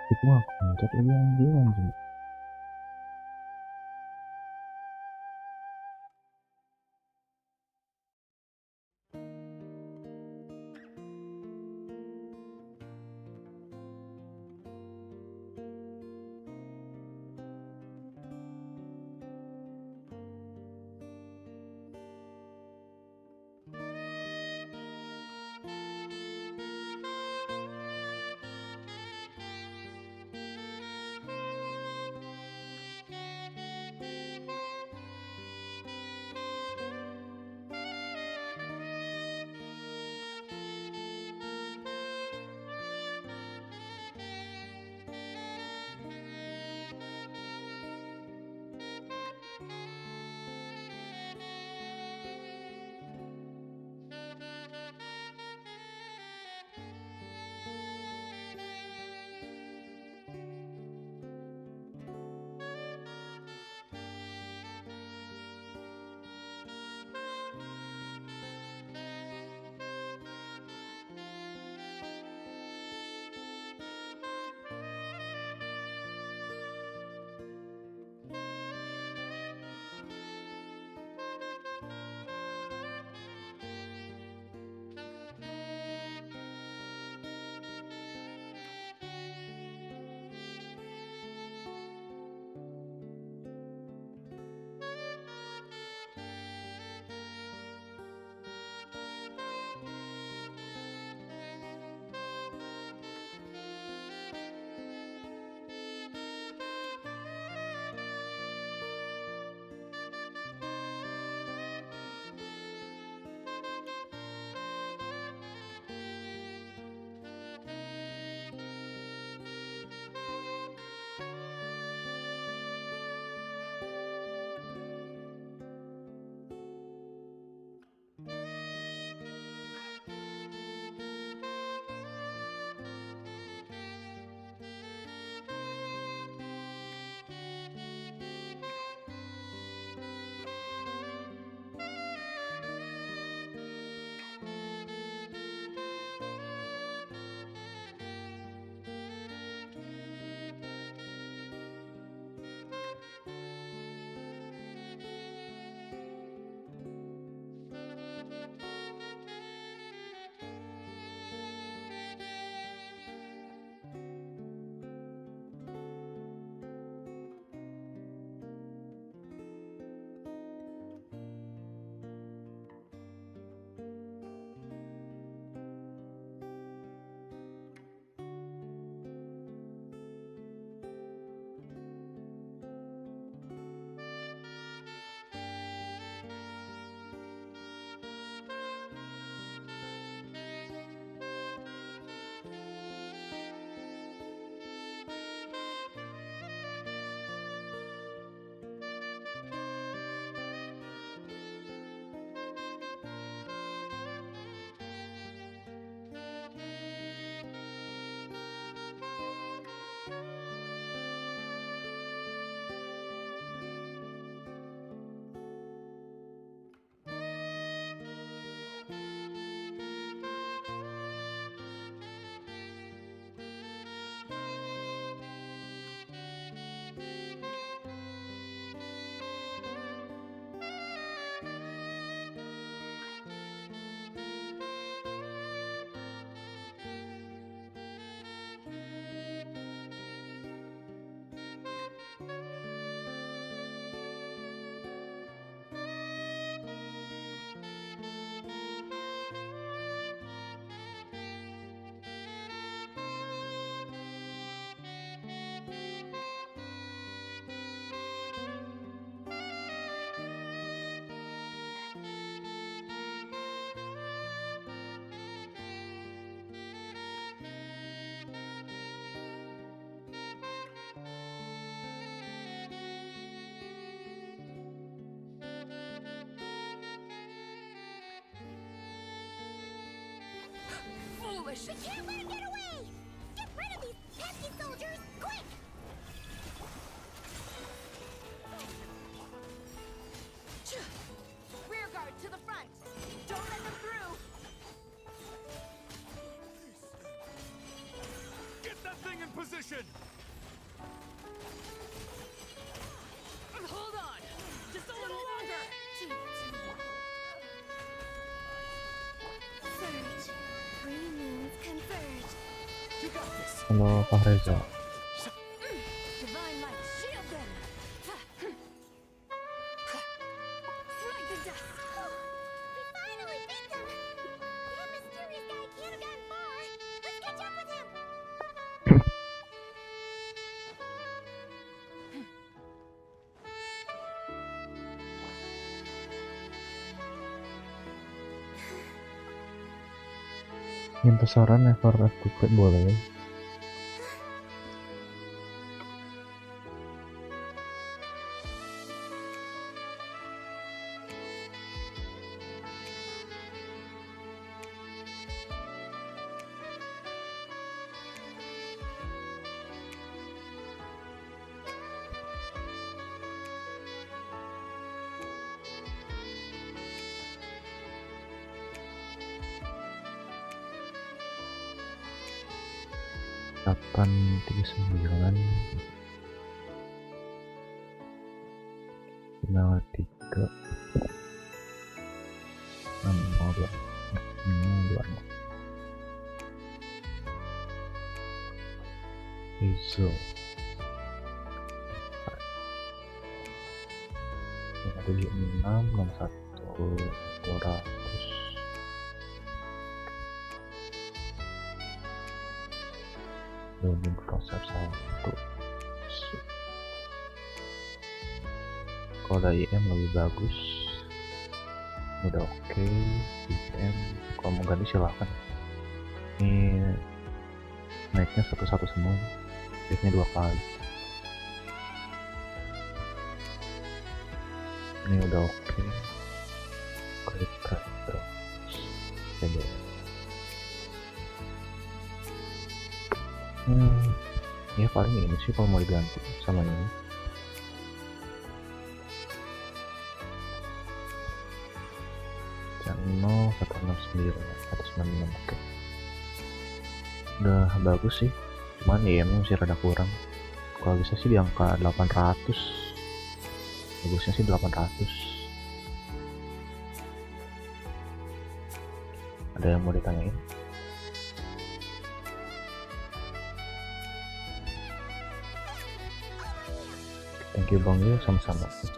Itu aku mencet lagi anjing. foolish. We can't let him get away! Get rid of these pesky soldiers, quick! Rear guard to the front. Don't let them through. Get that thing in position! Hold on! Just a little longer! Surge. Three moons converge. You got this! Halo Pak Reza. Divine light, shield them! Slide the dust! We finally beat them! That mysterious guy can't have gotten far! Let's catch up with him! Minta saran never activate boleh. Delapan 39 5 3 6 2 ISO 576 61 200 loading proses 1. Kalau ada IM lebih bagus, udah oke. IM kalau mau ganti silahkan. Ini naiknya satu-satu semua, naiknya 2 kali. Ini udah oke. Klik terus coba. Ya paling ini sih kalau mau diganti sama ini. Channel 169 196, oke. Udah bagus sih, cuman ya masih rada kurang. Kalau bisa sih di angka 800, bagusnya sih 800. Ada yang mau ditanyain? Thank you Bang Yo, sama-sama. The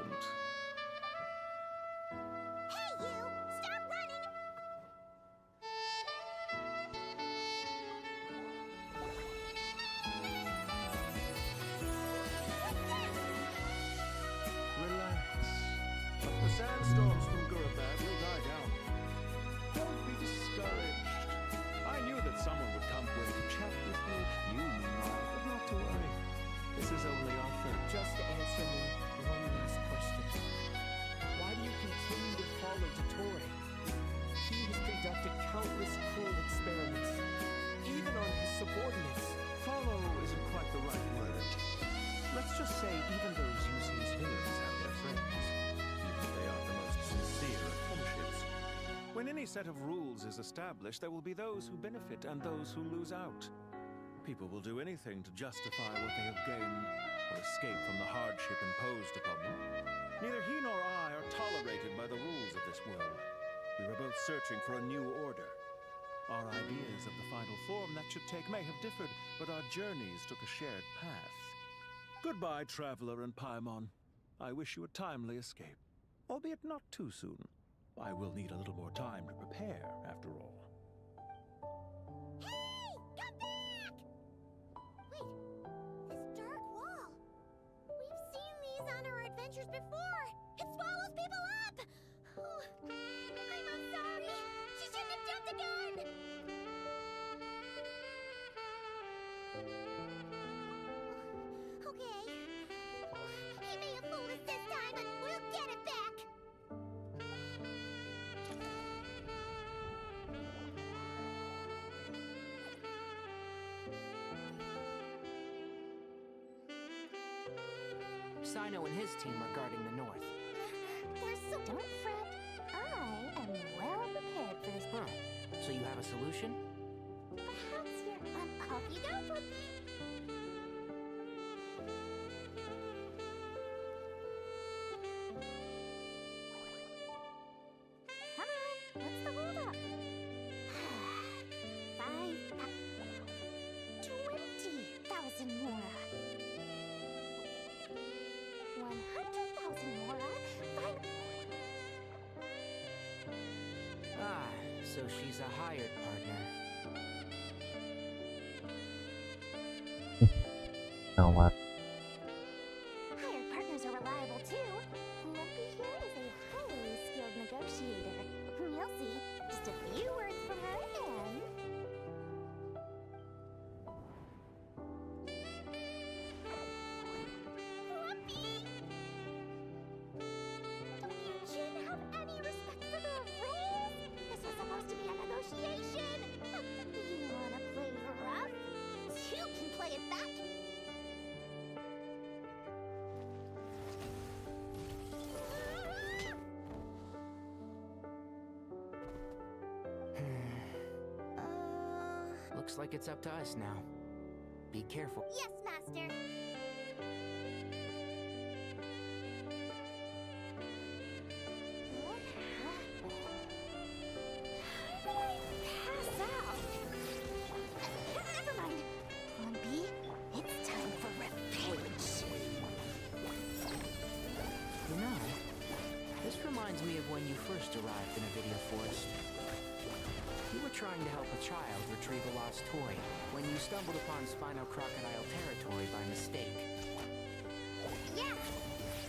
sandstorms from Gurabad will die down. Don't be discouraged. I knew that someone would come where to chat with you. You meanwhile, but not to worry. This is only our first. Just answer me one last question. Why do you continue to follow Dottore? He has conducted countless cruel experiments, even on his subordinates. Follow isn't quite the right word. Let's just say even those useless villains have their friends, even if they aren't the most sincere of friendships. When any set of rules is established, there will be those who benefit and those who lose out. People will do anything to justify what they have gained or escape from the hardship imposed upon them. Neither he nor I are tolerated by the rules of this world. We were both searching for a new order. Our ideas of the final form that should take may have differed, but our journeys took a shared path. Goodbye, traveler and Paimon. I wish you a timely escape, albeit not too soon. I will need a little more time to prepare, after all. This dark wall. We've seen these on our adventures before. It swallows people up. Oh, I'm sorry. She shouldn't have jumped again. Okay. He may have fooled us this time, but we'll get it back. Sino and his team are guarding the north. There's so... Don't fret. I am well prepared for this. Huh. So you have a solution? Perhaps you're off you go, puppy. Come on, what's the holdup? 20,000 more. 100,000 more. Ah, so she's a hired partner. Now what? Hired partners are reliable too. Lumpy here is a highly skilled negotiator. You'll see. Just a few words from her and... Lumpy! Don't you, Jin, have any respect for the rules? This was supposed to be a negotiation. You wanna play rough? You can play it that. Looks like it's up to us now. Be careful. Yes, Master. Pass out. Never mind. Lumpy, it's time for revenge. You know, this reminds me of when you first arrived in a video forest. You were trying to help a child retrieve a lost toy when you stumbled upon Spino Crocodile territory by mistake. Yeah,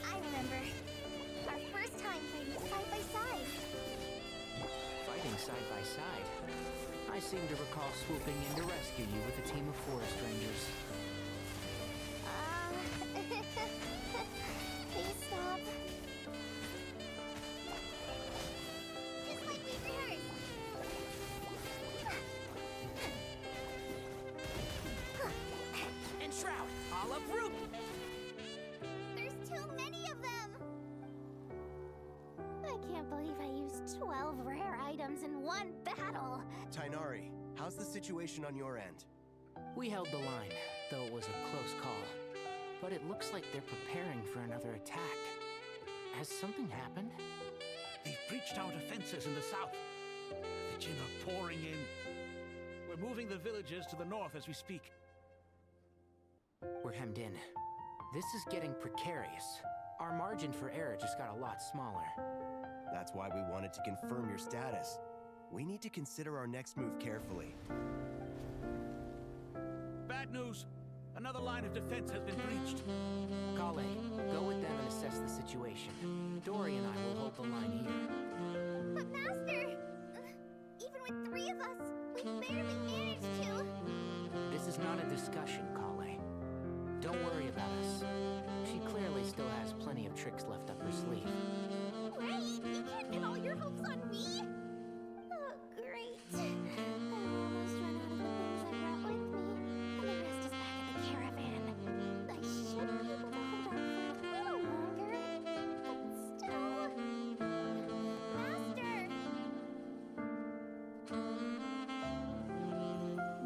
I remember. Our first time fighting side by side. Fighting side by side? I seem to recall swooping in to rescue you with a team of forest rangers. Please stop. Just like we rehearsed. And Shroud, all uproot! There's too many of them! I can't believe I used 12 rare items in one battle! Tainari, how's the situation on your end? We held the line, though it was a close call. But it looks like they're preparing for another attack. Has something happened? They've breached our defenses in the south. The Jin are pouring in. We're moving the villagers to the north as we speak. We're hemmed in. This is getting precarious. Our margin for error just got a lot smaller. That's why we wanted to confirm your status. We need to consider our next move carefully. Bad news! Another line of defense has been breached. Kale, go with them and assess the situation. Dory and I will hold the line here. But Master! Even with 3 of us, we barely managed to... This is not a discussion, Kale. Don't worry about us. She clearly still has plenty of tricks left up her sleeve. Right? You can't pin all your hopes on me! Oh, great. I almost ran out of the things I brought with me, and the rest is back at the caravan. I should be able to hold out for a little longer, but still... Master!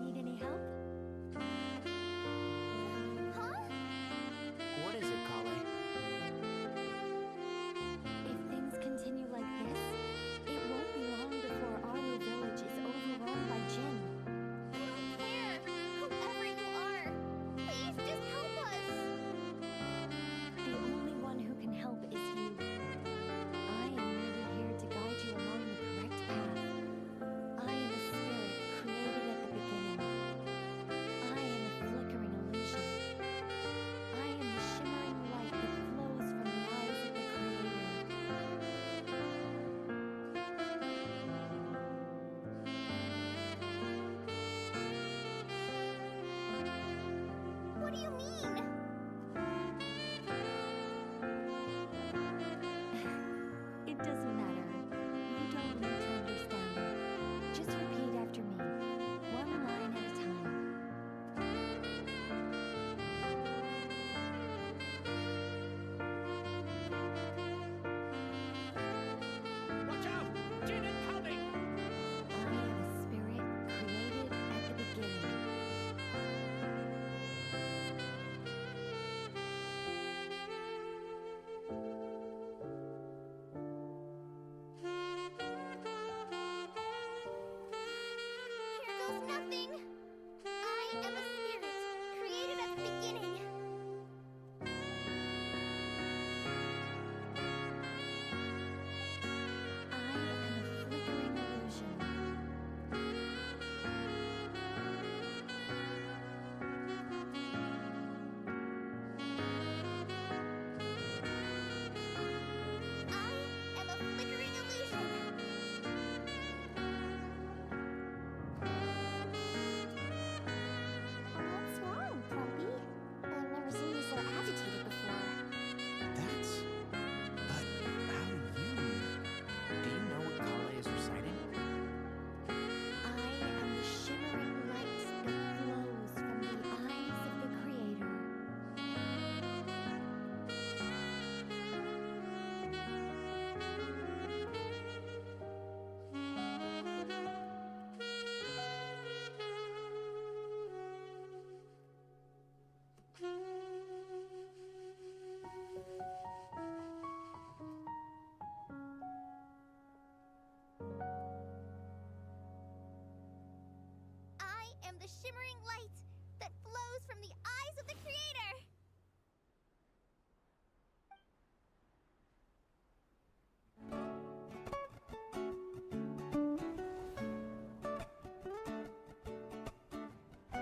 Need any help? Huh? What is it, Kale? If shimmering light that flows from the eyes of the Creator.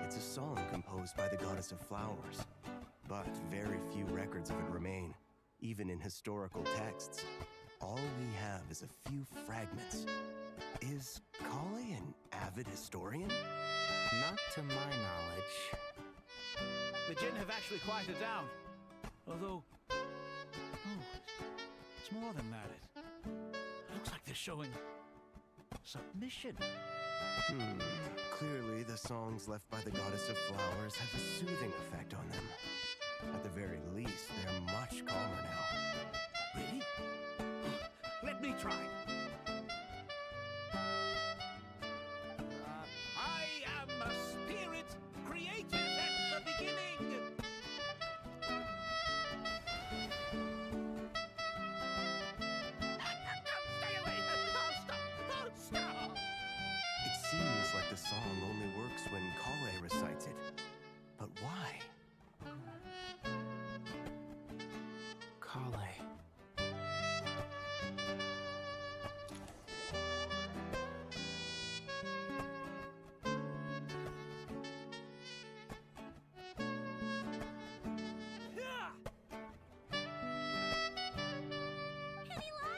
It's a song composed by the goddess of flowers, but very few records of it remain, even in historical texts. All we have is a few fragments. Is Kale an avid historian? Not to my knowledge. The Jinn have actually quieted down. Although, it's more than that. It looks like they're showing submission. Clearly, the songs left by the goddess of flowers have a soothing effect on them. At the very least, they're much calmer now. Really? Let me try. I am a spirit created at the beginning. Stay away! Oh, stop! It seems like the song only works when Kale recites it. But why? Kale. Any luck?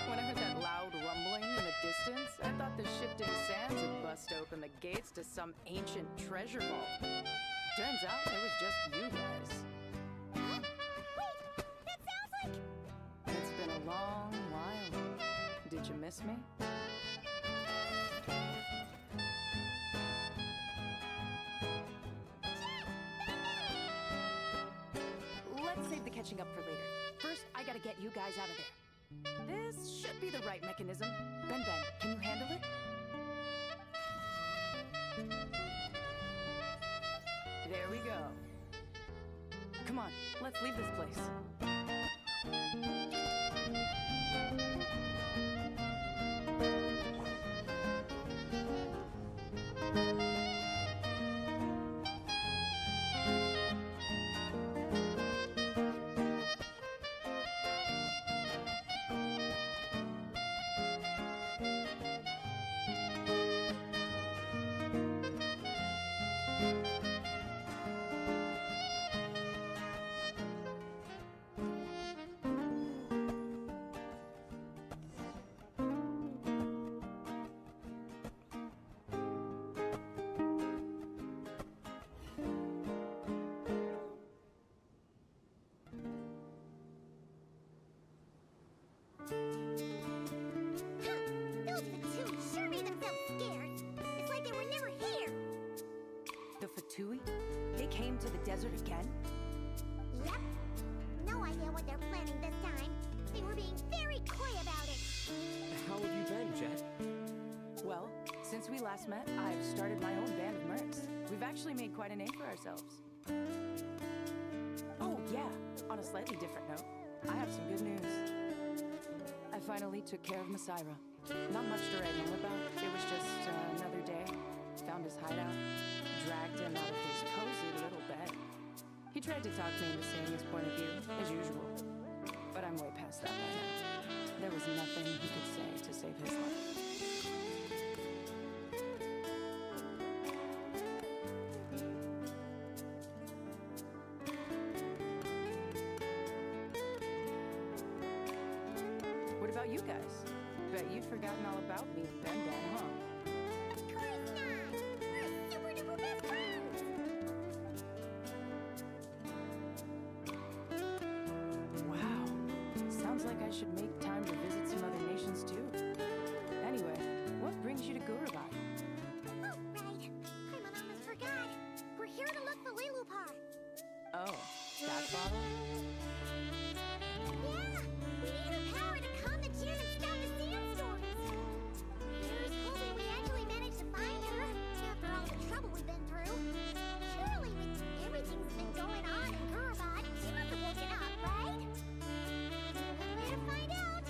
When I heard that loud rumbling in the distance, I thought the shifting sands had bust open the gates to some ancient treasure vault. Turns out it was just you guys. Wait, that sounds like... It's been a long while. Did you miss me? Let's save the catching up for later. First, I gotta get you guys out of there. This should be the right mechanism. Ben, can you handle it? There we go. Come on, let's leave this place. Those Fatui sure made themselves scarce. It's like they were never here. The Fatui? They came to the desert again? Yep. No idea what they're planning this time. They were being very coy about it. How have you been, Jet? Well, since we last met, I've started my own band of mercs. We've actually made quite a name for ourselves. Oh, yeah. On a slightly different note, I have some good news. I finally took care of Masaira. Not much to write home about. It was just another day. Found his hideout, dragged him out of his cozy little bed. He tried to talk me into seeing his point of view, as usual. But I'm way past that by now. There was nothing he could say to save his life. What about you guys? Bet you'd forgotten all about me and Ben, huh? Of course not. We're super duper best friends. Wow. Sounds like I should make time to visit some other nations too. Anyway, what brings you to Gurabai? Oh, right. Oh, that bottle? Yeah! We need her power to calm the gin and stop the sandstorms! Here's hoping we actually managed to find her, after all the trouble we've been through. Surely, with everything that's been going on in Gurabad, she must have woken up, right? Good way to find out!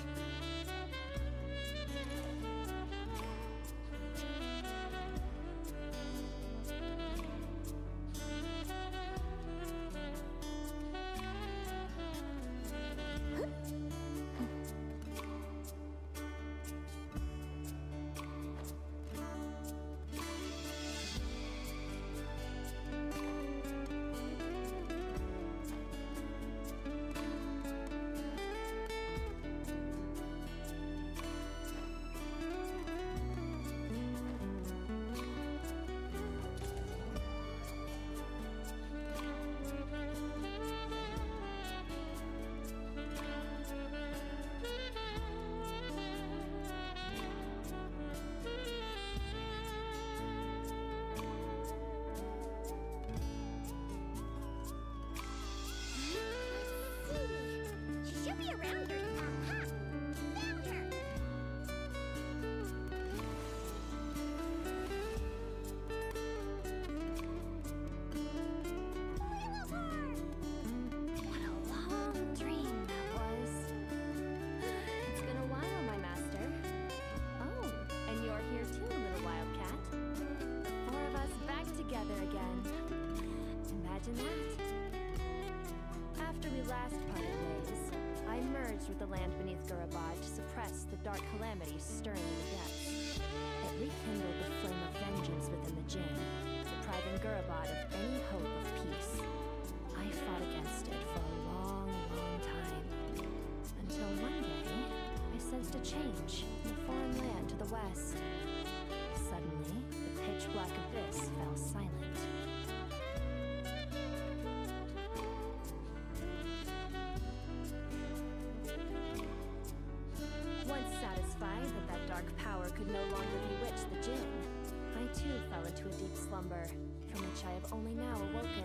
She should be around here now. Ha! Found her! What a long dream that was. It's been a while, my master. Oh, and you're here too, little wildcat. The four of us back together again. Imagine that. After we last parted ways, I merged with the land beneath Gurabad to suppress the dark calamities stirring in the depths. It rekindled the flame of vengeance within the Jinn, depriving Gurabad of any hope of peace. I fought against it for a long, long time. Until one day, I sensed a change in the foreign land to the west. Suddenly, the pitch-black abyss fell silent. Once satisfied that dark power could no longer bewitch the Jinn, I too fell into a deep slumber, from which I have only now awoken.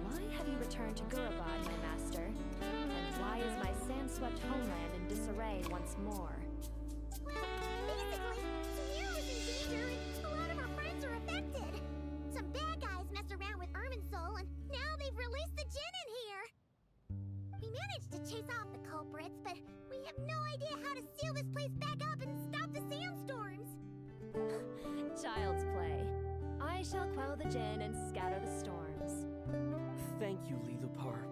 Why have you returned to Gurabad, my master? And why is my sand-swept homeland in disarray once more? Well, basically, Samira is in danger and a lot of her friends are affected. Some bad guys messed around with Ermin's soul and now they've released the Jinn in here. We managed to chase off the culprits, but we have no idea how to seal this place back up and stop the sandstorms. Child's play. I shall quell the Jinn and scatter the storms. Thank you, Lilupar.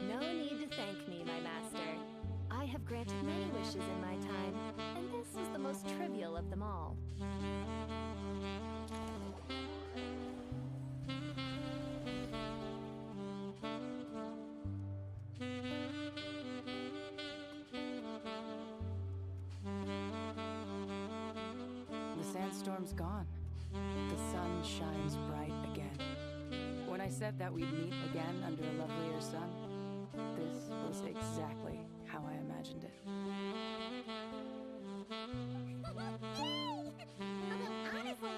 No need to thank me, my master. I have granted many wishes in my time, and this is the most trivial of them all. The sandstorm's gone. The sun shines bright again. When I said that we'd meet again under a lovelier sun, this was exactly how I imagined it. Although honestly,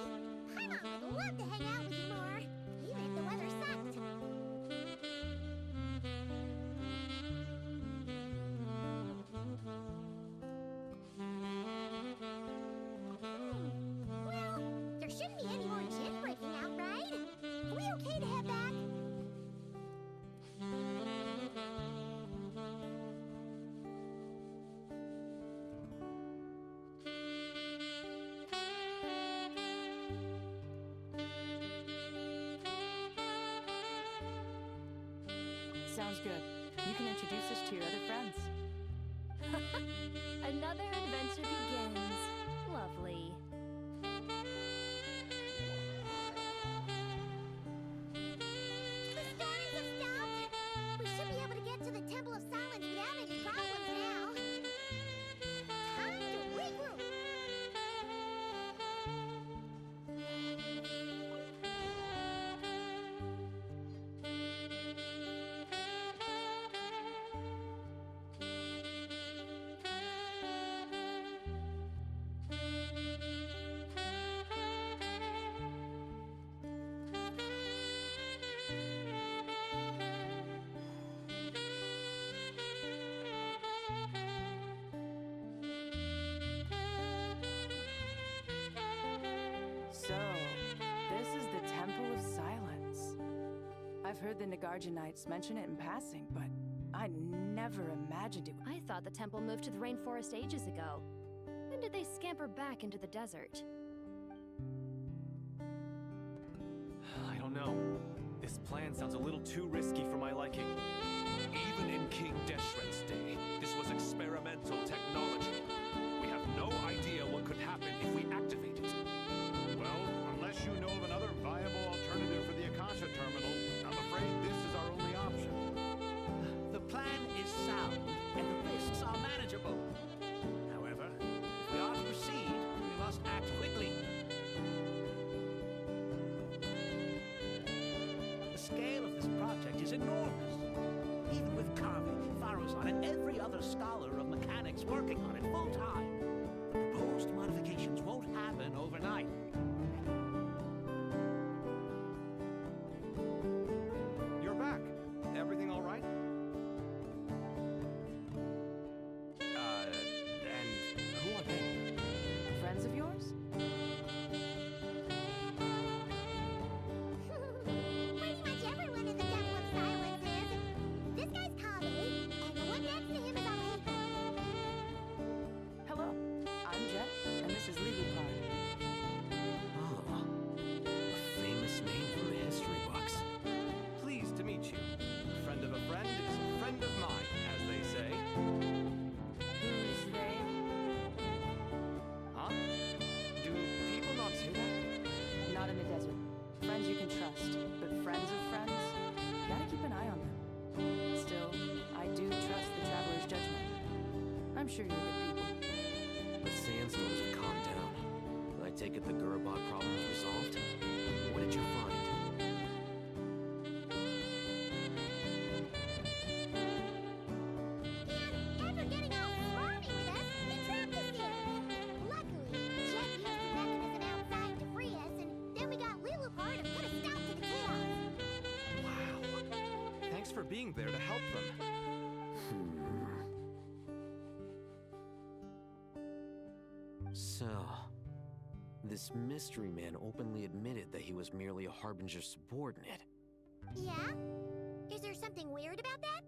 I would love to hang out with you more, even if the weather sucked. Well, there shouldn't be any more gin breaking out, right? Are we okay to head back? Sounds good. You can introduce us to your other friends. Another adventure begins. Lovely. The storms have stopped. We should be able to get to the Temple of Silence without any problems now. Time to regroup. heard the Nagarjanites mention it in passing, but I never imagined it. I thought the temple moved to the rainforest ages ago. When did they scamper back into the desert? I don't know. This plan sounds a little too risky for my liking. Even in King Deshret's day, this was experimental technology. We have no idea what could happen if we activate it. Well, unless you know of another viable alternative for the Akasha terminal, I'm afraid this is our only option. The plan is sound, and the risks are manageable. However, if we are to proceed, we must act quickly. The scale of this project is enormous. Even with Carvey, Faruzan, and every other scholar of mechanics working on it full time, the proposed modifications won't happen overnight. You're back. Everything all right? And who are they? Friends of yours? Pretty much everyone in the Temple of Silence is. This guy's Kali, and the one next to him is Alejo. Hello, I'm Jet, and this is Lilupar. Ah, a famous name from the history books. Pleased to meet you. A friend of a friend is a friend of mine, as they say. Who's they? Huh? Do people not say that? Not in the desert. Friends you can trust, but friends of friends, gotta keep an eye on them. Still, I do trust the Traveler's judgment. I'm sure you're good people. The sandstorms have calmed down. I take it the Gurubot problem is resolved? What did you find? And after getting all smarmy with us, they trapped us here. Luckily, Jet used the mechanism outside to free us, and then we got Lilupar to put a stop to the chaos. Wow. Thanks for being there to help them. So, this mystery man openly admitted that he was merely a Harbinger subordinate. Yeah? Is there something weird about that?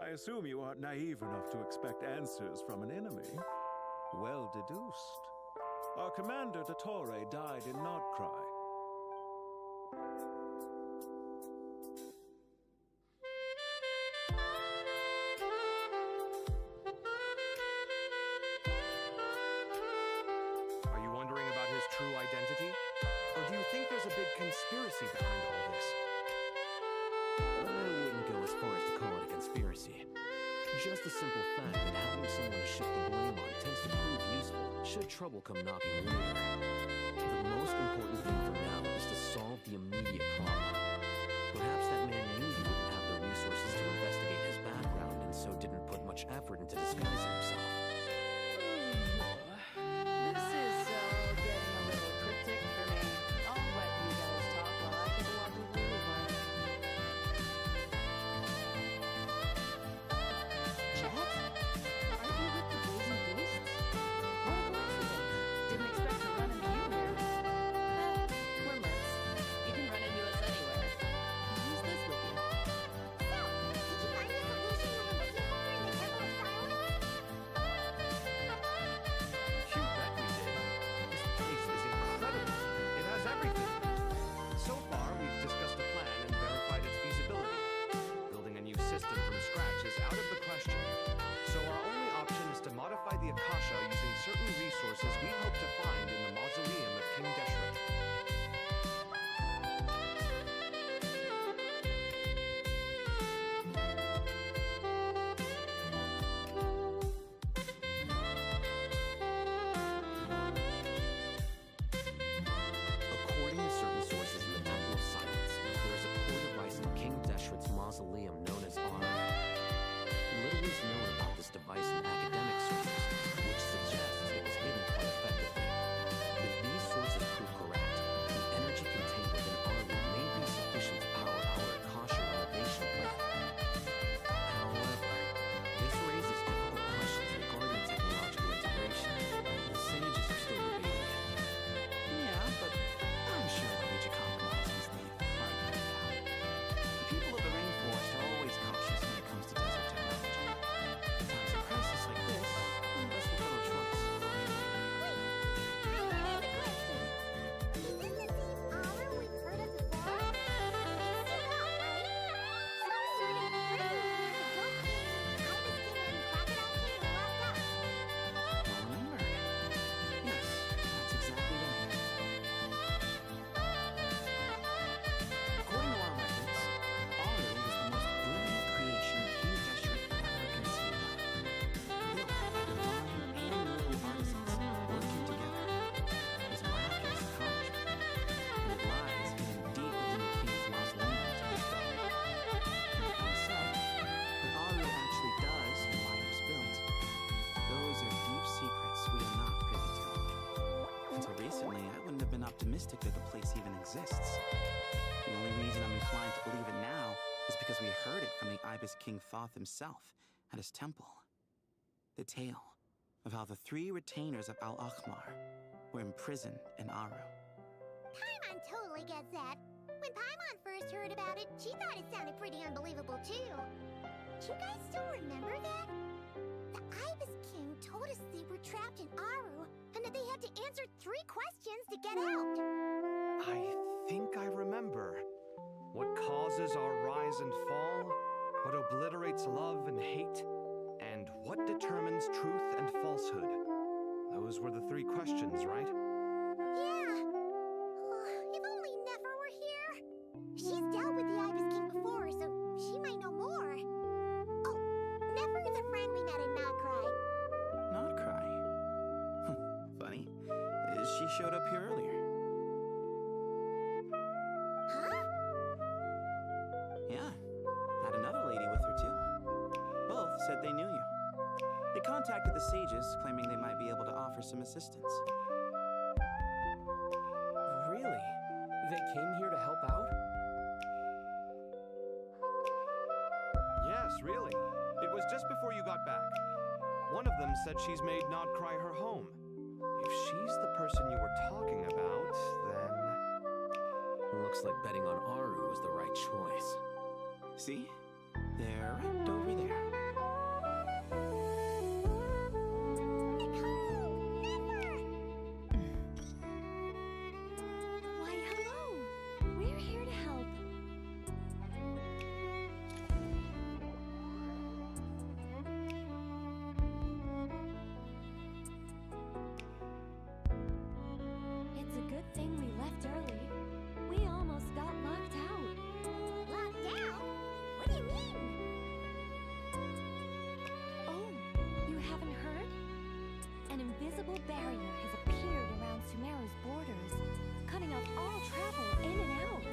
I assume you aren't naive enough to expect answers from an enemy. Well deduced. Our commander, Dottore, died in Nordcry. Are you wondering about his true identity? Or do you think there's a big conspiracy behind all this? I wouldn't go as far as to call it a conspiracy. Just the simple fact that having someone to shift the blame on tends to prove useful should trouble come knocking later. The most important thing for now is to solve the immediate problem. Perhaps that man knew he wouldn't have the resources to investigate his background and so didn't put much effort into disguising himself. This is getting a little cryptic for me. I'll let you guys talk while I take a walk with Lilupar. Jet? Aren't you with the Blazing Beasts? What a coincidence. Didn't expect to run into you Ibis King Thoth himself at his temple. The tale of how the 3 retainers of Al-Akhmar were imprisoned in Aru. Paimon totally gets that. When Paimon first heard about it, she thought it sounded pretty unbelievable too. Do you guys still remember that? The Ibis King told us they were trapped in Aru and that they had to answer 3 questions to get out. I think I remember. What causes our rise and fall? What obliterates love and hate? And what determines truth and falsehood? Those were the 3 questions, right? Yeah. Oh, if only Nefer were here. She's dealt with the Ibis King before, so she might know more. Oh, Nefer is a friend we met in Notcry. Notcry? Funny. She showed up here earlier. Huh? Yeah. Had another lady with her too. Both said they knew you. They contacted the sages, claiming they might be able to offer some assistance. Really? They came here to help out? Yes, really. It was just before you got back. One of them said she's made Nodcry her home. If she's the person you were talking about, then... Looks like betting on Aru was the right choice. See? They're right over there. Why, hello. We're here to help. It's a good thing we left early. We almost got locked out. Locked out? What do you mean? Oh, you haven't heard? An invisible barrier has appeared around Sumeru's borders, cutting off all travel in and out.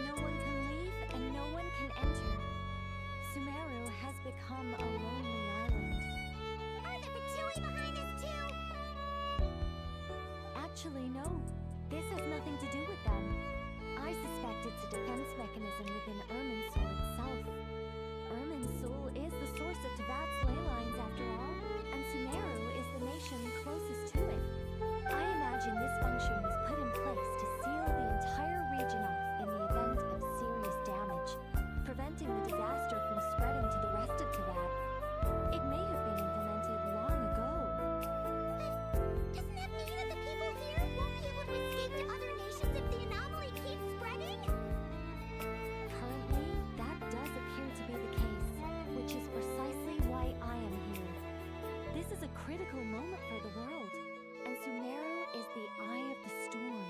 No one can leave and no one can enter. Sumeru has become a lonely island. Are the Fatui behind this too? Actually, no. This has nothing to do with them. I suspect it's a defense mechanism within Irminsul itself. Irminsul is the source of Teyvat's ley lines after all, and Sumeru is the nation closest to it. I imagine this function was put in place to seal the entire region off in the event of serious damage, preventing the disaster from spreading to the rest of Teyvat. It may have been implemented long ago. Doesn't that mean that the people here won't be able to escape to other nations if the anomaly keeps spreading? Currently, that does appear to be the case, which is precisely why I am here. This is a critical moment for the world, and Sumeru is the eye of the storm.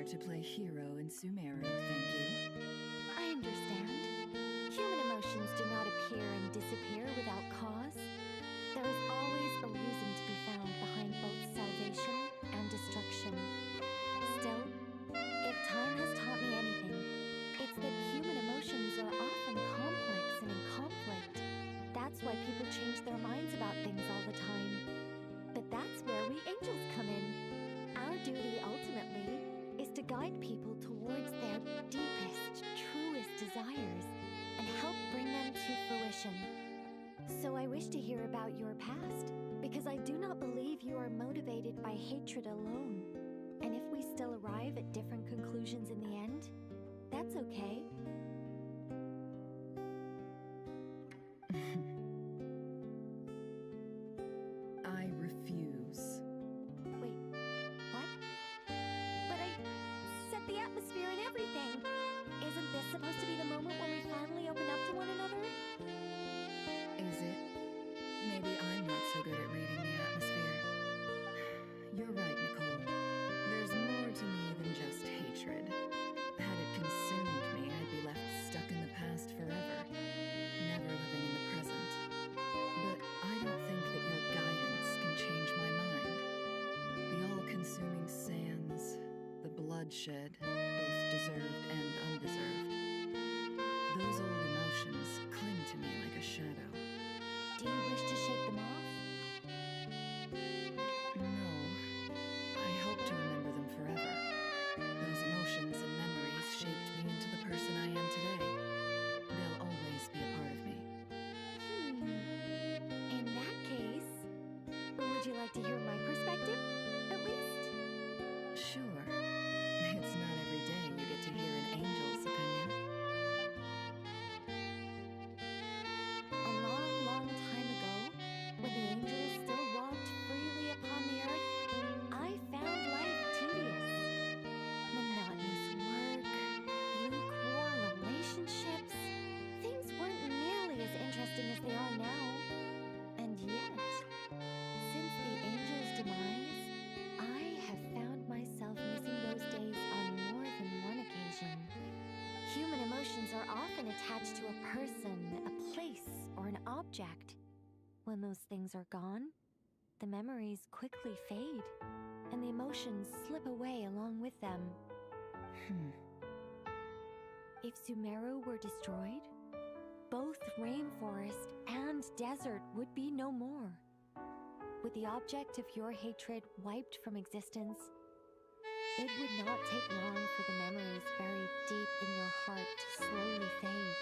to play hero in Sumeru, thank you. I understand. Human emotions do not appear and disappear without cause. There is always a reason to be found behind both salvation and destruction. Still, if time has taught me anything, it's that human emotions are often complex and in conflict. That's why people change their minds about things all the time. But that's where we angels come in. Our duty, ultimately, is to guide people towards their deepest, truest desires and help bring them to fruition. So I wish to hear about your past, because I do not believe you are motivated by hatred alone. And if we still arrive at different conclusions in the end, that's okay. I refuse. Wait, what? But I set the atmosphere and everything. Isn't this supposed to be the moment when we finally open up to one another? Is it? Maybe I'm not so good at reading the atmosphere. You're right, Nicole. There's more to me than just hatred. Had it consumed me, I'd be left stuck in the past forever, never living in the present. But I don't think that your guidance can change my mind. The all-consuming sands, the bloodshed, both deserved and undeserved. Those old emotions cling to me like a shadow. Do you wish to shake them off? No. I hope to remember them forever. Those emotions and memories shaped me into the person I am today. They'll always be a part of me. In that case, would you like to hear my perspective, at least? Sure. It's not every day you get to hear an angel's opinion. A long, long time ago, when the angels still walked freely upon the earth, I found life tedious. Monotonous work, lukewarm relationships. Things weren't nearly as interesting as they are now. And yet, since the angels' demise, I have found myself missing those days on more than one occasion. Human emotions are often attached to a person, a place, or an object. When those things are gone, the memories quickly fade, and the emotions slip away along with them. If Sumeru were destroyed, both rainforest and desert would be no more. With the object of your hatred wiped from existence, it would not take long for the memories buried deep in your heart to slowly fade.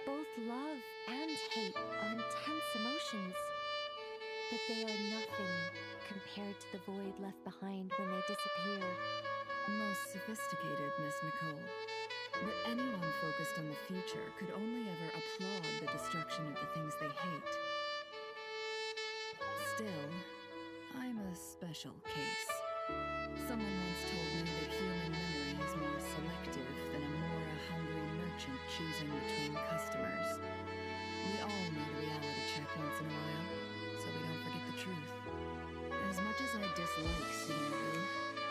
Both love and hate are intense emotions, but they are nothing compared to the void left behind when they disappear. Most sophisticated, Miss Nicole. But anyone focused on the future could only ever applaud the destruction of the things they hate. Still, I'm a special case. Someone once told me that human memory is more selective than a mora-hungry merchant choosing between customers. We all need a reality check once in a while, so we don't forget the truth. As much as I dislike Sumeru,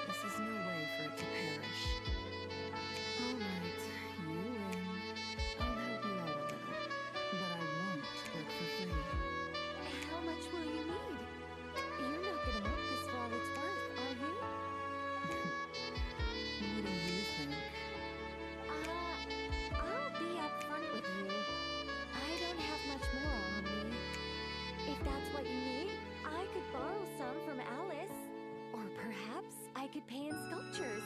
this is no way for it to perish. All right, you win. I'll help you out a little, but I won't work for free. How much will you need? You're not gonna milk this for all it's worth, are you? What do you think? I'll be upfront with you. I don't have much more on me. If that's what you need, I could borrow some from Alice. Or perhaps I could pay in sculptures.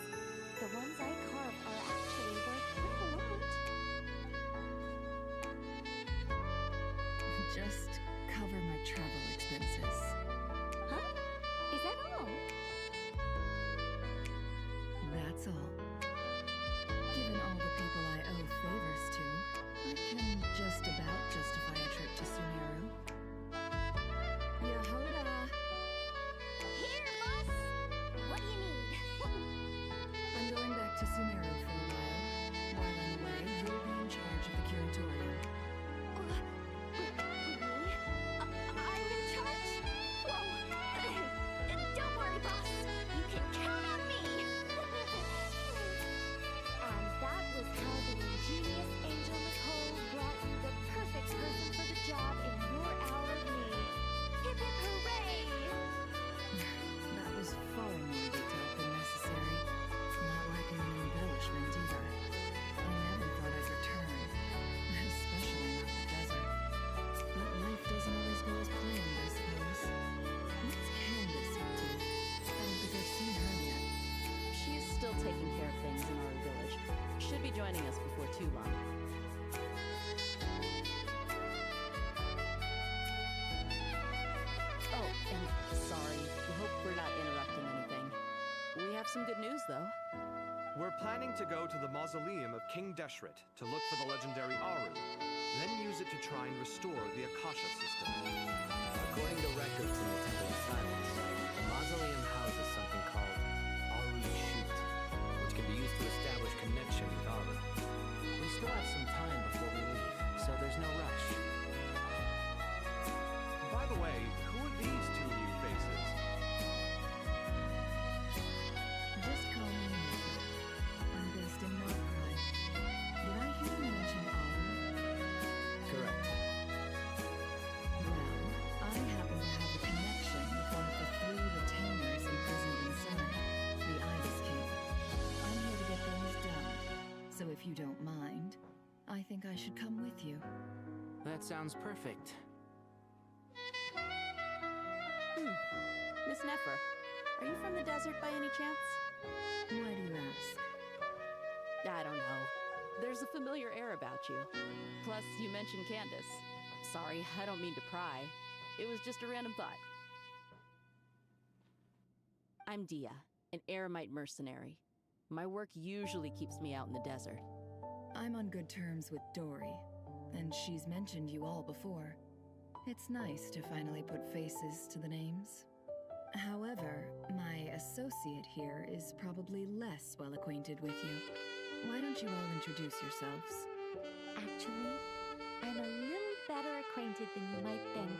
The ones I carve are actually worth quite a lot. Just cover my travel expenses. Huh? Is that all? That's all. Given all the people I owe favors to, I can just about justify a trip to Sumeru. Yehoda! Here, boss! What do you need? I'm going back to Sumeru for a while. While I'm away, you'll be in charge of the curatorium. I'm in charge? Whoa! Don't worry, boss. You can count on me. joining us before too long. Oh, and sorry, we hope we're not interrupting anything. We have some good news, though. We're planning to go to the mausoleum of King Deshret to look for the legendary Aru, then use it to try and restore the Akasha system. According to records in the Temple of Silence, the mausoleum houses something called Aru's Chute, which can be used to establish connection with Aru. We still have some time before we leave, so there's no rush. By the way, who are these two new faces? Just call me Nathan. I'm based in Northcry. Did I hear you mention Aru? Correct. Well, I happen to have a connection with one of the 3 retainers imprisoned inside, the Ibis King. I'm here to get things done, so if you don't mind, I think I should come with you. That sounds perfect. Miss Nefer, are you from the desert by any chance? Why do you ask? I don't know. There's a familiar air about you. Plus, you mentioned Candace. Sorry, I don't mean to pry. It was just a random thought. I'm Dia, an eremite mercenary. My work usually keeps me out in the desert. I'm on good terms with Dory, and she's mentioned you all before. It's nice to finally put faces to the names. However, my associate here is probably less well acquainted with you. Why don't you all introduce yourselves? Actually, I'm a little better acquainted than you might think.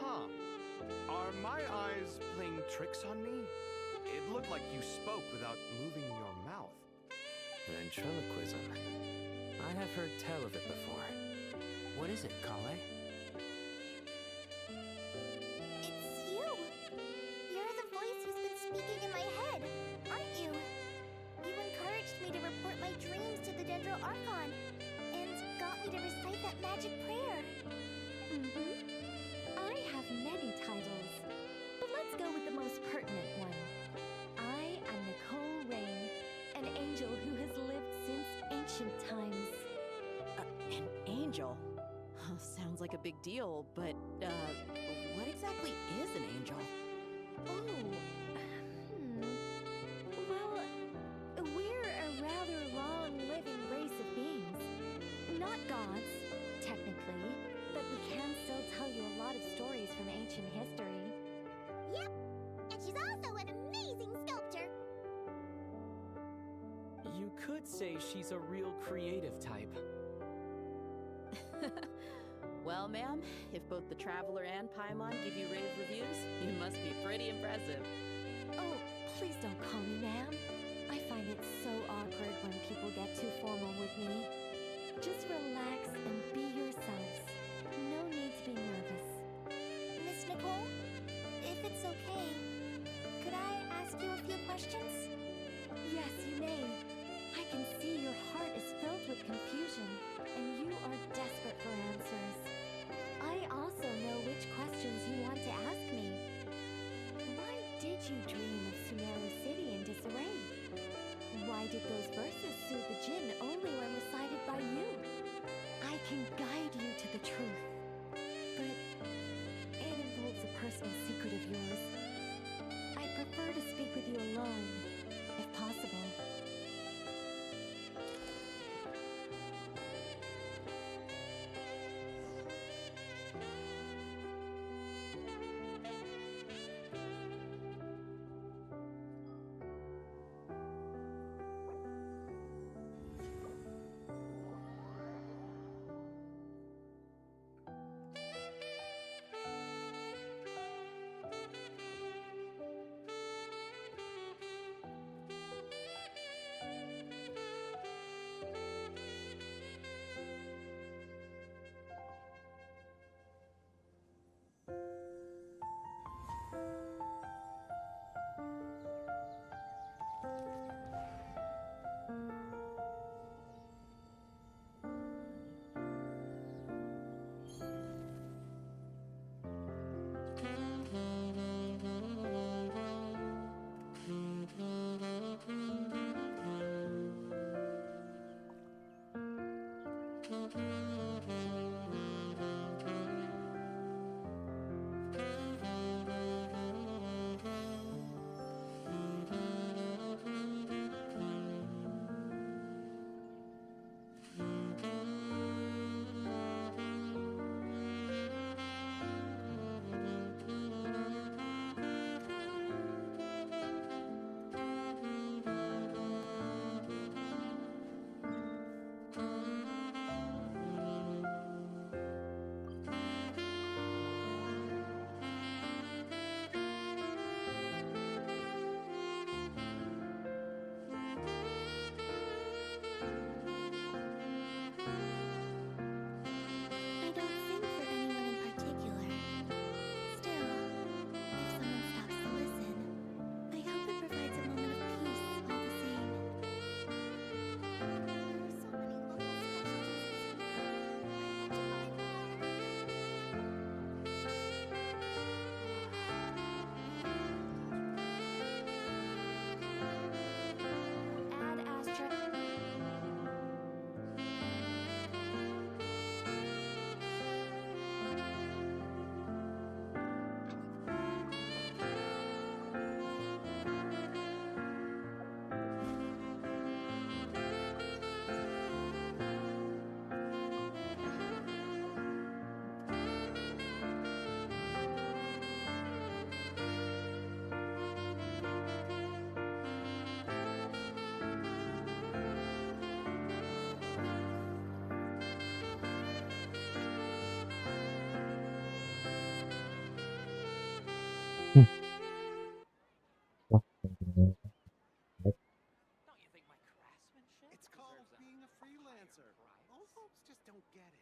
Huh. Are my eyes playing tricks on me? It looked like you spoke without moving your mouth. Ventriloquism. I have heard tell of it before. What is it, Kale? It's you! You're the voice who's been speaking in my head, aren't you? You encouraged me to report my dreams to the Dendro Archon, and got me to recite that magic prayer. I have many titles, but let's go with the most pertinent one. I am Nicole Rain, an angel who has lived since ancient times. An angel? Sounds like a big deal, but, what exactly is an angel? Well, we're a rather long-living race of beings. Not gods, technically, but we can still tell you a lot of stories from ancient history. Yep, and she's also an amazing sculptor. You could say she's a real creative type. Well, ma'am, if both the Traveler and Paimon give you rave reviews, you must be pretty impressive. Oh, please don't call me ma'am. I find it so awkward when people get too formal with me. Just relax and be yourselves. No need to be nervous. Miss Nicole, if it's okay, could I ask you a few questions? Yes, you may. I can see your heart is filled with confusion, and you are desperate for answers. I also know which questions you want to ask me. Why did you dream of Sumeru City in disarray? Why did those verses soothe the Jinn only when recited by you? I can guide you to the truth, but it involves a personal secret of yours. I prefer to speak with you alone, if possible. I don't sing for anyone in particular. Still, if someone stops to listen, I hope it provides a moment of peace all the same. There are so many local Ad Astra. It's called being a freelancer. Old folks just don't get it.